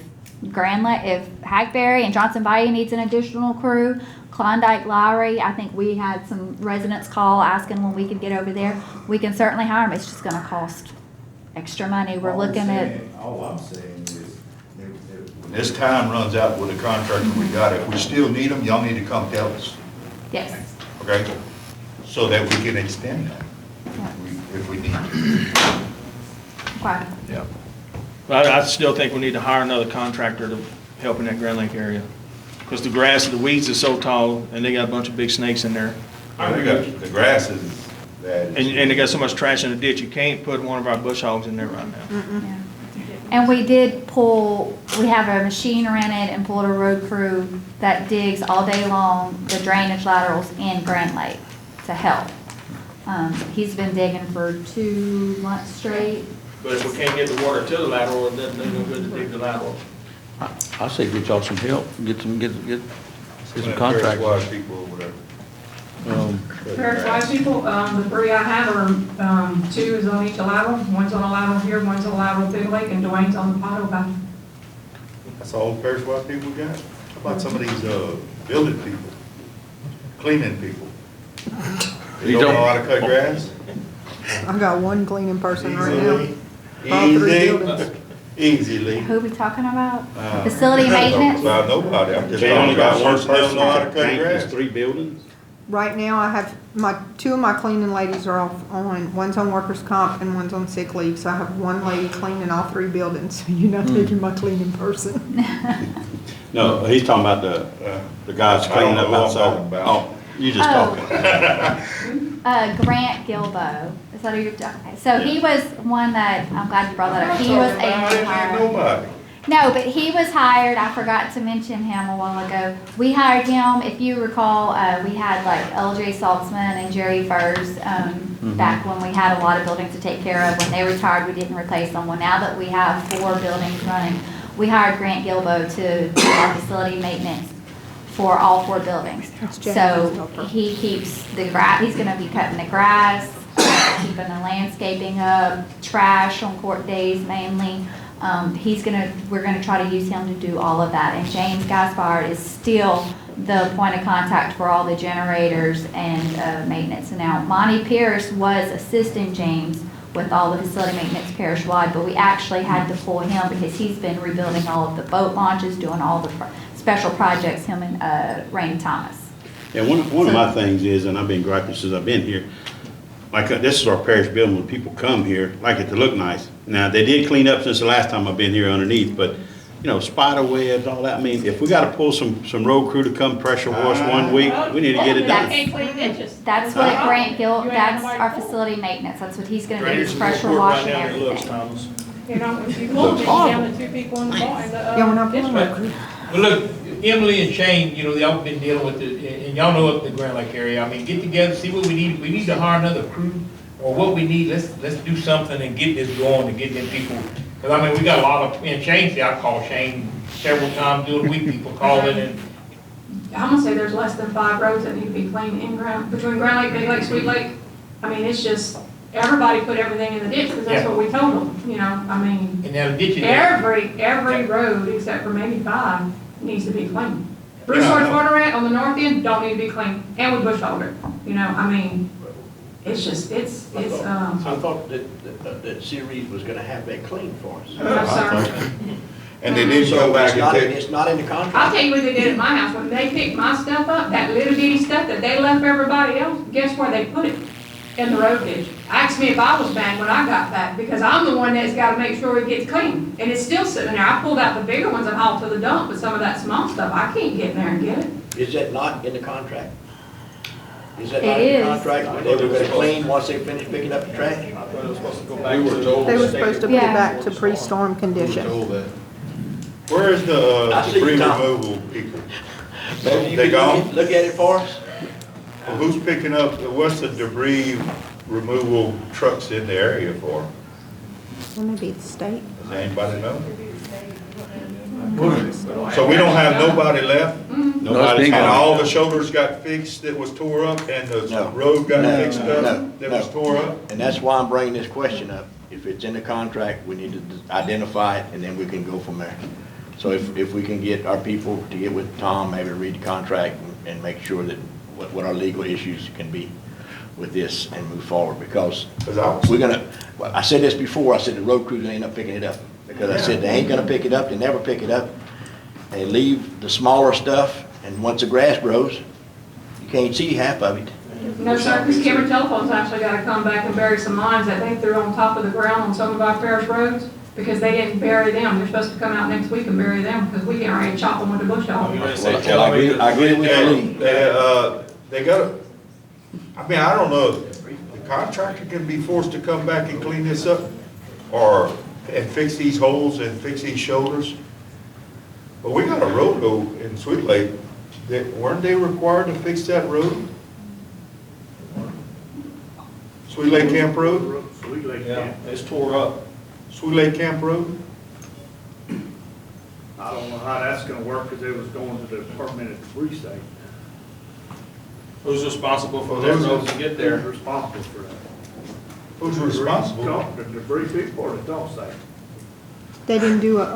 Speaker 3: Hackberry and Johnson Bayou needs an additional crew, Klondike, Lowry, I think we had some residents call asking when we could get over there, we can certainly hire them, it's just gonna cost extra money, we're looking at.
Speaker 6: All I'm saying is, when this time runs out with the contractor we got, if we still need them, y'all need to come tell us,
Speaker 3: Yes.
Speaker 6: okay? So that we can extend that if we need to.
Speaker 3: Okay.
Speaker 8: Yeah. But I still think we need to hire another contractor to help in that Grand Lake area. Because the grass, the weeds are so tall, and they got a bunch of big snakes in there.
Speaker 6: We got, the grass is bad.
Speaker 8: And they got so much trash in the ditch, you can't put one of our bush hogs in there right now.
Speaker 3: And we have a machine rented and pulled a road crew that digs all day long the drainage laterals in Grand Lake to help. He's been digging for 2 months straight.
Speaker 8: But if we can't get the water to the lateral, it doesn't do no good to dig the lateral.
Speaker 1: I say get y'all some help, get See some contractors.
Speaker 6: Parish-wide people over there.
Speaker 20: Parish-wide people, the three I have are, two is on each lateral, one's on a lateral here, one's on a lateral Big Lake, and Dwayne's on the Pottle Valley.
Speaker 6: That's all the Parish-wide people we got? How about some of these, building people, cleaning people? You don't know how to cut grass?
Speaker 16: I've got one cleaning person right now. All three buildings.
Speaker 6: Easily.
Speaker 3: Who are we talking about? Facility maintenance?
Speaker 6: About nobody, I'm just
Speaker 2: They
Speaker 6: talking
Speaker 2: only got
Speaker 6: about
Speaker 2: one
Speaker 6: person that don't
Speaker 2: person
Speaker 6: know how to
Speaker 2: to
Speaker 6: cut
Speaker 2: paint
Speaker 6: grass.
Speaker 2: these 3 buildings?
Speaker 16: Right now, I have two of my cleaning ladies are off on, one's on workers' comp and one's on sick leave. So I have one lady cleaning all 3 buildings. You're not taking my cleaning person.
Speaker 2: No, he's talking about the guys
Speaker 6: I
Speaker 2: cleaning
Speaker 6: don't
Speaker 2: up
Speaker 6: know what I'm
Speaker 2: outside.
Speaker 6: talking about.
Speaker 2: Oh, you just
Speaker 3: Oh.
Speaker 2: talking.
Speaker 3: Grant Gilbo. Is that who you're talking? So he was one that, I'm glad you brought that up. He was a new hire.
Speaker 6: Nobody.
Speaker 3: No, but he was hired, I forgot to mention him a while ago. We hired him, if you recall, we had like LJ Saltzman and Jerry Furs, back when we had a lot of buildings to take care of. When they retired, we didn't replace them. Well, now that we have 4 buildings running, we hired Grant Gilbo to do our facility maintenance for all 4 buildings. So he keeps the grass, he's gonna be cutting the grass, keeping the landscaping up, trash on court days mainly. We're gonna try to use him to do all of that. And James Gaspard is still the point of contact for all the generators and maintenance. Now, Monty Pierce was assisting James with all the facility maintenance parish-wide, but we actually had to pull him because he's been rebuilding all of the boat launches, doing all the special projects, him and Rainey Thomas.
Speaker 2: Yeah, one of my things is, and I've been griping since I've been here, like, this is our parish building, when people come here, like it to look nice. Now, they did clean up since the last time I've been here underneath, but, you know, spider webs, all that, I mean, if we gotta pull some road crew to come pressure wash one week, we need to get it done.
Speaker 3: That's what that's our facility maintenance, that's what he's gonna do, is pressure wash and everything.
Speaker 20: You know, when you look, you down the 2 people in the bar, in the,
Speaker 16: Yeah, we're not pulling
Speaker 14: Yes,
Speaker 16: road crew.
Speaker 14: Well, look, Emily and Shane, you know, y'all been dealing with it, and y'all know up in the Grand Lake area. I mean, get together, see what we need. We need to hire another crew, or what we need. Let's do something and get this going and get them people. Because, I mean, we got a lot of, and Shane's, I've called Shane several times during the week, people calling and.
Speaker 20: I'm gonna say there's less than 5 roads that need to be cleaned between Grand Lake, Big Lake, Sweet Lake. I mean, it's just, everybody put everything in the ditch, because that's what we told them, you know, I mean.
Speaker 14: And now the ditch is.
Speaker 20: Every road, except for maybe 5, needs to be cleaned. Bruce Ford's Water on the north end don't need to be cleaned, and we bush hogged it, you know, I mean, it's just, it's.
Speaker 10: I thought that Series was gonna have that clean for us.
Speaker 20: No, sir.
Speaker 6: And they didn't go back and take.
Speaker 10: It's not in the contract.
Speaker 20: I'll tell you what they did at my house, when they picked my stuff up, that little bitty stuff that they left everybody else, guess where they put it? In the road ditch. Asked me if I was bad when I got back, because I'm the one that's gotta make sure it gets clean. And it's still sitting there. I pulled out the bigger ones and hauled to the dump, but some of that small stuff, I can't get in there and get it.
Speaker 10: Is that not in the contract? Is that
Speaker 3: It
Speaker 10: not in
Speaker 3: is.
Speaker 10: the contract? They were gonna clean once they finished picking up the trash?
Speaker 6: We were told.
Speaker 16: They were supposed to put it
Speaker 3: Yeah.
Speaker 16: back to pre-storm condition.
Speaker 6: Where is the
Speaker 10: I see
Speaker 6: debris
Speaker 10: Tom.
Speaker 6: removal people?
Speaker 10: Maybe you
Speaker 6: They
Speaker 10: could
Speaker 6: gone?
Speaker 10: look at it for us?
Speaker 6: Well, who's picking up, what's the debris removal trucks in the area for?
Speaker 16: Wouldn't it be the state?
Speaker 6: Does anybody know? So we don't have nobody left?
Speaker 2: Nobody's
Speaker 6: And all
Speaker 2: gone.
Speaker 6: the shoulders got fixed that was tore up, and the
Speaker 10: No.
Speaker 6: road got
Speaker 10: No,
Speaker 6: fixed
Speaker 10: no,
Speaker 6: up that was tore up?
Speaker 10: And that's why I'm bringing this question up. If it's in the contract, we need to identify it, and then we can go from there. So if we can get our people to get with Tom, maybe read the contract and make sure that what our legal issues can be with this and move forward, because we're gonna, well, I said this before, I said the road crews ain't up picking it up. Because I said they ain't gonna pick it up, they never pick it up. They leave the smaller stuff, and once the grass grows, you can't see half of it.
Speaker 20: No, sir, because Cameron Telephone's actually gotta come back and bury some lines that they threw on top of the ground on some of our parish roads, because they didn't bury them. They're supposed to come out next week and bury them, because we can't already chop them with the bush hog.
Speaker 10: I agree with you.
Speaker 6: They gotta, I mean, I don't know, the contractor can be forced to come back and clean this up, and fix these holes and fix these shoulders. But we got a road though in Sweet Lake, weren't they required to fix that road? Sweet Lake Camp Road?
Speaker 8: Yeah, it's tore up.
Speaker 6: Sweet Lake Camp Road?
Speaker 4: I don't know how that's gonna work, because it was going to the permanent debris state.
Speaker 8: Who's responsible for that road to get there?
Speaker 4: Who's responsible for that?
Speaker 6: Who's responsible?
Speaker 4: The debris people or the dump site?
Speaker 16: They didn't do a,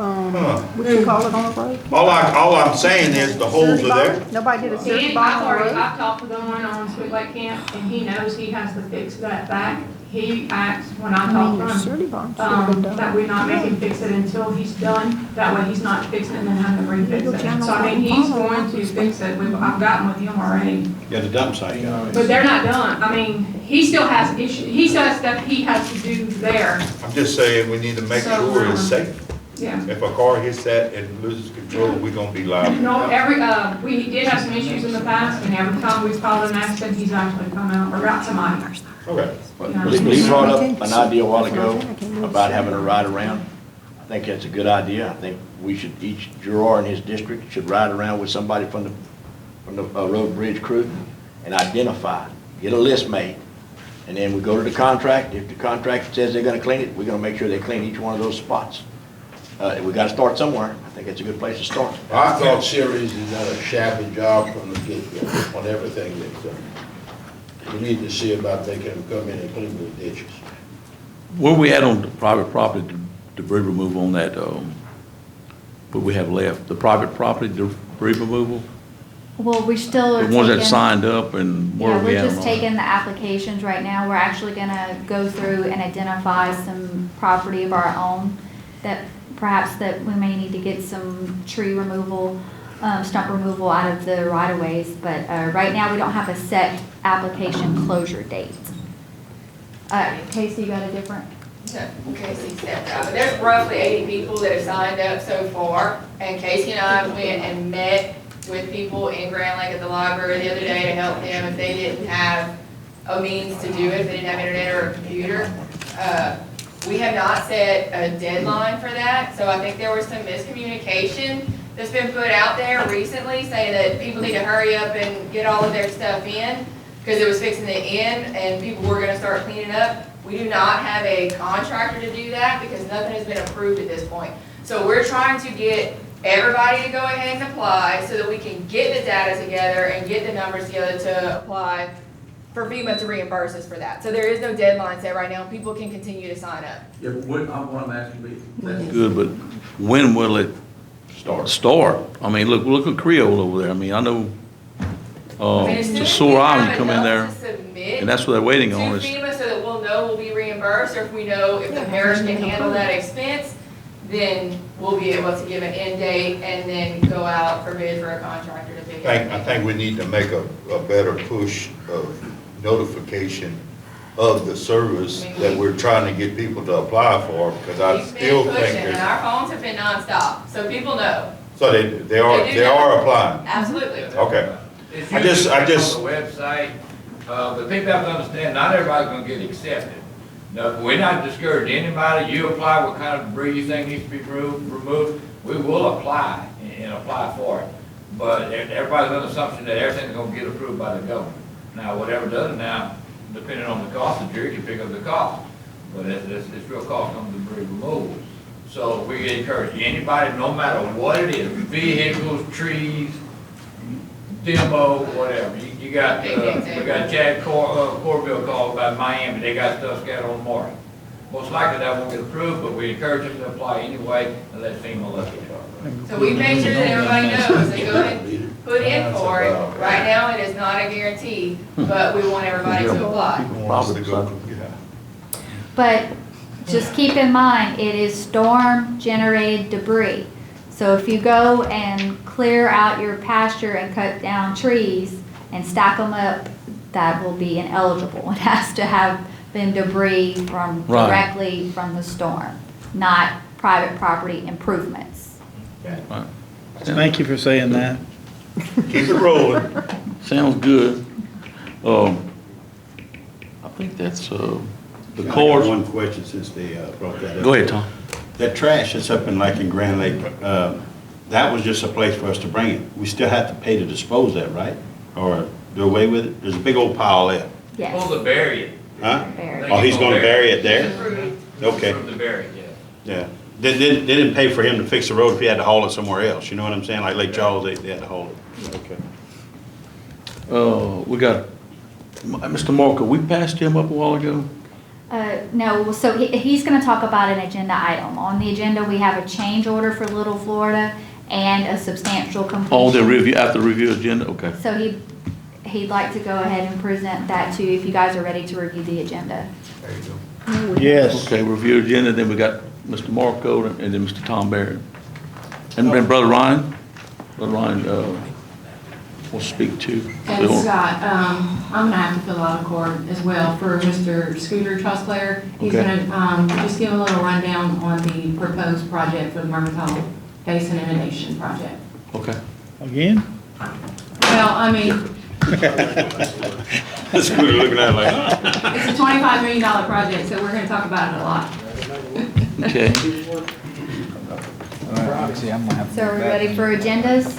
Speaker 16: what you call it on the road?
Speaker 6: All I'm saying is the holes are there.
Speaker 16: Nobody did a surety
Speaker 20: And
Speaker 16: bond
Speaker 20: I've
Speaker 16: on the
Speaker 20: already,
Speaker 16: road?
Speaker 20: I've talked with the one on Sweet Lake Camp, and he knows he has to fix that back. He asked, when I talked
Speaker 16: your
Speaker 20: to
Speaker 16: surety
Speaker 20: him,
Speaker 16: bond should have been done.
Speaker 20: that we not make him fix it until he's done. That way he's not fixing it and then having to refix it. So I mean, he's going to fix it. I've gotten with him already.
Speaker 2: Yeah, the dump site guy.
Speaker 20: But they're not done. I mean, he still has issues, he still has stuff he has to do there.
Speaker 6: I'm just saying, we need to make
Speaker 20: So,
Speaker 6: sure it's safe.
Speaker 20: Yeah.
Speaker 6: If a car hits that and loses control, we're gonna be liable.
Speaker 20: No, we did have some issues in the past, and every time we've called an accident, he's actually come out or got somebody.
Speaker 6: Okay.
Speaker 10: Lee brought up an idea a while ago about having a ride around. I think that's a good idea. I think we should, each juror in his district should ride around with somebody from the road bridge crew and identify, get a list made. And then we go to the contract. If the contract says they're gonna clean it, we're gonna make sure they clean each one of those spots. We gotta start somewhere. I think it's a good place to start.
Speaker 15: I thought Series has done a shabby job from the get-go on everything they've done. We need to see about they can come in and clean the ditches.
Speaker 1: Where we at on the private property debris removal on that, what we have left, the private property debris removal?
Speaker 3: Well, we still are
Speaker 1: The ones that
Speaker 3: taking-
Speaker 1: signed up and where
Speaker 3: Yeah,
Speaker 1: are we
Speaker 3: we're
Speaker 1: at
Speaker 3: just
Speaker 1: on
Speaker 3: taking the applications right now. We're actually gonna go through and identify some property of our own that perhaps that we may need to get some tree removal, stump removal out of the right-of-ways. But right now, we don't have a set application closure date. Casey, you got a different?
Speaker 22: No, Casey stepped out, but there's roughly 80 people that have signed up so far, and Casey and I went and met with people in Grand Lake at the library the other day to help them if they didn't have a means to do it, if they didn't have internet or a computer. We have not set a deadline for that, so I think there was some miscommunication that's been put out there recently saying that people need to hurry up and get all of their stuff in because it was fixing to end and people were gonna start cleaning up. We do not have a contractor to do that because nothing has been approved at this point. So we're trying to get everybody to go ahead and apply so that we can get the data together and get the numbers together to apply for FEMA to reimburse us for that. So there is no deadline set right now. People can continue to sign up.
Speaker 21: Yeah, what I'm asking you.
Speaker 1: Good, but when will it start? I mean, look at Creole over there. I mean, I know,
Speaker 22: as soon
Speaker 1: to
Speaker 22: as
Speaker 1: Sore
Speaker 22: we
Speaker 1: Island
Speaker 22: have
Speaker 1: come in there,
Speaker 22: enough to submit
Speaker 1: and that's what they're waiting
Speaker 22: to
Speaker 1: on is,
Speaker 22: FEMA so that we'll know we'll be reimbursed, or if we know if the parish can handle that expense, then we'll be able to give an end date and then go out for bid for a contractor to pick up.
Speaker 6: I think we need to make a better push of notification of the service that we're trying to get people to apply for, because I
Speaker 22: We've
Speaker 6: still
Speaker 22: been
Speaker 6: think
Speaker 22: pushing, and
Speaker 6: there's,
Speaker 22: our phones have been nonstop, so people know.
Speaker 6: so they
Speaker 22: They do know.
Speaker 6: are applying.
Speaker 22: Absolutely.
Speaker 6: Okay.
Speaker 14: It's
Speaker 6: I just-
Speaker 14: usually on the website, but people have to understand, not everybody's gonna get accepted. No, we're not discouraging anybody. You apply what kind of debris you think needs to be removed, we will apply and apply for it. But everybody's under the assumption that everything's gonna get approved by the government. Now, whatever doesn't now, depending on the cost, the jury can pick up the cost. But it's real cost on debris removal. So we encourage anybody, no matter what it is, vehicles, trees, demo, whatever. You got, we got Chad Corville called about Miami, they got stuff scattered on Mars. Most likely that won't get approved, but we encourage them to apply anyway and let FEMA look at it.
Speaker 22: So we make sure that everybody knows, they go ahead and put in for it. Right now, it is not a guarantee, but we want everybody to apply.
Speaker 3: But just keep in mind, it is storm-generated debris. So if you go and clear out your pasture and cut down trees and stack them up, that will be ineligible. It has to have been debris from, directly from the storm, not private property improvements.
Speaker 1: Right.
Speaker 7: Thank you for saying that.
Speaker 6: Keep it rolling.
Speaker 1: Sounds good. I think that's, the cores.
Speaker 2: One question since they brought that up.
Speaker 1: Go ahead, Tom.
Speaker 2: That trash that's up in like in Grand Lake, that was just a place for us to bring it. We still have to pay to dispose that, right? Or do away with it? There's a big old pile there.
Speaker 3: Yes.
Speaker 14: Supposed to bury it.
Speaker 2: Huh?
Speaker 3: Bury it.
Speaker 2: Oh, he's gonna bury it there?
Speaker 22: Approved.
Speaker 2: Okay.
Speaker 14: Approved to bury it, yeah.
Speaker 2: Yeah. they didn't pay for him to fix the road if he had to haul it somewhere else, you know what I'm saying? Like Lake Charles, they had to haul it. Okay.
Speaker 1: We got, Mr. Marco, we passed him up a while ago?
Speaker 3: No, so he's gonna talk about an agenda item. On the agenda, we have a change order for Little Florida and a substantial completion.
Speaker 1: Oh, the review, after the review agenda, okay.
Speaker 3: So he'd like to go ahead and present that to you if you guys are ready to review the agenda.
Speaker 7: Yes.
Speaker 1: Okay, review agenda, then we got Mr. Marco and then Mr. Tom Barrett. And then Brother Ryan, will speak to.
Speaker 9: And Scott, I'm gonna have to fill out a card as well for Mr. Scooter Trustlayer. He's
Speaker 1: Okay.
Speaker 9: gonna, just give a little rundown on the proposed project for the Mercantile Basin Inundation Project.
Speaker 1: Okay.
Speaker 7: Again?
Speaker 9: Well, I mean,
Speaker 2: That's what we're looking at like.
Speaker 9: it's a $25 million project, so we're gonna talk about it a lot.
Speaker 1: Okay.
Speaker 3: So are we ready for agendas?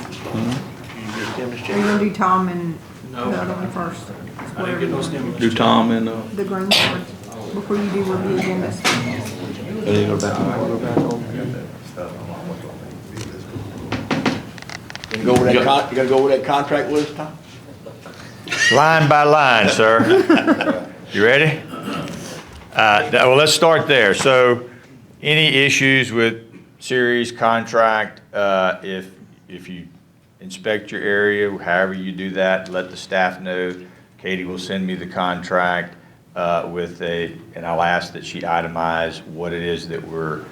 Speaker 16: Are you gonna do Tom and the other one first?
Speaker 8: I didn't get no stimulus.
Speaker 1: Do Tom and,
Speaker 16: The green card, before you do review agendas.
Speaker 1: they go back on.
Speaker 10: You gonna go over that you gonna go over that contract with us, Tom?
Speaker 5: Line by line, sir. You ready? Well, let's start there. So, any issues with series contract, if you inspect your area, however you do that, let the staff know. Katie will send me the contract and I'll ask that she itemize what it is that we're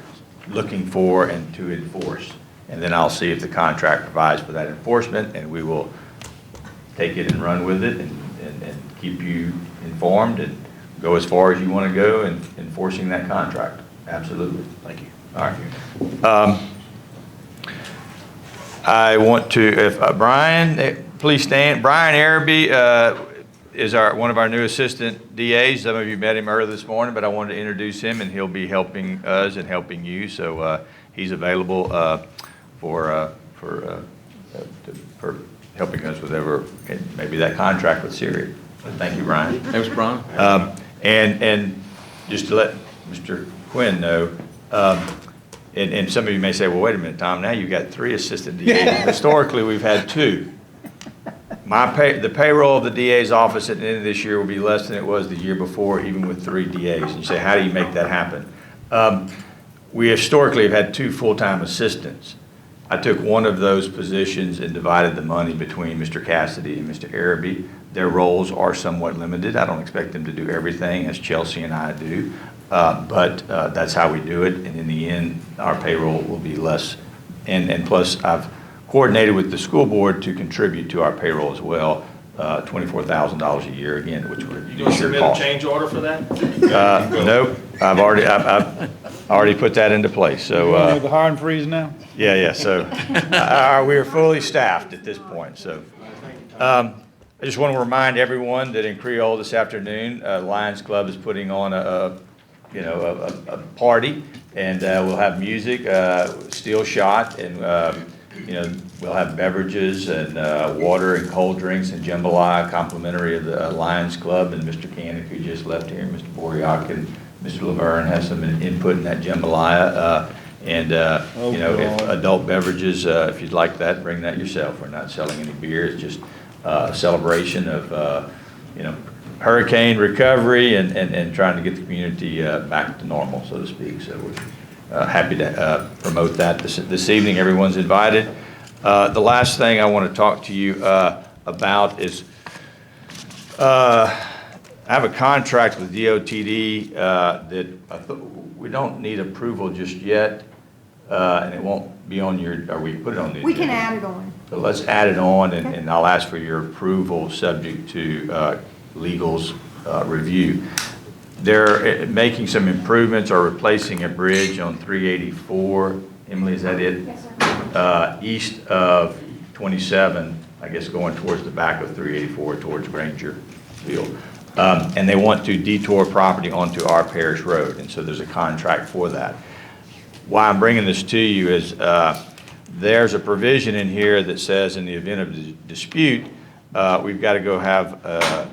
Speaker 5: looking for and to enforce. And then I'll see if the contract provides for that enforcement, and we will take it and run with it and keep you informed and go as far as you want to go in enforcing that contract. Absolutely. Thank you. All right. I want to, if Brian, please stand. Brian Araby is one of our new assistant DAs. Some of you met him earlier this morning, but I wanted to introduce him, and he'll be helping us and helping you. So he's available for helping us with maybe that contract with Siri. Thank you, Brian.
Speaker 1: Thanks, Brian.
Speaker 5: And just to let Mr. Quinn know, and some of you may say, well, wait a minute, Tom, now you've got 3 assistant DAs. Historically, we've had 2. The payroll of the DA's office at the end of this year will be less than it was the year before, even with 3 DAs. And you say, how do you make that happen? We historically have had 2 full-time assistants. I took one of those positions and divided the money between Mr. Cassidy and Mr. Araby. Their roles are somewhat limited. I don't expect them to do everything as Chelsea and I do, but that's how we do it. And in the end, our payroll will be less. And plus, I've coordinated with the school board to contribute to our payroll as well, $24,000 a year again, which would
Speaker 8: You gonna submit a change order for that?
Speaker 5: Nope, I've already put that into place. So
Speaker 7: The hiring freeze now?
Speaker 5: yeah. So we are fully staffed at this point. So I just want to remind everyone that in Creole this afternoon, Lions Club is putting on a party, and we'll have music, steel shot, and we'll have beverages and water and cold drinks and jambalaya, complimentary of the Lions Club. And Mr. Canick, who just left here, Mr. Boryak and Mr. Laverne has some input in that jambalaya. If adult beverages, if you'd like that, bring that yourself. We're not selling any beer. It's just a celebration of, hurricane recovery and trying to get the community back to normal, so to speak. So we're happy to promote that this evening. Everyone's invited. The last thing I want to talk to you about is I have a contract with DOTD that we don't need approval just yet, and it won't be on or we put it on the agenda.
Speaker 16: We can add it on.
Speaker 5: So let's add it on, and I'll ask for your approval subject to legal's review. They're making some improvements or replacing a bridge on 384. Emily, is that it?
Speaker 3: Yes, sir.
Speaker 5: East of 27, I guess going towards the back of 384 towards Grangerville. And they want to detour property onto our parish road, and so there's a contract for that. Why I'm bringing this to you is there's a provision in here that says in the event of a dispute, we've got to go have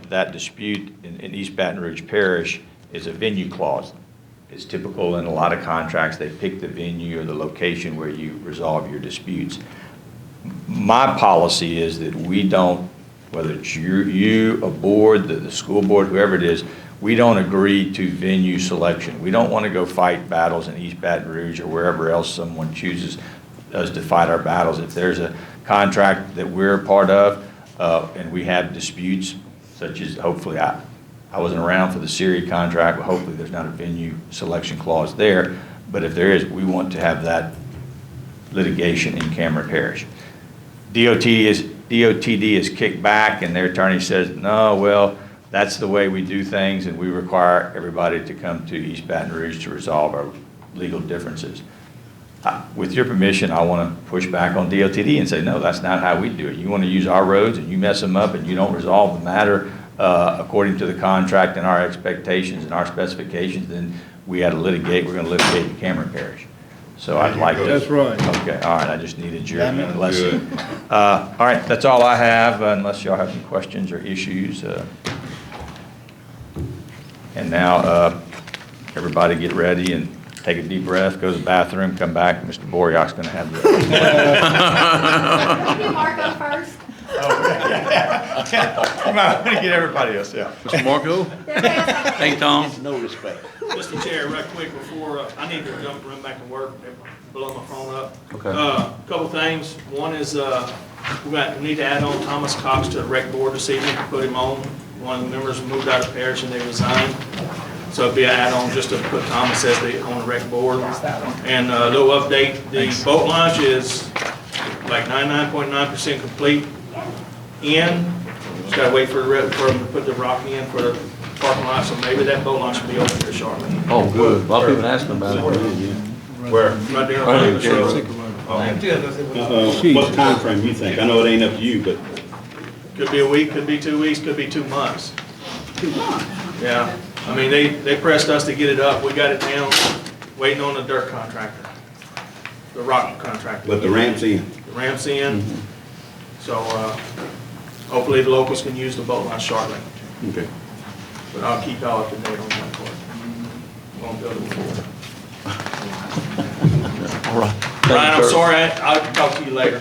Speaker 5: that dispute in East Baton Rouge Parish is a venue clause. It's typical in a lot of contracts, they pick the venue or the location where you resolve your disputes. My policy is that we don't, whether it's you, a board, the school board, whoever it is, we don't agree to venue selection. We don't want to go fight battles in East Baton Rouge or wherever else someone chooses us to fight our battles. If there's a contract that we're a part of and we have disputes, such as hopefully I wasn't around for the Siri contract, but hopefully there's not a venue selection clause there. But if there is, we want to have that litigation in Cameron Parish. DOTD is kicked back and their attorney says, no, well, that's the way we do things and we require everybody to come to East Baton Rouge to resolve our legal differences. With your permission, I want to push back on DOTD and say, no, that's not how we do it. You want to use our roads and you mess them up and you don't resolve the matter according to the contract and our expectations and our specifications, then we had to litigate. We're going to litigate in Cameron Parish. So I'd like to.
Speaker 7: That's right.
Speaker 5: Okay, all right, I just needed your blessing. All right, that's all I have, unless y'all have any questions or issues. And now, everybody get ready and take a deep breath, go to the bathroom, come back. Mr. Boryak's going to have the.
Speaker 3: Maybe Marco first.
Speaker 5: Come on, I'm going to get everybody else, yeah.
Speaker 1: Mr. Marco? Thank you, Tom.
Speaker 10: No respect.
Speaker 8: Mr. Chair, right quick before, I need to run back to work, blow my phone up.
Speaker 1: Okay.
Speaker 8: Couple things. One is, we need to add on Thomas Cox to the rec board this evening, put him on. One of the members moved out of parish and they resigned. So it'd be an add-on just to put Thomas as on the rec board. And a little update, the boat launch is like 99.9% complete in. Just gotta wait for them to put the rock in for the parking lot, so maybe that boat launch will be open here shortly.
Speaker 1: Oh, good. A lot of people asking about it.
Speaker 8: Where? Right there on the road.
Speaker 2: What time frame you think? I know it ain't up to you, but.
Speaker 8: Could be a week, could be 2 weeks, could be 2 months. 2 months? Yeah. I mean, they pressed us to get it up. We got it down, waiting on the dirt contractor, the rock contractor.
Speaker 2: But the ramp's in.
Speaker 8: The ramp's in. So, hopefully the locals can use the boat launch shortly.
Speaker 2: Okay.
Speaker 8: But I'll keep y'all up to date on that part. Won't build it before.
Speaker 1: All right.
Speaker 8: Ryan, I'm sorry, I'll talk to you later.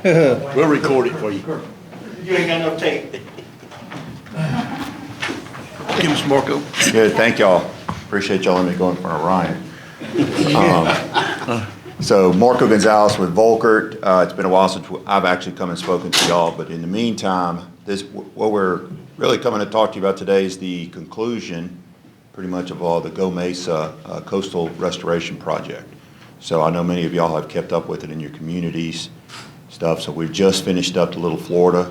Speaker 10: We'll record it for you.
Speaker 8: You ain't got no tape.
Speaker 1: Give us Marco.
Speaker 11: Good, thank y'all. Appreciate y'all letting me go in front of Ryan. So Marco Gonzalez with Volkert. It's been a while since I've actually come and spoken to y'all, but in the meantime, what we're really coming to talk to you about today is the conclusion, pretty much, of all the Go Mesa Coastal Restoration Project. So I know many of y'all have kept up with it in your communities, stuff. So we've just finished up the Little Florida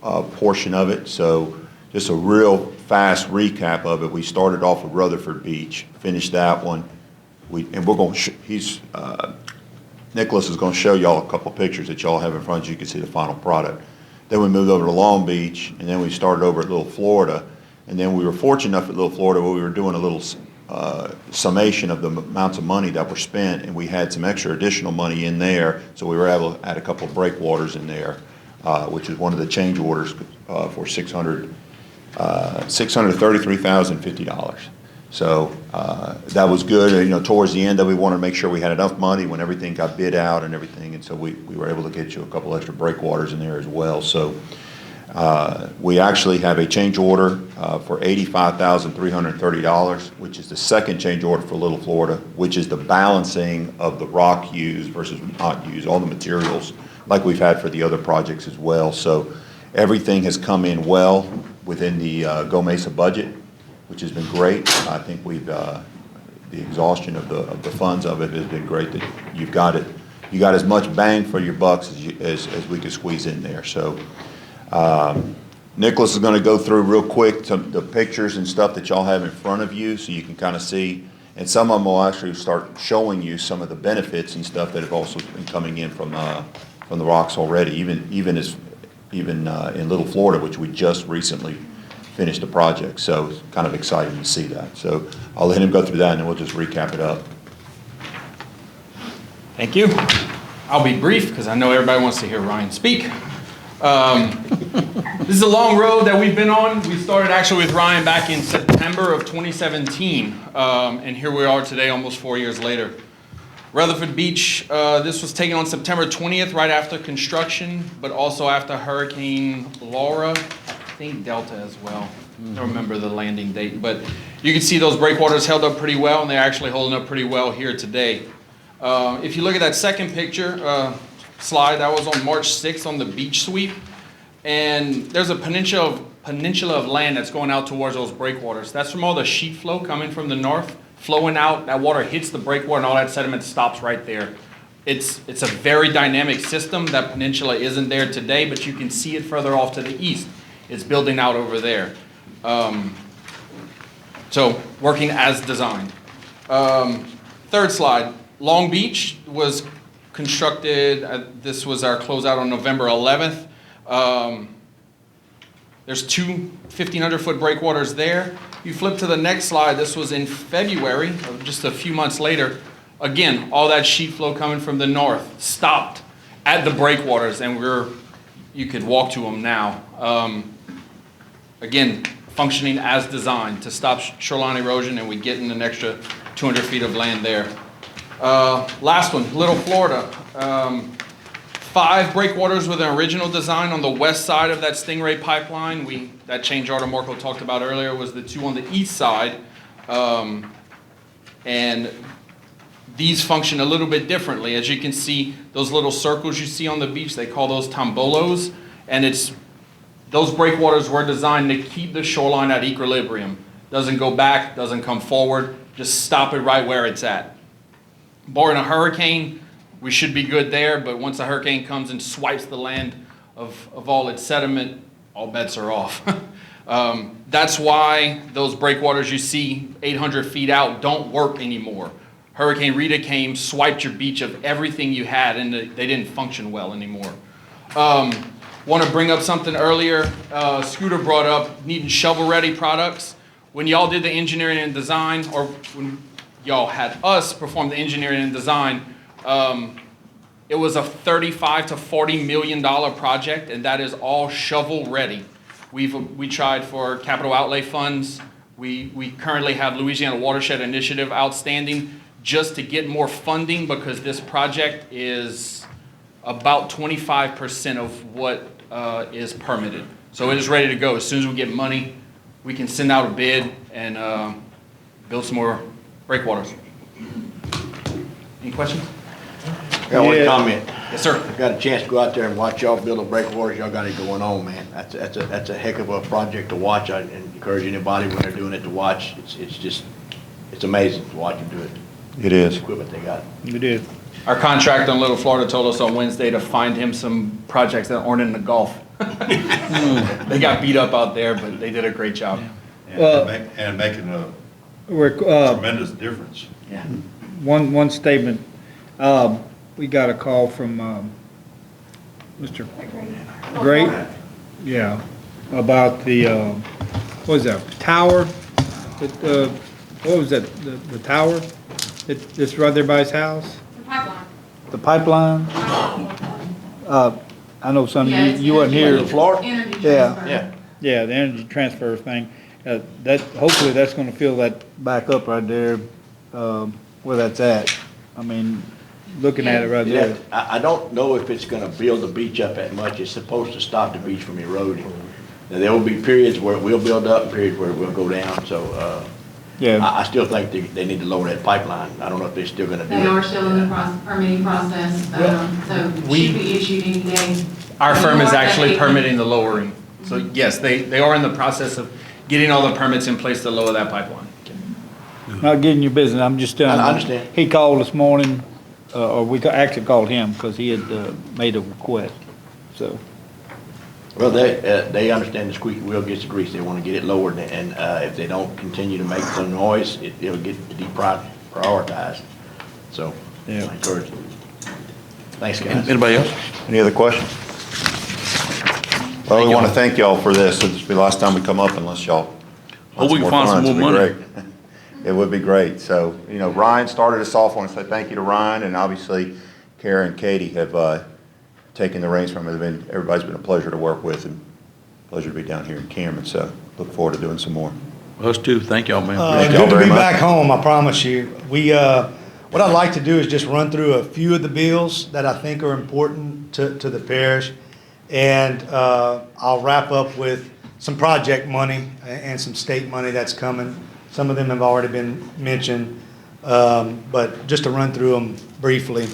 Speaker 11: portion of it. So just a real fast recap of it. We started off with Rutherford Beach, finished that one. And we're going to, Nicholas is going to show y'all a couple pictures that y'all have in front of you. You can see the final product. Then we moved over to Long Beach, and then we started over at Little Florida. And then we were fortunate enough at Little Florida where we were doing a little summation of the amounts of money that were spent, and we had some extra additional money in there. So we were able to add a couple of breakwaters in there, which is one of the change orders for $633,050. So that was good. You know, towards the end of it, we wanted to make sure we had enough money when everything got bid out and everything, and so we were able to get you a couple extra breakwaters in there as well. So we actually have a change order for $85,330, which is the second change order for Little Florida, which is the balancing of the rock used versus not used, all the materials, like we've had for the other projects as well. So everything has come in well within the Go Mesa budget, which has been great. I think we've the exhaustion of the funds of it has been great. That you got as much bang for your bucks as we could squeeze in there. So Nicholas is going to go through real quick the pictures and stuff that y'all have in front of you, so you can kind of see. And some of them will actually start showing you some of the benefits and stuff that have also been coming in from the rocks already. Even in Little Florida, which we just recently finished the project. So it's kind of exciting to see that. So I'll let him go through that and then we'll just recap it up.
Speaker 13: Thank you. I'll be brief because I know everybody wants to hear Ryan speak. This is a long road that we've been on. We started actually with Ryan back in September. September of 2017, and here we are today, almost 4 years later. Rutherford Beach, this was taken on September 20th, right after construction, but also after Hurricane Laura, I think Delta as well. I don't remember the landing date, but you can see those breakwaters held up pretty well, and they're actually holding up pretty well here today. If you look at that second picture, slide, that was on March 6th on the beach sweep, and there's a peninsula of land that's going out towards those breakwaters. That's from all the sheet flow coming from the north, flowing out. That water hits the breakwater and all that sediment stops right there. It's a very dynamic system. That peninsula isn't there today, but you can see it further off to the east. It's building out over there. So working as designed. Third slide, Long Beach was constructed, this was our closeout on November 11th. There's two 1,500-foot breakwaters there. You flip to the next slide, this was in February, just a few months later. Again, all that sheet flow coming from the north stopped at the breakwaters, and you could walk to them now. Again, functioning as designed to stop shoreline erosion, and we get in an extra 200 feet of land there. Last one, Little Florida. 5 breakwaters with an original design on the west side of that Stingray pipeline. That change order Marco talked about earlier was the 2 on the east side. And these function a little bit differently. As you can see, those little circles you see on the beach, they call those tombolos. And those breakwaters were designed to keep the shoreline at equilibrium. Doesn't go back, doesn't come forward, just stop it right where it's at. Barring a hurricane, we should be good there, but once a hurricane comes and swipes the land of all its sediment, all bets are off. That's why those breakwaters you see 800 feet out don't work anymore. Hurricane Rita came, swiped your beach of everything you had, and they didn't function well anymore. Want to bring up something earlier. Scooter brought up needing shovel-ready products. When y'all did the engineering and design, or when y'all had us perform the engineering and design, it was a $35 to $40 million project, and that is all shovel-ready. We tried for capital outlay funds. We currently have Louisiana Watershed Initiative outstanding just to get more funding, because this project is about 25% of what is permitted. So it is ready to go. As soon as we get money, we can send out a bid and build some more breakwaters. Any questions?
Speaker 10: I got one comment.
Speaker 13: Yes, sir.
Speaker 10: I got a chance to go out there and watch y'all build a breakwaters. Y'all got it going on, man. That's a heck of a project to watch. I encourage anybody when they're doing it to watch. It's amazing to watch them do it.
Speaker 11: It is.
Speaker 10: The equipment they got.
Speaker 7: We did.
Speaker 13: Our contractor in Little Florida told us on Wednesday to find him some projects that aren't in the Gulf. They got beat up out there, but they did a great job.
Speaker 6: And making a tremendous difference.
Speaker 10: Yeah.
Speaker 7: One statement. We got a call from Mr. Great, yeah, about the, what was that, tower? What was that, the tower that's right there by his house?
Speaker 9: The pipeline.
Speaker 7: The pipeline? I know some, you wasn't here.
Speaker 10: Florida?
Speaker 9: Energy
Speaker 7: Yeah.
Speaker 9: transfer.
Speaker 10: Yeah.
Speaker 7: Yeah, the energy transfer thing. Hopefully that's gonna fill that back up right there, where that's at. I mean, looking at it right there.
Speaker 10: I don't know if it's gonna build the beach up that much. It's supposed to stop the beach from eroding. Now, there will be periods where it will build up and periods where it will go down, so,
Speaker 7: Yeah.
Speaker 10: I still think they need to lower that pipeline. I don't know if they're still gonna do it.
Speaker 9: They are still in the permitting process, so should be issued any day.
Speaker 13: Our firm is
Speaker 9: More
Speaker 13: actually
Speaker 9: than
Speaker 13: permitting the lowering. So yes, they are in the process of getting all the permits in place to lower that pipeline.
Speaker 7: Not getting your business, I'm just telling you.
Speaker 10: I understand.
Speaker 7: He called this morning, or we actually called him, because he had made a request, so.
Speaker 10: Well, they understand the squeaky wheel gets the grease. They want to get it lowered, and if they don't continue to make some noise, it'll get deprioritized. So,
Speaker 7: Yeah.
Speaker 10: I encourage them. Thanks, guys.
Speaker 11: Anybody else? Any other questions? Well, we want to thank y'all for this. This will be the last time we come up unless y'all.
Speaker 1: Hope we can find some
Speaker 11: funds.
Speaker 1: more
Speaker 11: It'd be
Speaker 1: money.
Speaker 11: great. It would be great. So, Ryan started us off. I want to say thank you to Ryan, and obviously Kara and Katie have taken the reins from it. Everybody's been a pleasure to work with, and pleasure to be down here in Cameron. So, look forward to doing some more.
Speaker 1: Us too. Thank y'all, man.
Speaker 11: Thank y'all
Speaker 17: Good to
Speaker 11: very
Speaker 17: be
Speaker 11: much.
Speaker 17: back home, I promise you. What I'd like to do is just run through a few of the bills that I think are important to the parish. And I'll wrap up with some project money and some state money that's coming. Some of them have already been mentioned, but just to run through them briefly.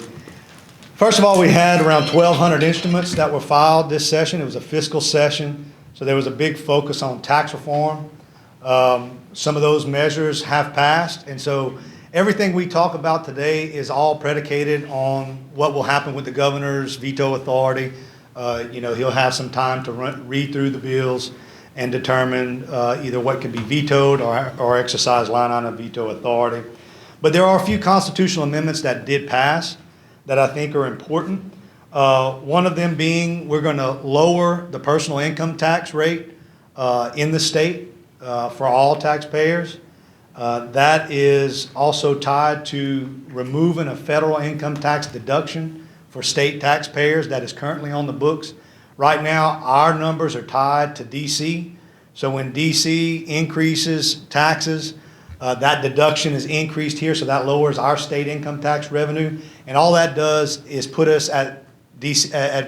Speaker 17: First of all, we had around 1,200 instruments that were filed this session. It was a fiscal session, so there was a big focus on tax reform. Some of those measures have passed, and so everything we talk about today is all predicated on what will happen with the governor's veto authority. He'll have some time to read through the bills and determine either what can be vetoed or exercise line item veto authority. But there are a few constitutional amendments that did pass that I think are important. One of them being we're going to lower the personal income tax rate in the state for all taxpayers. That is also tied to removing a federal income tax deduction for state taxpayers that is currently on the books. Right now, our numbers are tied to DC. So when DC increases taxes, that deduction is increased here, so that lowers our state income tax revenue. And all that does is put us at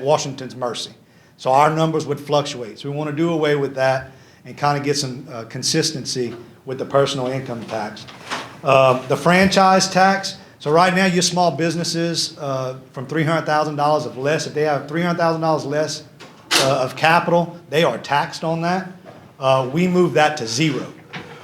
Speaker 17: Washington's mercy. So our numbers would fluctuate. So we want to do away with that and kind of get some consistency with the personal income tax. The franchise tax. So right now, your small businesses from $300,000 of less, if they have $300,000 less of capital, they are taxed on that. We move that to zero.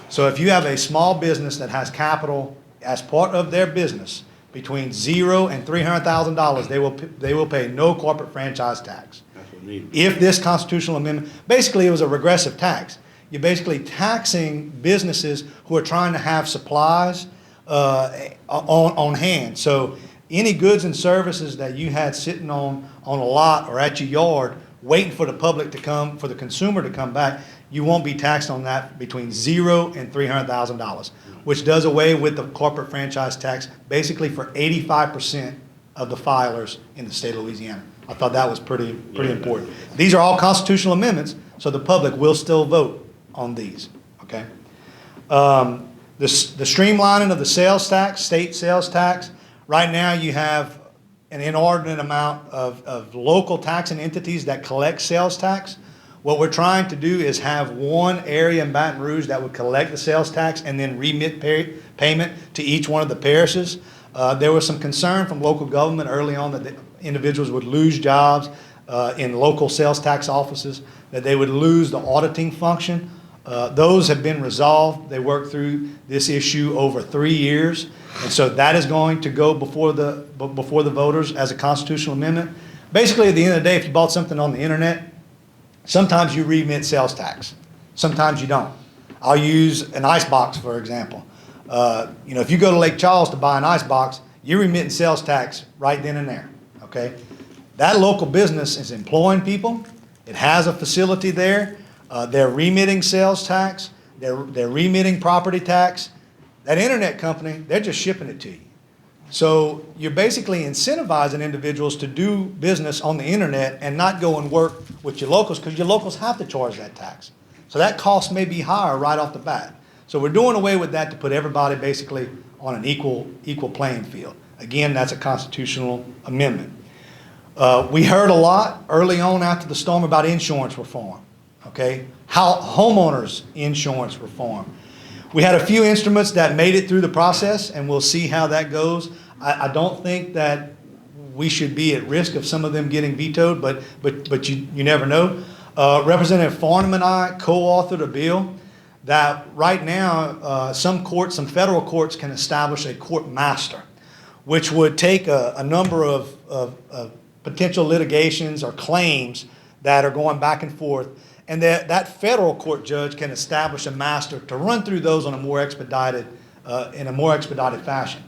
Speaker 17: So if you have a small business that has capital as part of their business between $0 and $300,000, they will pay no corporate franchise tax. If this constitutional amendment, basically it was a regressive tax. You're basically taxing businesses who are trying to have supplies on hand. So any goods and services that you had sitting on a lot or at your yard waiting for the public to come, for the consumer to come back, you won't be taxed on that between $0 and $300,000, which does away with the corporate franchise tax basically for 85% of the filers in the state of Louisiana. I thought that was pretty important. These are all constitutional amendments, so the public will still vote on these, okay? The streamlining of the sales tax, state sales tax. Right now you have an inordinate amount of local taxing entities that collect sales tax. What we're trying to do is have one area in Baton Rouge that would collect the sales tax and then remit payment to each one of the parishes. There was some concern from local government early on that the individuals would lose jobs in local sales tax offices, that they would lose the auditing function. Those have been resolved. They worked through this issue over 3 years. And so that is going to go before the voters as a constitutional amendment. Basically, at the end of the day, if you bought something on the internet, sometimes you remit sales tax. Sometimes you don't. I'll use an ice box, for example. If you go to Lake Charles to buy an ice box, you're remitting sales tax right then and there, okay? That local business is employing people. It has a facility there. They're remitting sales tax. They're remitting property tax. That internet company, they're just shipping it to you. So you're basically incentivizing individuals to do business on the internet and not go and work with your locals, because your locals have to charge that tax. So that cost may be higher right off the bat. So we're doing away with that to put everybody basically on an equal playing field. Again, that's a constitutional amendment. We heard a lot early on after the storm about insurance reform, okay? How homeowners insurance reform. We had a few instruments that made it through the process, and we'll see how that goes. I don't think that we should be at risk of some of them getting vetoed, but you never know. Representative Farnham and I co-authored a bill that right now some federal courts can establish a court master, which would take a number of potential litigations or claims that are going back and forth, and that federal court judge can establish a master to run through those on a more expedited, in a more expedited fashion.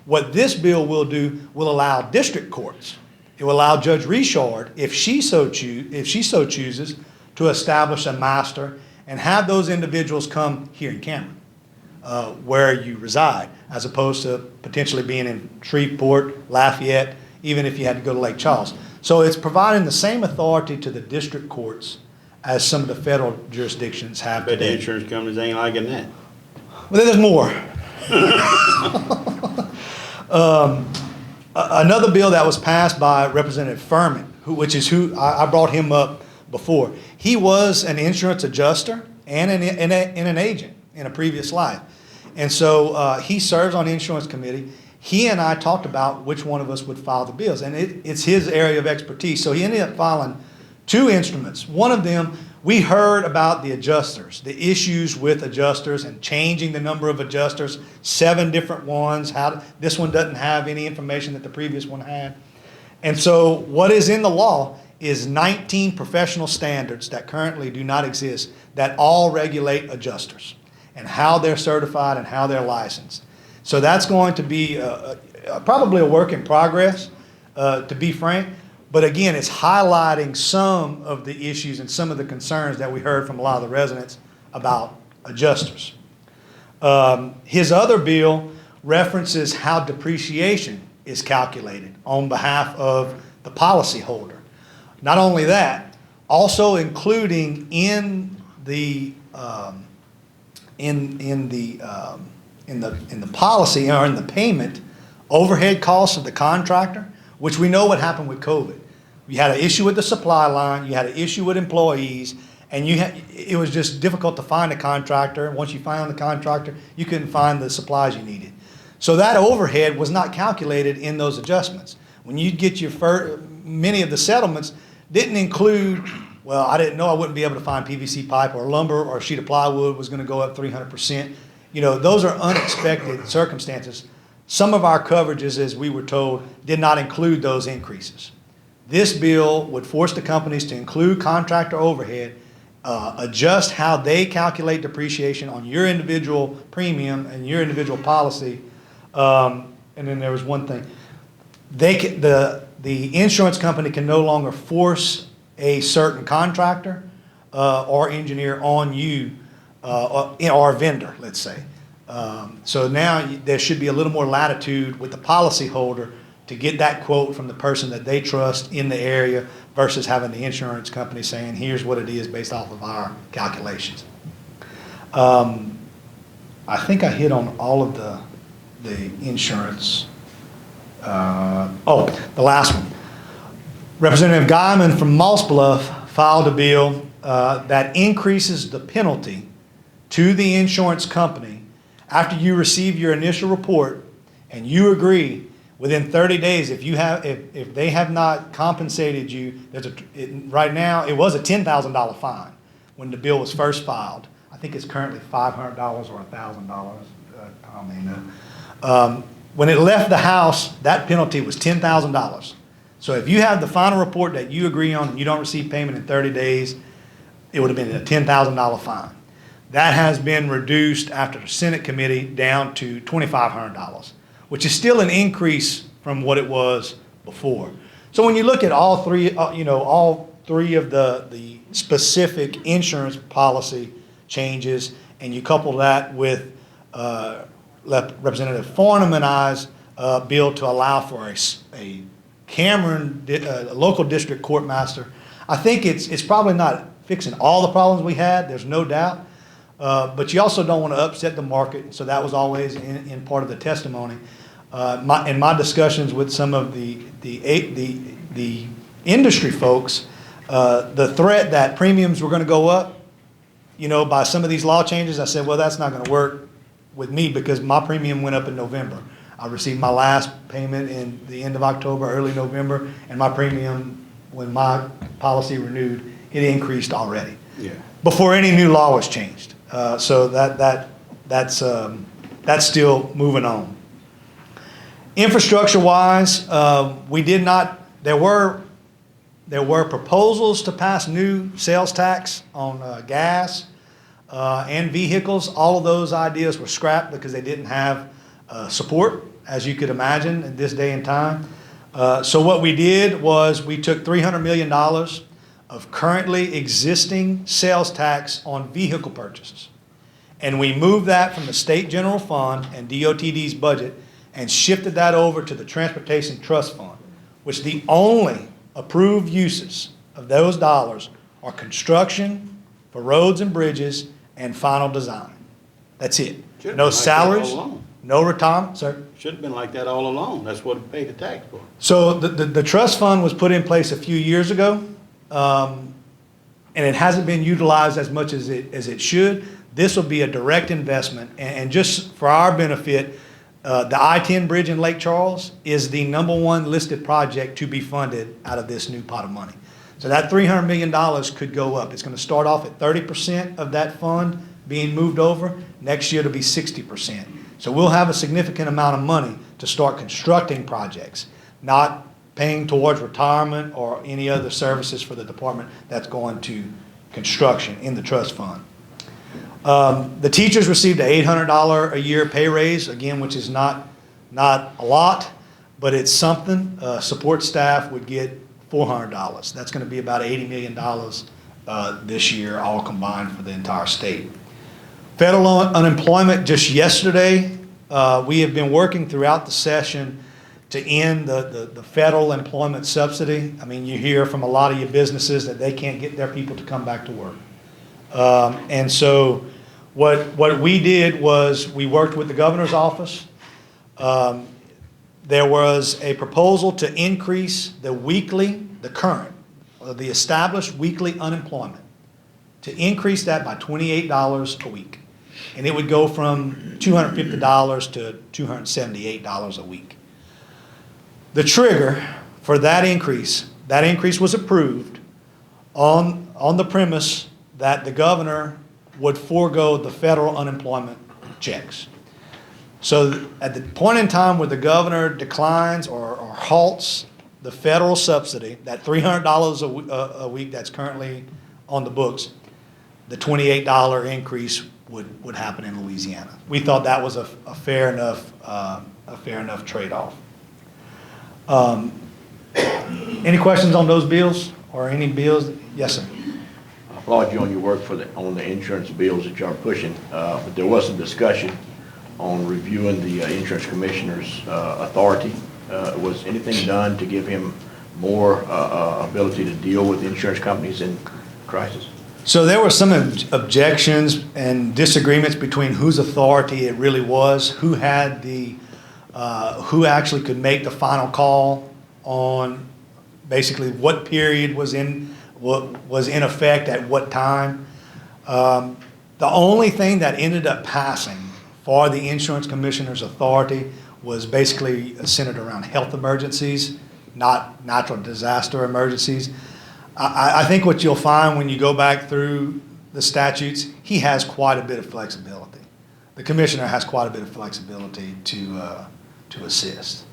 Speaker 17: What this bill will do will allow district courts. It will allow Judge Richard, if she so chooses, to establish a master and have those individuals come here in Cameron, where you reside, as opposed to potentially being in Shreveport, Lafayette, even if you had to go to Lake Charles. So it's providing the same authority to the district courts as some of the federal jurisdictions have
Speaker 2: But the
Speaker 17: today.
Speaker 2: insurance companies ain't liking that.
Speaker 17: Well, there's more. Another bill that was passed by Representative Furman, which is who I brought him up before. He was an insurance adjuster and an agent in a previous life. And so he serves on the insurance committee. He and I talked about which one of us would file the bills, and it's his area of expertise. So he ended up filing two instruments. One of them, we heard about the adjusters, the issues with adjusters and changing the number of adjusters, 7 different ones. This one doesn't have any information that the previous one had. And so what is in the law is 19 professional standards that currently do not exist that all regulate adjusters and how they're certified and how they're licensed. So that's going to be probably a work in progress, to be frank. But again, it's highlighting some of the issues and some of the concerns that we heard from a lot of the residents about adjusters. His other bill references how depreciation is calculated on behalf of the policyholder. Not only that, also including in the policy or in the payment overhead costs of the contractor, which we know what happened with COVID. You had an issue with the supply line, you had an issue with employees, and it was just difficult to find a contractor. Once you found the contractor, you couldn't find the supplies you needed. So that overhead was not calculated in those adjustments. When you get many of the settlements didn't include, well, I didn't know I wouldn't be able to find PVC pipe or lumber or a sheet of plywood was going to go up 300%. You know, those are unexpected circumstances. Some of our coverages, as we were told, did not include those increases. This bill would force the companies to include contractor overhead, adjust how they calculate depreciation on your individual premium and your individual policy. And then there was one thing. The insurance company can no longer force a certain contractor or engineer on you or a vendor, let's say. So now there should be a little more latitude with the policyholder to get that quote from the person that they trust in the area versus having the insurance company saying, here's what it is based off of our calculations. I think I hit on all of the insurance. The last one. Representative Guyman from Moss Bluff filed a bill that increases the penalty to the insurance company after you receive your initial report and you agree within 30 days, if they have not compensated you, right now it was a $10,000 fine when the bill was first filed. I think it's currently $500 or $1,000. Tom may know. When it left the House, that penalty was $10,000. So if you have the final report that you agree on and you don't receive payment in 30 days, it would have been a $10,000 fine. That has been reduced after the Senate committee down to $2,500, which is still an increase from what it was before. So when you look at all three of the specific insurance policy changes, and you couple that with Representative Farnham and I's bill to allow for a Cameron local district court master, I think it's probably not fixing all the problems we had. There's no doubt. But you also don't want to upset the market, so that was always in part of the testimony. In my discussions with some of the industry folks, the threat that premiums were going to go up, by some of these law changes, I said, well, that's not going to work with me because my premium went up in November. I received my last payment in the end of October, early November, and my premium, when my policy renewed, it increased already.
Speaker 2: Yeah.
Speaker 17: Before any new law was changed. So that's still moving on. Infrastructure-wise, there were proposals to pass new sales tax on gas and vehicles. All of those ideas were scrapped because they didn't have support, as you could imagine, in this day and time. So what we did was we took $300 million of currently existing sales tax on vehicle purchases, and we moved that from the state general fund and DOTD's budget and shifted that over to the Transportation Trust Fund, which the only approved uses of those dollars are construction for roads and bridges and final design. That's it.
Speaker 18: Should've
Speaker 17: No
Speaker 18: been like that all
Speaker 17: salaries,
Speaker 18: along.
Speaker 17: no retirement, sir.
Speaker 18: Should have been like that all along. That's what we paid the tax for.
Speaker 17: So the trust fund was put in place a few years ago, and it hasn't been utilized as much as it should. This will be a direct investment, and just for our benefit, the I-10 bridge in Lake Charles is the #1 listed project to be funded out of this new pot of money. So that $300 million could go up. It's going to start off at 30% of that fund being moved over. Next year it'll be 60%. So we'll have a significant amount of money to start constructing projects, not paying towards retirement or any other services for the department. That's going to construction in the trust fund. The teachers received an $800 a year pay raise, again, which is not a lot, but it's something. Support staff would get $400. That's going to be about $80 million this year, all combined for the entire state. Federal unemployment, just yesterday, we have been working throughout the session to end the federal employment subsidy. I mean, you hear from a lot of your businesses that they can't get their people to come back to work. And so what we did was we worked with the governor's office. There was a proposal to increase the established weekly unemployment, to increase that by $28 a week. And it would go from $250 to $278 a week. The trigger for that increase was approved on the premise that the governor would forego the federal unemployment checks. So at the point in time where the governor declines or halts the federal subsidy, that $300 a week that's currently on the books, the $28 increase would happen in Louisiana. We thought that was a fair enough trade-off. Any questions on those bills or any bills? Yes, sir.
Speaker 10: I applaud you on your work on the insurance bills that you're pushing, but there was some discussion on reviewing the insurance commissioner's authority. Was anything done to give him more ability to deal with insurance companies in crisis?
Speaker 17: So there were some objections and disagreements between whose authority it really was, who had who actually could make the final call on basically what period was in effect at what time. The only thing that ended up passing for the insurance commissioner's authority was basically centered around health emergencies, not natural disaster emergencies. I think what you'll find when you go back through the statutes, he has quite a bit of flexibility. The commissioner has quite a bit of flexibility to assist.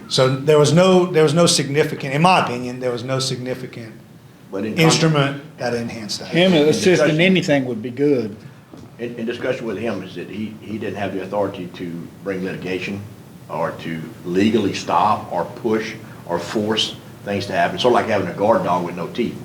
Speaker 17: So there was no significant, in my opinion, there was no significant instrument that enhanced that.
Speaker 7: Him assisting anything would be good.
Speaker 10: In discussion with him, is that he didn't have the authority to bring litigation or to legally stop or push or force things to happen. Sort of like having a guard dog with no teeth.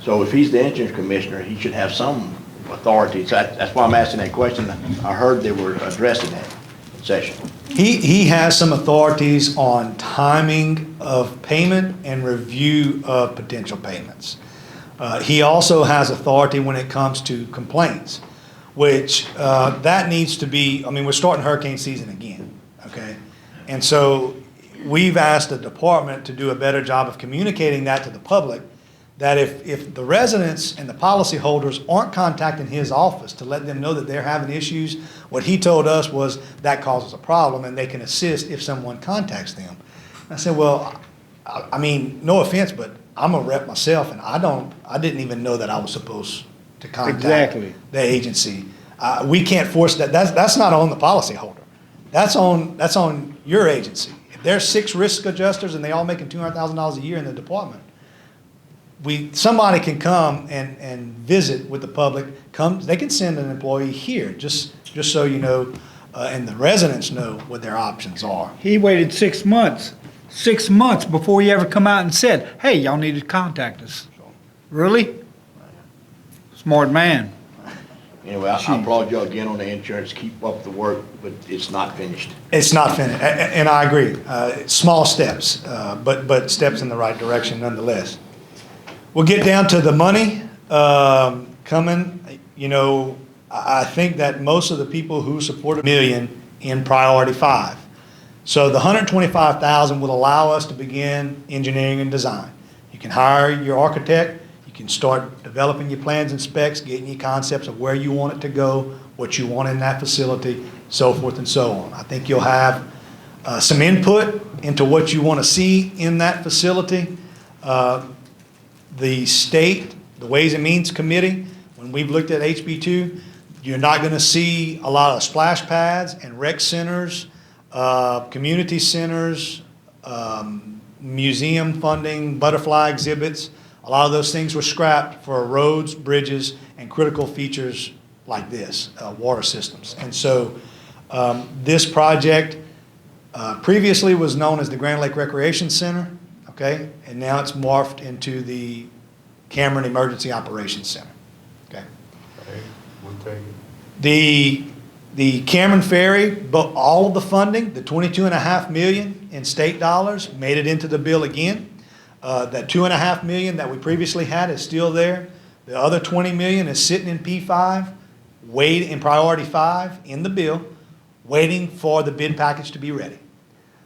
Speaker 10: So if he's the insurance commissioner, he should have some authority. So that's why I'm asking that question. I heard they were addressing that session.
Speaker 17: He has some authorities on timing of payment and review of potential payments. He also has authority when it comes to complaints, which that needs to be, I mean, we're starting hurricane season again, okay? And so we've asked the department to do a better job of communicating that to the public, that if the residents and the policyholders aren't contacting his office to let them know that they're having issues, what he told us was that causes a problem and they can assist if someone contacts them. I said, well, I mean, no offense, but I'm a rep myself and I didn't even know that I was supposed to contact the agency. We can't force that. That's not on the policyholder. That's on your agency. If there's 6 risk adjusters and they all making $200,000 a year in the department, somebody can come and visit with the public. They can send an employee here, just so you know, and the residents know what their options are.
Speaker 7: He waited 6 months before he ever come out and said, hey, y'all need to contact us. Really? Smart man.
Speaker 10: Anyway, I applaud you again on the insurance. Keep up the work, but it's not finished.
Speaker 17: It's not finished, and I agree. Small steps, but steps in the right direction nonetheless. We'll get down to the money. coming, you know, I think that most of the people who supported $1 million in priority 5. So the 125,000 will allow us to begin engineering and design. You can hire your architect, you can start developing your plans and specs, getting your concepts of where you want it to go, what you want in that facility, so forth and so on. I think you'll have some input into what you want to see in that facility. The state, the Ways and Means Committee, when we've looked at HB2, you're not going to see a lot of splash pads and rec centers, community centers, museum funding, butterfly exhibits. A lot of those things were scrapped for roads, bridges, and critical features like this, water systems. And so this project previously was known as the Grand Lake Recreation Center, okay? And now it's morphed into the Cameron Emergency Operations Center, okay?
Speaker 18: We'll take it.
Speaker 17: The Cameron Ferry, but all of the funding, the $22.5 million in state dollars, made it into the bill again. That $2.5 million that we previously had is still there. The other $20 million is sitting in P5, waiting in priority 5 in the bill, waiting for the bid package to be ready.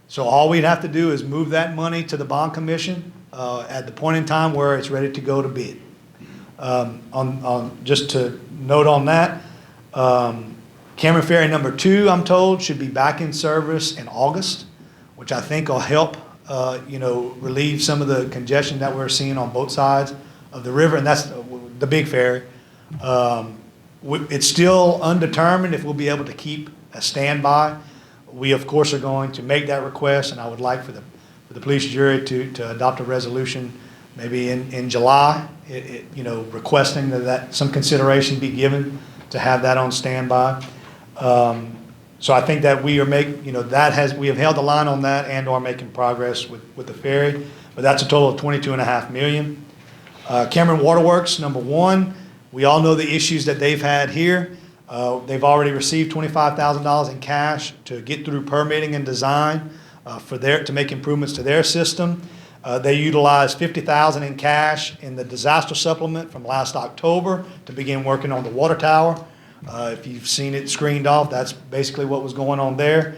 Speaker 17: So all we'd have to do is move that money to the bond commission at the point in time where it's ready to go to bid. Just to note on that, Cameron Ferry number 2, I'm told, should be back in service in August, which I think will help, relieve some of the congestion that we're seeing on both sides of the river, and that's the big ferry. It's still undetermined if we'll be able to keep a standby. We, of course, are going to make that request, and I would like for the police jury to adopt a resolution maybe in July, requesting that some consideration be given to have that on standby. So I think that we have held the line on that and are making progress with the ferry, but that's a total of $22.5 million. Cameron Waterworks, number 1, we all know the issues that they've had here. They've already received $25,000 in cash to get through permitting and design to make improvements to their system. They utilized $50,000 in cash in the disaster supplement from last October to begin working on the water tower. If you've seen it screened off, that's basically what was going on there.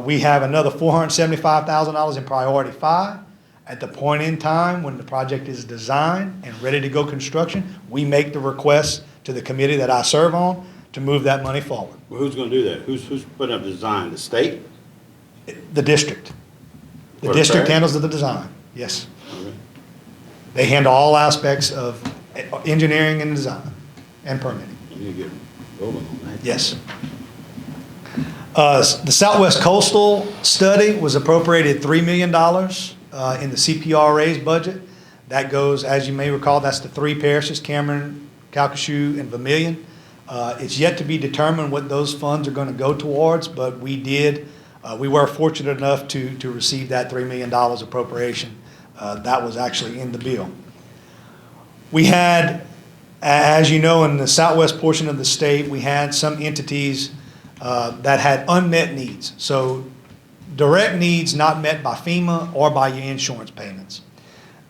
Speaker 17: We have another $475,000 in priority 5. At the point in time when the project is designed and ready to go construction, we make the request to the committee that I serve on to move that money forward.
Speaker 18: Well, who's going to do that? Who's putting up the design? The state?
Speaker 17: The district. The
Speaker 18: For
Speaker 17: district
Speaker 18: ferry?
Speaker 17: handles the design, yes.
Speaker 18: Okay.
Speaker 17: They handle all aspects of engineering and design and permitting.
Speaker 18: You need to get rolling on that.
Speaker 17: Yes. The Southwest Coastal Study was appropriated $3 million in the CPRA's budget. That goes, as you may recall, that's the 3 parishes, Cameron, Calcasieu, and Vermilion. It's yet to be determined what those funds are going to go towards, but we were fortunate enough to receive that $3 million appropriation. That was actually in the bill. We had, as you know, in the southwest portion of the state, we had some entities that had unmet needs. So direct needs not met by FEMA or by your insurance payments.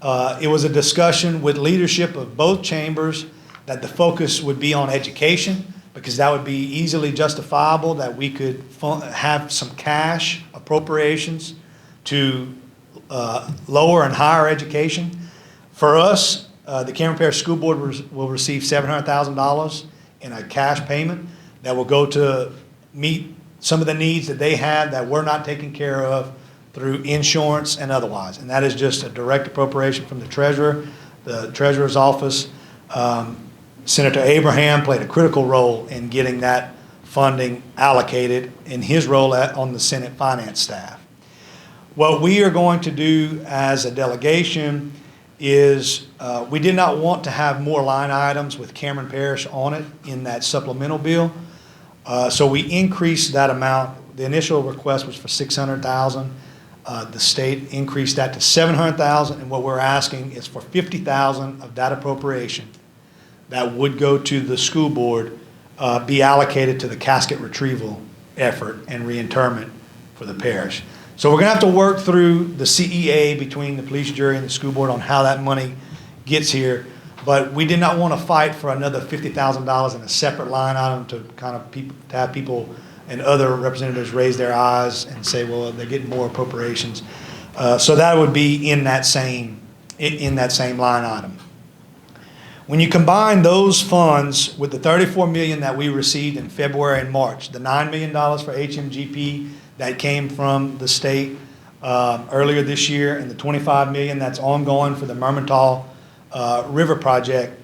Speaker 17: It was a discussion with leadership of both chambers that the focus would be on education, because that would be easily justifiable, that we could have some cash appropriations to lower and higher education. For us, the Cameron Parish School Board will receive $700,000 in a cash payment that will go to meet some of the needs that they had that were not taken care of through insurance and otherwise. And that is just a direct appropriation from the treasurer, the treasurer's office. Senator Abraham played a critical role in getting that funding allocated in his role on the Senate finance staff. What we are going to do as a delegation is we did not want to have more line items with Cameron Parish on it in that supplemental bill. So we increased that amount. The initial request was for $600,000. The state increased that to $700,000, and what we're asking is for $50,000 of that appropriation that would go to the school board be allocated to the casket retrieval effort and reinterment for the parish. So we're going to have to work through the CEA between the police jury and the school board on how that money gets here. But we did not want to fight for another $50,000 in a separate line item to kind of to have people and other representatives raise their eyes and say, well, they're getting more appropriations. So that would be in that same line item. When you combine those funds with the $34 million that we received in February and March, the $9 million for HMGP that came from the state earlier this year, and the $25 million that's ongoing for the Mermentau River project,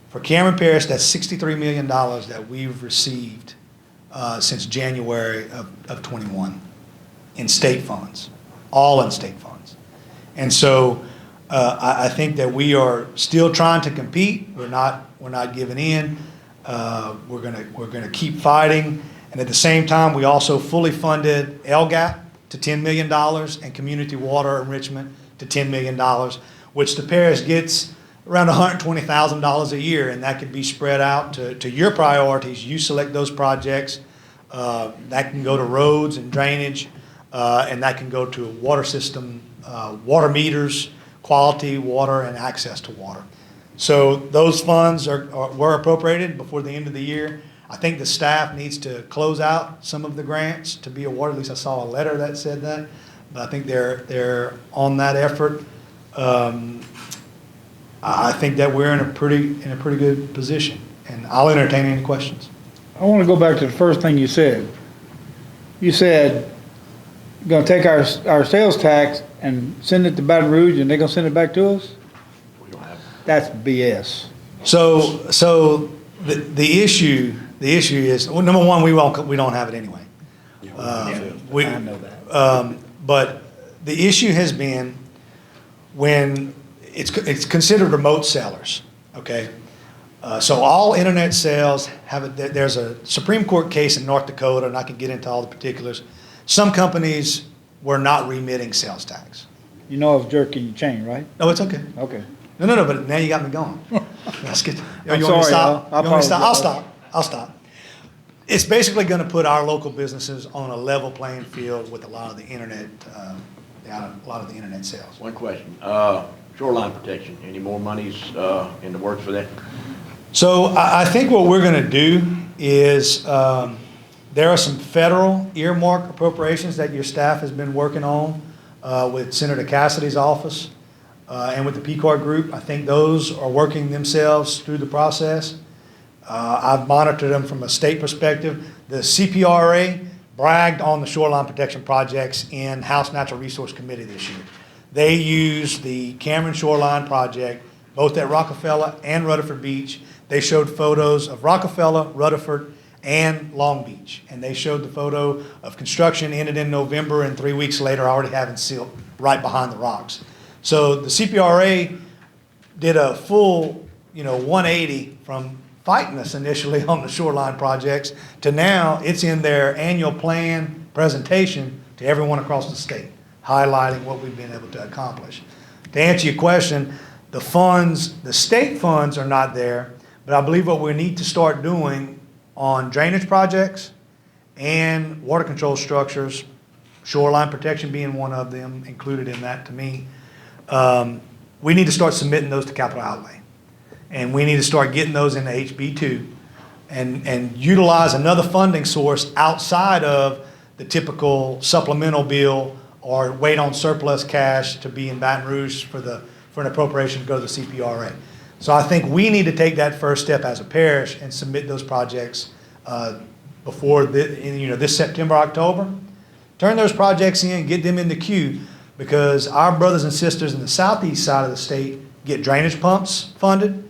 Speaker 17: for Cameron Parish, that's $63 million that we've received since January of 21 in state funds, all in state funds. And so I think that we are still trying to compete. We're not giving in. We're gonna keep fighting. And at the same time, we also fully funded LGAP to $10 million and community water enrichment to $10 million, which the parish gets around $120,000 a year, and that could be spread out to your priorities. You select those projects. That can go to roads and drainage, and that can go to water system, water meters, quality water, and access to water. So those funds were appropriated before the end of the year. I think the staff needs to close out some of the grants to be awarded. At least I saw a letter that said that, but I think they're on that effort. I think that we're in a pretty good position, and I'll entertain any questions.
Speaker 7: I want to go back to the first thing you said. You said, you're going to take our sales tax and send it to Baton Rouge, and they're going to send it back to us?
Speaker 10: We don't have.
Speaker 7: That's BS.
Speaker 17: So the issue is, well, number one, we don't have it anyway.
Speaker 7: I know that.
Speaker 17: But the issue has been when it's considered remote sellers, okay? So all internet sales there's a Supreme Court case in North Dakota, and I can get into all the particulars. Some companies were not remitting sales tax.
Speaker 7: You know I was jerking your chain, right?
Speaker 17: No, it's okay.
Speaker 7: Okay.
Speaker 17: No, but now you got me going. Let's get,
Speaker 7: I'm
Speaker 17: you want me to
Speaker 7: sorry,
Speaker 17: stop?
Speaker 7: Al.
Speaker 17: You want me to stop? I'll stop. It's basically going to put our local businesses on a level playing field with a lot of the internet, sales.
Speaker 10: One question, shoreline protection, any more monies in the works for that?
Speaker 17: So I think what we're going to do is, there are some federal earmark appropriations that your staff has been working on with Senator Cassidy's office and with the PCOR group. I think those are working themselves through the process. I've monitored them from a state perspective. The CPRA bragged on the shoreline protection projects in House Natural Resource Committee this year. They used the Cameron Shoreline Project, both at Rockefeller and Rutherford Beach. They showed photos of Rockefeller, Rutherford, and Long Beach. And they showed the photo of construction ended in November, and 3 weeks later already having silt right behind the rocks. So the CPRA did a full, 180 from fighting us initially on the shoreline projects to now it's in their annual plan presentation to everyone across the state, highlighting what we've been able to accomplish. To answer your question, the state funds are not there, but I believe what we need to start doing on drainage projects and water control structures, shoreline protection being one of them, included in that to me, we need to start submitting those to capital outlay. And we need to start getting those into HB2 and utilize another funding source outside of the typical supplemental bill or wait on surplus cash to be in Baton Rouge for an appropriation to go to the CPRA. So I think we need to take that first step as a parish and submit those projects before this September, October. Turn those projects in, get them in the queue, because our brothers and sisters in the southeast side of the state get drainage pumps funded.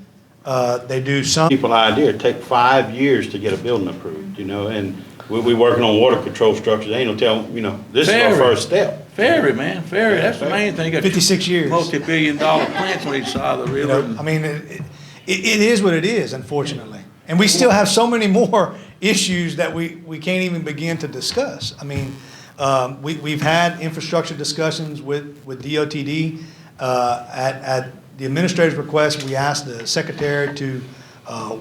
Speaker 17: They do some.
Speaker 18: People idea, it take 5 years to get a building approved, and we working on water control structures. Ain't no tell, this is our first step.
Speaker 1: Ferry, man, ferry, that's the main thing.
Speaker 17: 56 years.
Speaker 1: Multi-billion-dollar plants on each side of the river.
Speaker 17: I mean, it is what it is, unfortunately. And we still have so many more issues that we can't even begin to discuss. I mean, we've had infrastructure discussions with DOTD. At the administrator's request, we asked the secretary to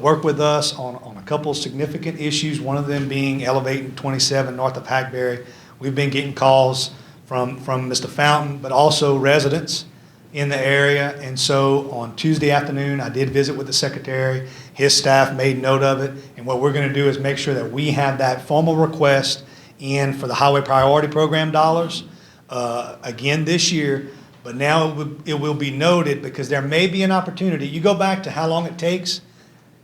Speaker 17: work with us on a couple of significant issues, one of them being elevating 27 north of Hackberry. We've been getting calls from Mr. Fountain, but also residents in the area. And so on Tuesday afternoon, I did visit with the secretary. His staff made note of it. And what we're going to do is make sure that we have that formal request in for the Highway Priority Program dollars again this year. But now it will be noted, because there may be an opportunity. You go back to how long it takes.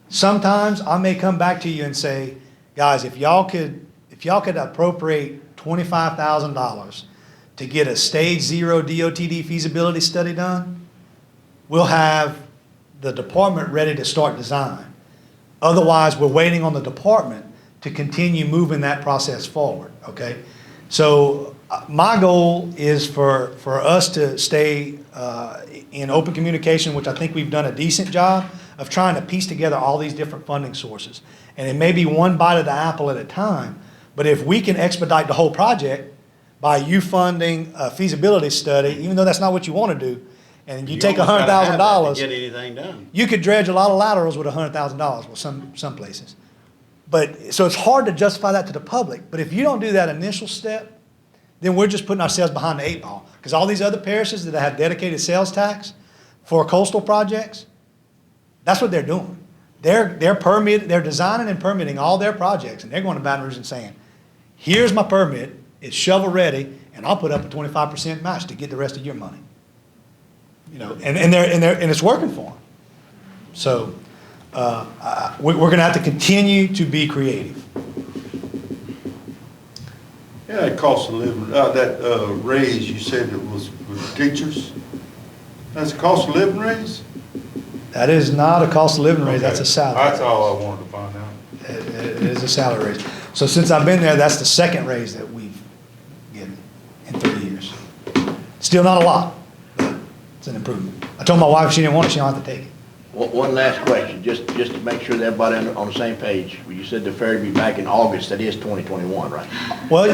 Speaker 17: Sometimes I may come back to you and say, guys, if y'all could appropriate $25,000 to get a stage 0 DOTD feasibility study done, we'll have the department ready to start design. Otherwise, we're waiting on the department to continue moving that process forward, okay? So my goal is for us to stay in open communication, which I think we've done a decent job of trying to piece together all these different funding sources. And it may be one bite of the apple at a time, but if we can expedite the whole project by you funding a feasibility study, even though that's not what you want to do, and you take
Speaker 18: almost gotta have that
Speaker 17: $100,000,
Speaker 18: to get anything done.
Speaker 17: you could dredge a lot of laterals with $100,000, well, some places. But, so it's hard to justify that to the public, but if you don't do that initial step, then we're just putting ourselves behind the 8 ball. Because all these other parishes that have dedicated sales tax for coastal projects, that's what they're doing. They're designing and permitting all their projects, and they're going to Baton Rouge and saying, here's my permit, it's shovel ready, and I'll put up a 25% match to get the rest of your money. You know, and it's working for them. So we're going to have to continue to be creative.
Speaker 6: Yeah, that cost of living, that raise, you said it was for teachers? That's a cost of living raise?
Speaker 17: That is not a cost of living raise,
Speaker 6: Okay.
Speaker 17: that's a salary.
Speaker 6: That's all I wanted to find out.
Speaker 17: It is a salary raise. So since I've been there, that's the second raise that we've given in 3 years. Still not a lot, but it's an improvement. I told my wife if she didn't want it, she don't have to take it.
Speaker 10: One last question, just to make sure that everybody on the same page. You said the ferry be back in August, that is 2021, right?
Speaker 17: Well,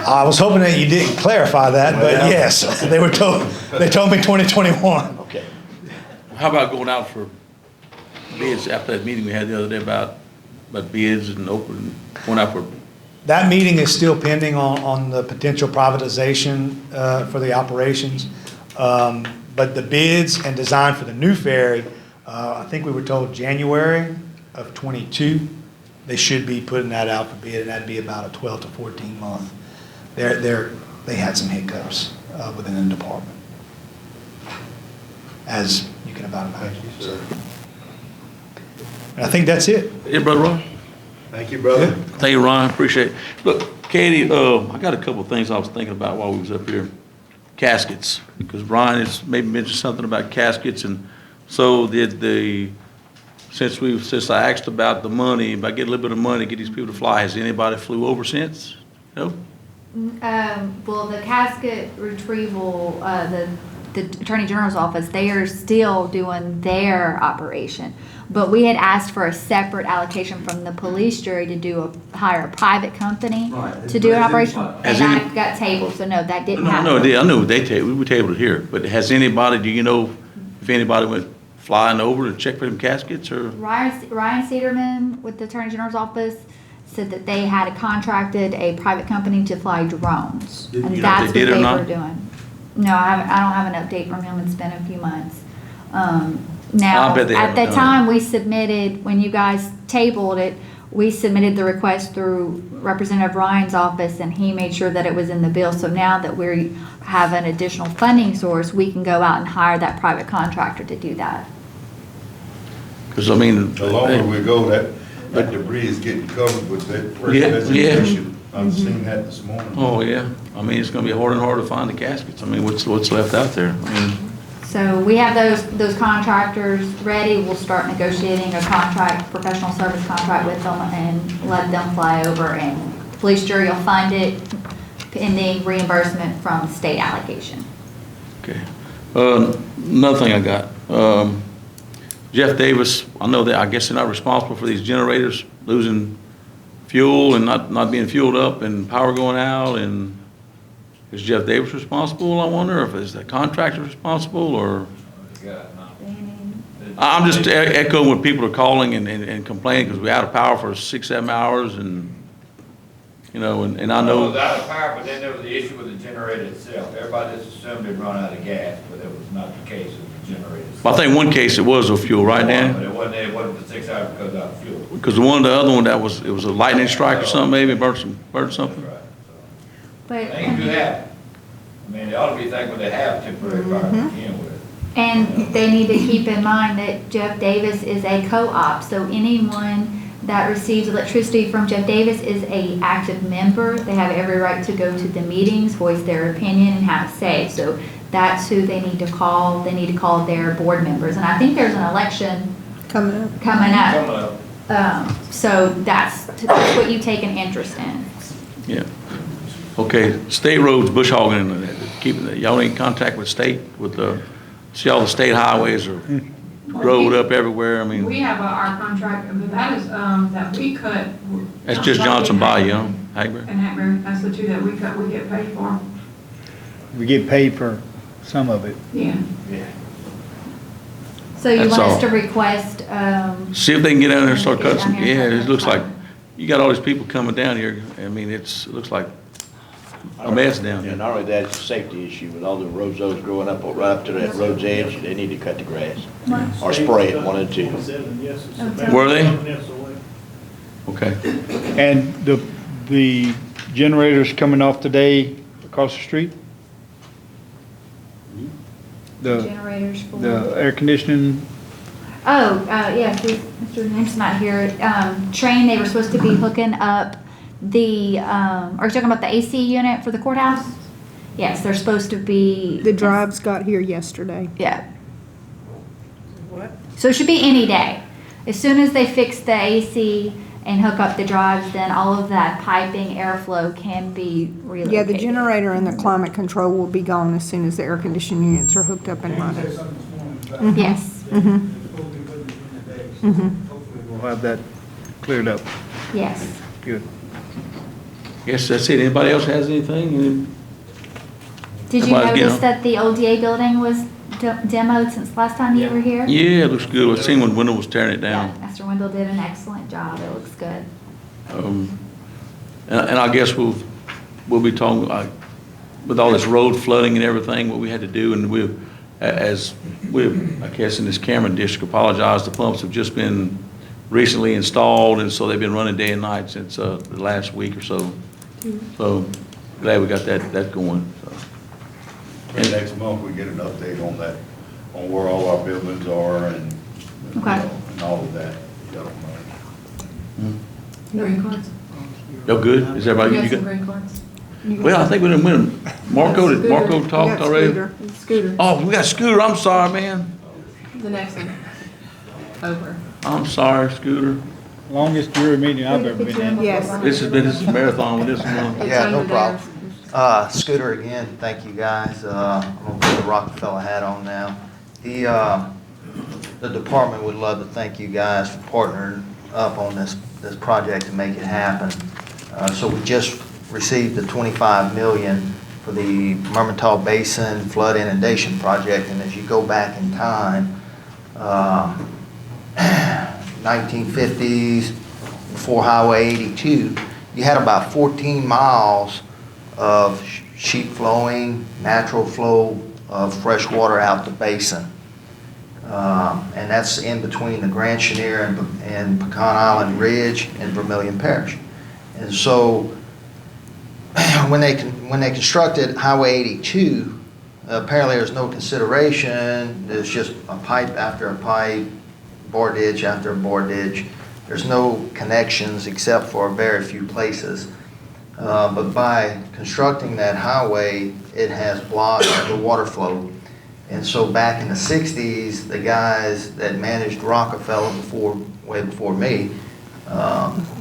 Speaker 17: I was hoping that you didn't clarify that, but
Speaker 10: Well.
Speaker 17: yes, they told me 2021.
Speaker 10: Okay.
Speaker 1: How about going out for bids after that meeting we had the other day about bids and going out for?
Speaker 17: That meeting is still pending on the potential privatization for the operations. But the bids and design for the new ferry, I think we were told January of '22, they should be putting that out for bid, and that'd be about a 12 to 14 month. They had some hiccups within the department, as you can about imagine. So, and I think that's it.
Speaker 1: Yeah, Brother Ron?
Speaker 6: Thank you, brother.
Speaker 1: Thank you, Ron, appreciate it. Look, Katie, I got a couple of things I was thinking about while we was up here. Caskets, because Ron has maybe mentioned something about caskets, and so since I asked about the money, if I get a little bit of money to get these people to fly, has anybody flew over since? No?
Speaker 3: Well, the casket retrieval, the Attorney General's office, they are still doing their operation. But we had asked for a separate allocation from the police jury to hire a private company to do an operation. And that got tabled, so no, that didn't happen.
Speaker 1: No, I know we tabled it here, but has anybody, do you know if anybody went flying over to check for them caskets, or?
Speaker 3: Ryan Cedarman with the Attorney General's office said that they had contracted a private company to fly drones.
Speaker 1: You know
Speaker 3: And
Speaker 1: if
Speaker 3: that's
Speaker 1: they
Speaker 3: what
Speaker 1: did or
Speaker 3: they
Speaker 1: not?
Speaker 3: were doing. No, I don't have an update from him. It's been a few months. Now,
Speaker 1: I bet they
Speaker 3: at
Speaker 1: haven't
Speaker 3: the
Speaker 1: done
Speaker 3: time we submitted, when you guys tabled it, we submitted the request through Representative Ryan's office, and he made sure that it was in the bill. So now that we have an additional funding source, we can go out and hire that private contractor to do that.
Speaker 1: Because, I mean.
Speaker 6: The longer we go, that debris is getting covered with that fresh
Speaker 1: Yeah.
Speaker 6: vegetation. I've seen that this morning.
Speaker 1: Oh, yeah. I mean, it's gonna be harder and harder to find the caskets. I mean, what's left out there? I mean,
Speaker 3: So we have those contractors ready. We'll start negotiating a professional service contract with them and let them fly over, and police jury will fund it pending reimbursement from state allocation.
Speaker 1: okay. Another thing I got, Jeff Davis, I know that, I guess they're not responsible for these generators losing fuel and not being fueled up and power going out, and is Jeff Davis responsible, I wonder, or if is the contractor responsible, or? I'm just echoing what people are calling and complaining because we're out of power for 6-7 hours, and you know, and I
Speaker 12: Well, it
Speaker 1: know.
Speaker 12: was out of power, but then there was the issue with the generator itself. Everybody just assumed it run out of gas, but that was not the case with the generator.
Speaker 1: I think one case it was a fuel, right,
Speaker 12: But
Speaker 1: Dan?
Speaker 12: it wasn't for 6 hours because of fuel.
Speaker 1: Because the other one, it was a lightning strike or something, maybe, burnt something.
Speaker 12: Right.
Speaker 3: But,
Speaker 12: Things do happen. I mean, they ought to be thankful they have temporary fire to begin with.
Speaker 3: and they need to keep in mind that Jeff Davis is a co-op, so anyone that receives electricity from Jeff Davis is a active member. They have every right to go to the meetings, voice their opinion, and have a say. So that's who they need to call. They need to call their board members. And I think there's an election
Speaker 16: Coming up.
Speaker 3: coming up. So that's what you take an interest in.
Speaker 1: Yeah. Okay, state roads, bush hogging, y'all in contact with state, see all the state highways are rolled up everywhere, I mean,
Speaker 20: We have our contract, but that is, that we cut.
Speaker 1: that's just Johnson Bayou, huh? Hackberry?
Speaker 20: And Hackberry, that's the two that we cut, we get paid for.
Speaker 7: We get paid for some of it.
Speaker 20: Yeah.
Speaker 3: So you
Speaker 1: That's
Speaker 3: want us
Speaker 1: all.
Speaker 3: to request,
Speaker 1: See if they can get down there and start
Speaker 3: Get
Speaker 1: cutting some,
Speaker 3: down here and
Speaker 1: yeah,
Speaker 3: start
Speaker 1: it looks like,
Speaker 3: cutting.
Speaker 1: you got all these people coming down here, I mean, it looks like a mess down
Speaker 10: And
Speaker 1: here.
Speaker 10: not only that, it's a safety issue with all the roseos growing up, right up to that road's edge, they need to cut the grass. Or spray it, one of the two.
Speaker 1: Were they? Okay,
Speaker 7: And the generator's coming off today across the street? The,
Speaker 3: generators for.
Speaker 7: the air conditioning,
Speaker 3: Yes, Mr. Name's not here. Train, they were supposed to be hooking up the, are you talking about the AC unit for the courthouse? Yes, they're supposed to be.
Speaker 16: The drives got here yesterday.
Speaker 3: Yeah. So it should be any day. As soon as they fix the AC and hook up the drives, then all of that piping airflow can be relocated.
Speaker 16: Yeah, the generator and the climate control will be gone as soon as the air conditioning units are hooked up and running. Mhm.
Speaker 3: Yes,
Speaker 16: Mhm. Mhm.
Speaker 7: we'll have that cleared up.
Speaker 3: yes.
Speaker 7: Good.
Speaker 1: guess that's it, anybody else has anything?
Speaker 3: Did you
Speaker 1: Everybody's
Speaker 3: notice
Speaker 1: getting-
Speaker 3: that the ODA building was demoed since last time you were here?
Speaker 1: Yeah, it looks good, I seen when Wendell was tearing it down.
Speaker 3: Yeah, Mr. Wendell did an excellent job. It looks good.
Speaker 1: And I guess we'll be talking, with all this road flooding and everything, what we had to do, and I guess in this Cameron district, apologize, the pumps have just been recently installed, and so they've been running day and night since, the last week or so. So, glad we got that going, so.
Speaker 6: And next month, we get an update on that, on where all our buildings are and, you
Speaker 3: Okay.
Speaker 6: know, and all of that. You know.
Speaker 9: Green cards.
Speaker 1: Y'all good? Is everybody,
Speaker 9: We got
Speaker 1: you
Speaker 9: some
Speaker 1: good?
Speaker 9: green cards.
Speaker 1: Well, I think we didn't win. Marco
Speaker 16: We
Speaker 1: talked
Speaker 16: got
Speaker 1: already?
Speaker 16: Scooter.
Speaker 9: Scooter,
Speaker 1: Oh, we got Scooter, I'm sorry, man.
Speaker 9: the next one. Over.
Speaker 1: I'm sorry, Scooter.
Speaker 7: Longest jury meeting I've ever been in.
Speaker 16: Yes.
Speaker 1: This has been a marathon with this one.
Speaker 9: It's
Speaker 19: Yeah, no
Speaker 9: under
Speaker 19: problem.
Speaker 9: there.
Speaker 19: Scooter again, thank you guys. I'm gonna put the Rockefeller hat on now. The department would love to thank you guys for partnering up on this project to make it happen. So we just received the $25 million for the Mermentau Basin Flood Inundation Project, and as you go back in time, 1950s, before Highway 82, you had about 14 miles of sheet flowing, natural flow of fresh water out the basin. And that's in between the Grand Chenier and Pecan Island Ridge and Vermilion Parish. And so when they constructed Highway 82, apparently there's no consideration. There's just a pipe after a pipe, bore ditch after a bore ditch. There's no connections except for very few places. But by constructing that highway, it has blocked the water flow. And so back in the 60s, the guys that managed Rockefeller way before me,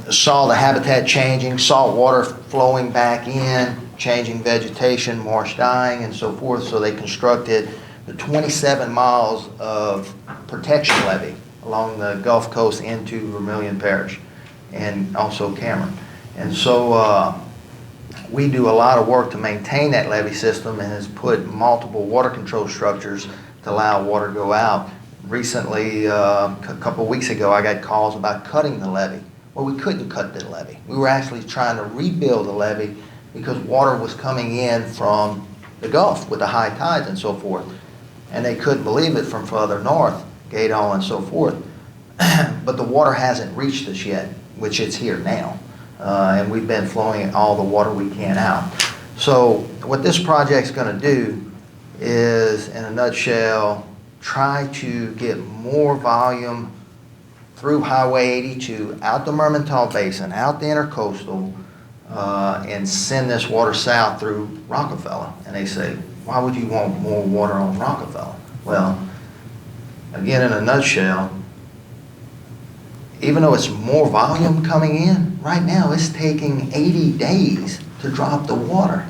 Speaker 19: saw the habitat changing, saw water flowing back in, changing vegetation, marsh dying, and so forth. So they constructed the 27 miles of protection levee along the Gulf Coast into Vermilion Parish and also Cameron. And so we do a lot of work to maintain that levee system and has put multiple water control structures to allow water to go out. Recently, a couple of weeks ago, I got calls about cutting the levee. Well, we couldn't cut the levee. We were actually trying to rebuild the levee because water was coming in from the Gulf with the high tides and so forth. And they couldn't believe it from further north, Gadol and so forth. But the water hasn't reached us yet, which it's here now. And we've been flowing all the water we can out. So what this project's gonna do is, in a nutshell, try to get more volume through Highway 82, out the Mermentau Basin, out the intercoastal, and send this water south through Rockefeller. And they say, why would you want more water on Rockefeller? Well, again, in a nutshell, even though it's more volume coming in, right now it's taking 80 days to drop the water.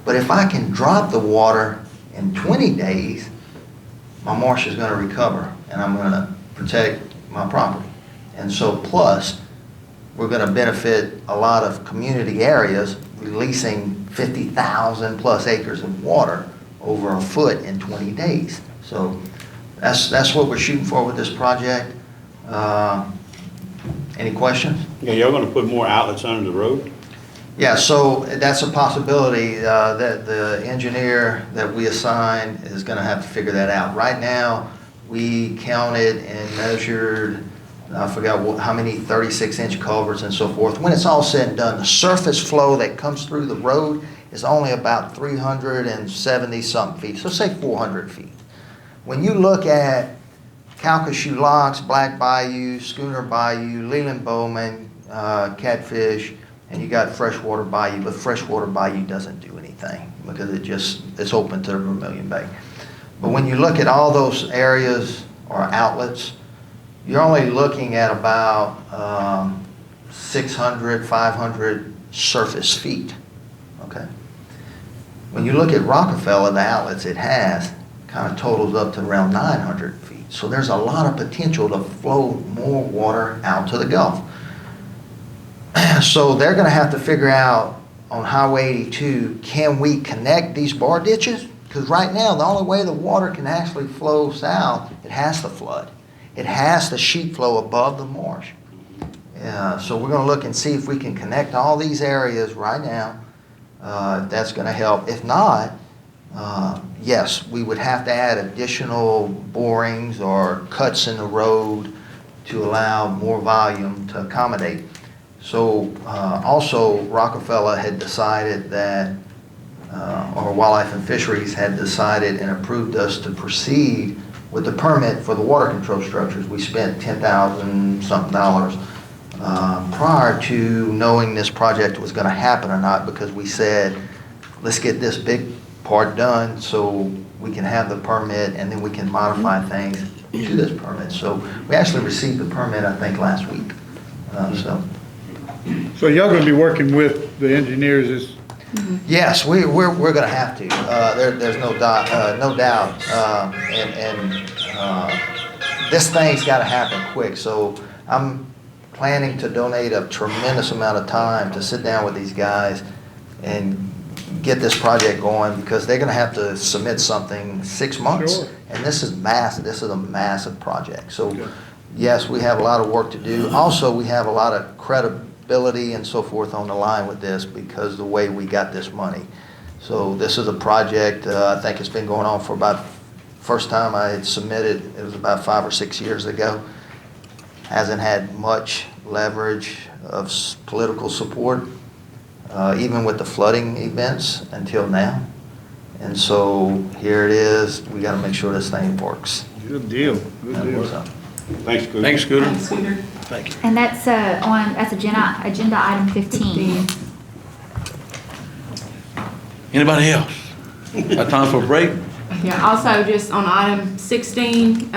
Speaker 19: But if I can drop the water in 20 days, my marsh is going to recover and I'm going to protect my property. And so plus, we're going to benefit a lot of community areas releasing 50,000 plus acres of water over a foot in 20 days. So that's what we're shooting for with this project. Any questions?
Speaker 18: Yeah, y'all gonna put more outlets under the road?
Speaker 19: Yeah, so that's a possibility that the engineer that we assign is gonna have to figure that out. Right now, we counted and measured, I forgot how many 36-inch culverts and so forth. When it's all said and done, the surface flow that comes through the road is only about 370-something feet, so say 400 feet. When you look at Calcasieu Locks, Black Bayou, Schooner Bayou, Leland Bowman, Catfish, and you got Freshwater Bayou, but Freshwater Bayou doesn't do anything because it's open to the Vermilion Bay. But when you look at all those areas or outlets, you're only looking at about 600, 500 surface feet, okay? When you look at Rockefeller, the outlets it has kind of totals up to around 900 feet. So there's a lot of potential to flow more water out to the Gulf. So they're gonna have to figure out on Highway 82, can we connect these bar ditches? Because right now, the only way the water can actually flow south, it has to flood. It has to sheet flow above the marsh. So we're gonna look and see if we can connect all these areas right now. If that's gonna help. If not, yes, we would have to add additional borings or cuts in the road to allow more volume to accommodate. So also Rockefeller had decided that, or Wildlife and Fisheries had decided and approved us to proceed with the permit for the water control structures. We spent $10,000 something prior to knowing this project was gonna happen or not, because we said, let's get this big part done so we can have the permit and then we can modify things to this permit. So we actually received the permit, I think, last week.
Speaker 7: So y'all gonna be working with the engineers
Speaker 19: Yes, we're gonna have to. There's no doubt. This thing's gotta happen quick. So I'm planning to donate a tremendous amount of time to sit down with these guys and get this project going, because they're gonna have to submit something 6 months.
Speaker 7: Sure.
Speaker 19: And this is massive. This is a massive project. So yes, we have a lot of work to do. Also, we have a lot of credibility and so forth on the line with this because the way we got this money. So this is a project, I think it's been going on for about, first time I had submitted, it was about 5 or 6 years ago. Hasn't had much leverage of political support, even with the flooding events until now. And so here it is, we gotta make sure this thing works.
Speaker 7: Good deal. Good deal.
Speaker 18: Thanks, Scooter.
Speaker 1: Thanks, Scooter.
Speaker 9: Thanks, Scooter.
Speaker 1: Thank you.
Speaker 3: And that's that's agenda item 15.
Speaker 1: Anybody else? Got time for a break?
Speaker 9: Yeah, also just on item 16,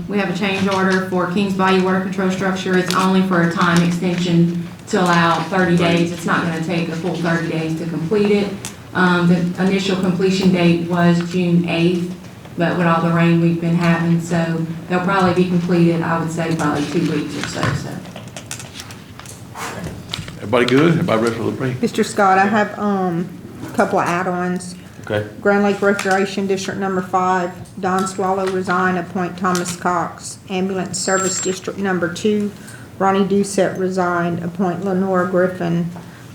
Speaker 9: we have a change order for Kings Bayou Water Control Structure. It's only for a time extension to allow 30 days. It's not gonna take a full 30 days to complete it. The initial completion date was June 8th, but with all the rain we've been having, so they'll probably be completed, I would say, probably 2 weeks or so.
Speaker 1: Everybody good? Everybody ready for the break?
Speaker 16: Mr. Scott, I have a couple of add-ons.
Speaker 1: Okay.
Speaker 16: Grand Lake Recreation District Number 5, Don Swallow resign, appoint Thomas Cox. Ambulance Service District Number 2, Ronnie Doucette resigned, appoint Lenora Griffin.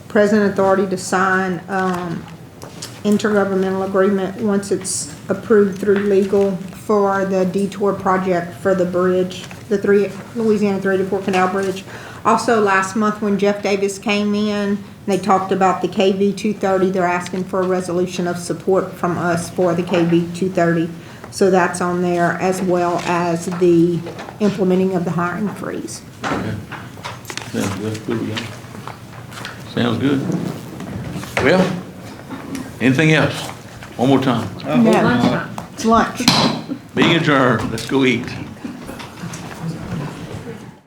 Speaker 16: President authority to sign, intergovernmental agreement once it's approved through legal for the detour project for the bridge, the Louisiana 3 to 4 Canal Bridge. Also, last month when Jeff Davis came in, they talked about the KV 230. They're asking for a resolution of support from us for the KV 230. So that's on there, as well as the implementing of the hiring freeze.
Speaker 1: Okay. Sounds good. Good we got. Sounds good. Well, anything else? One more time.
Speaker 16: No, it's lunch.
Speaker 1: Being adjourned, let's go eat.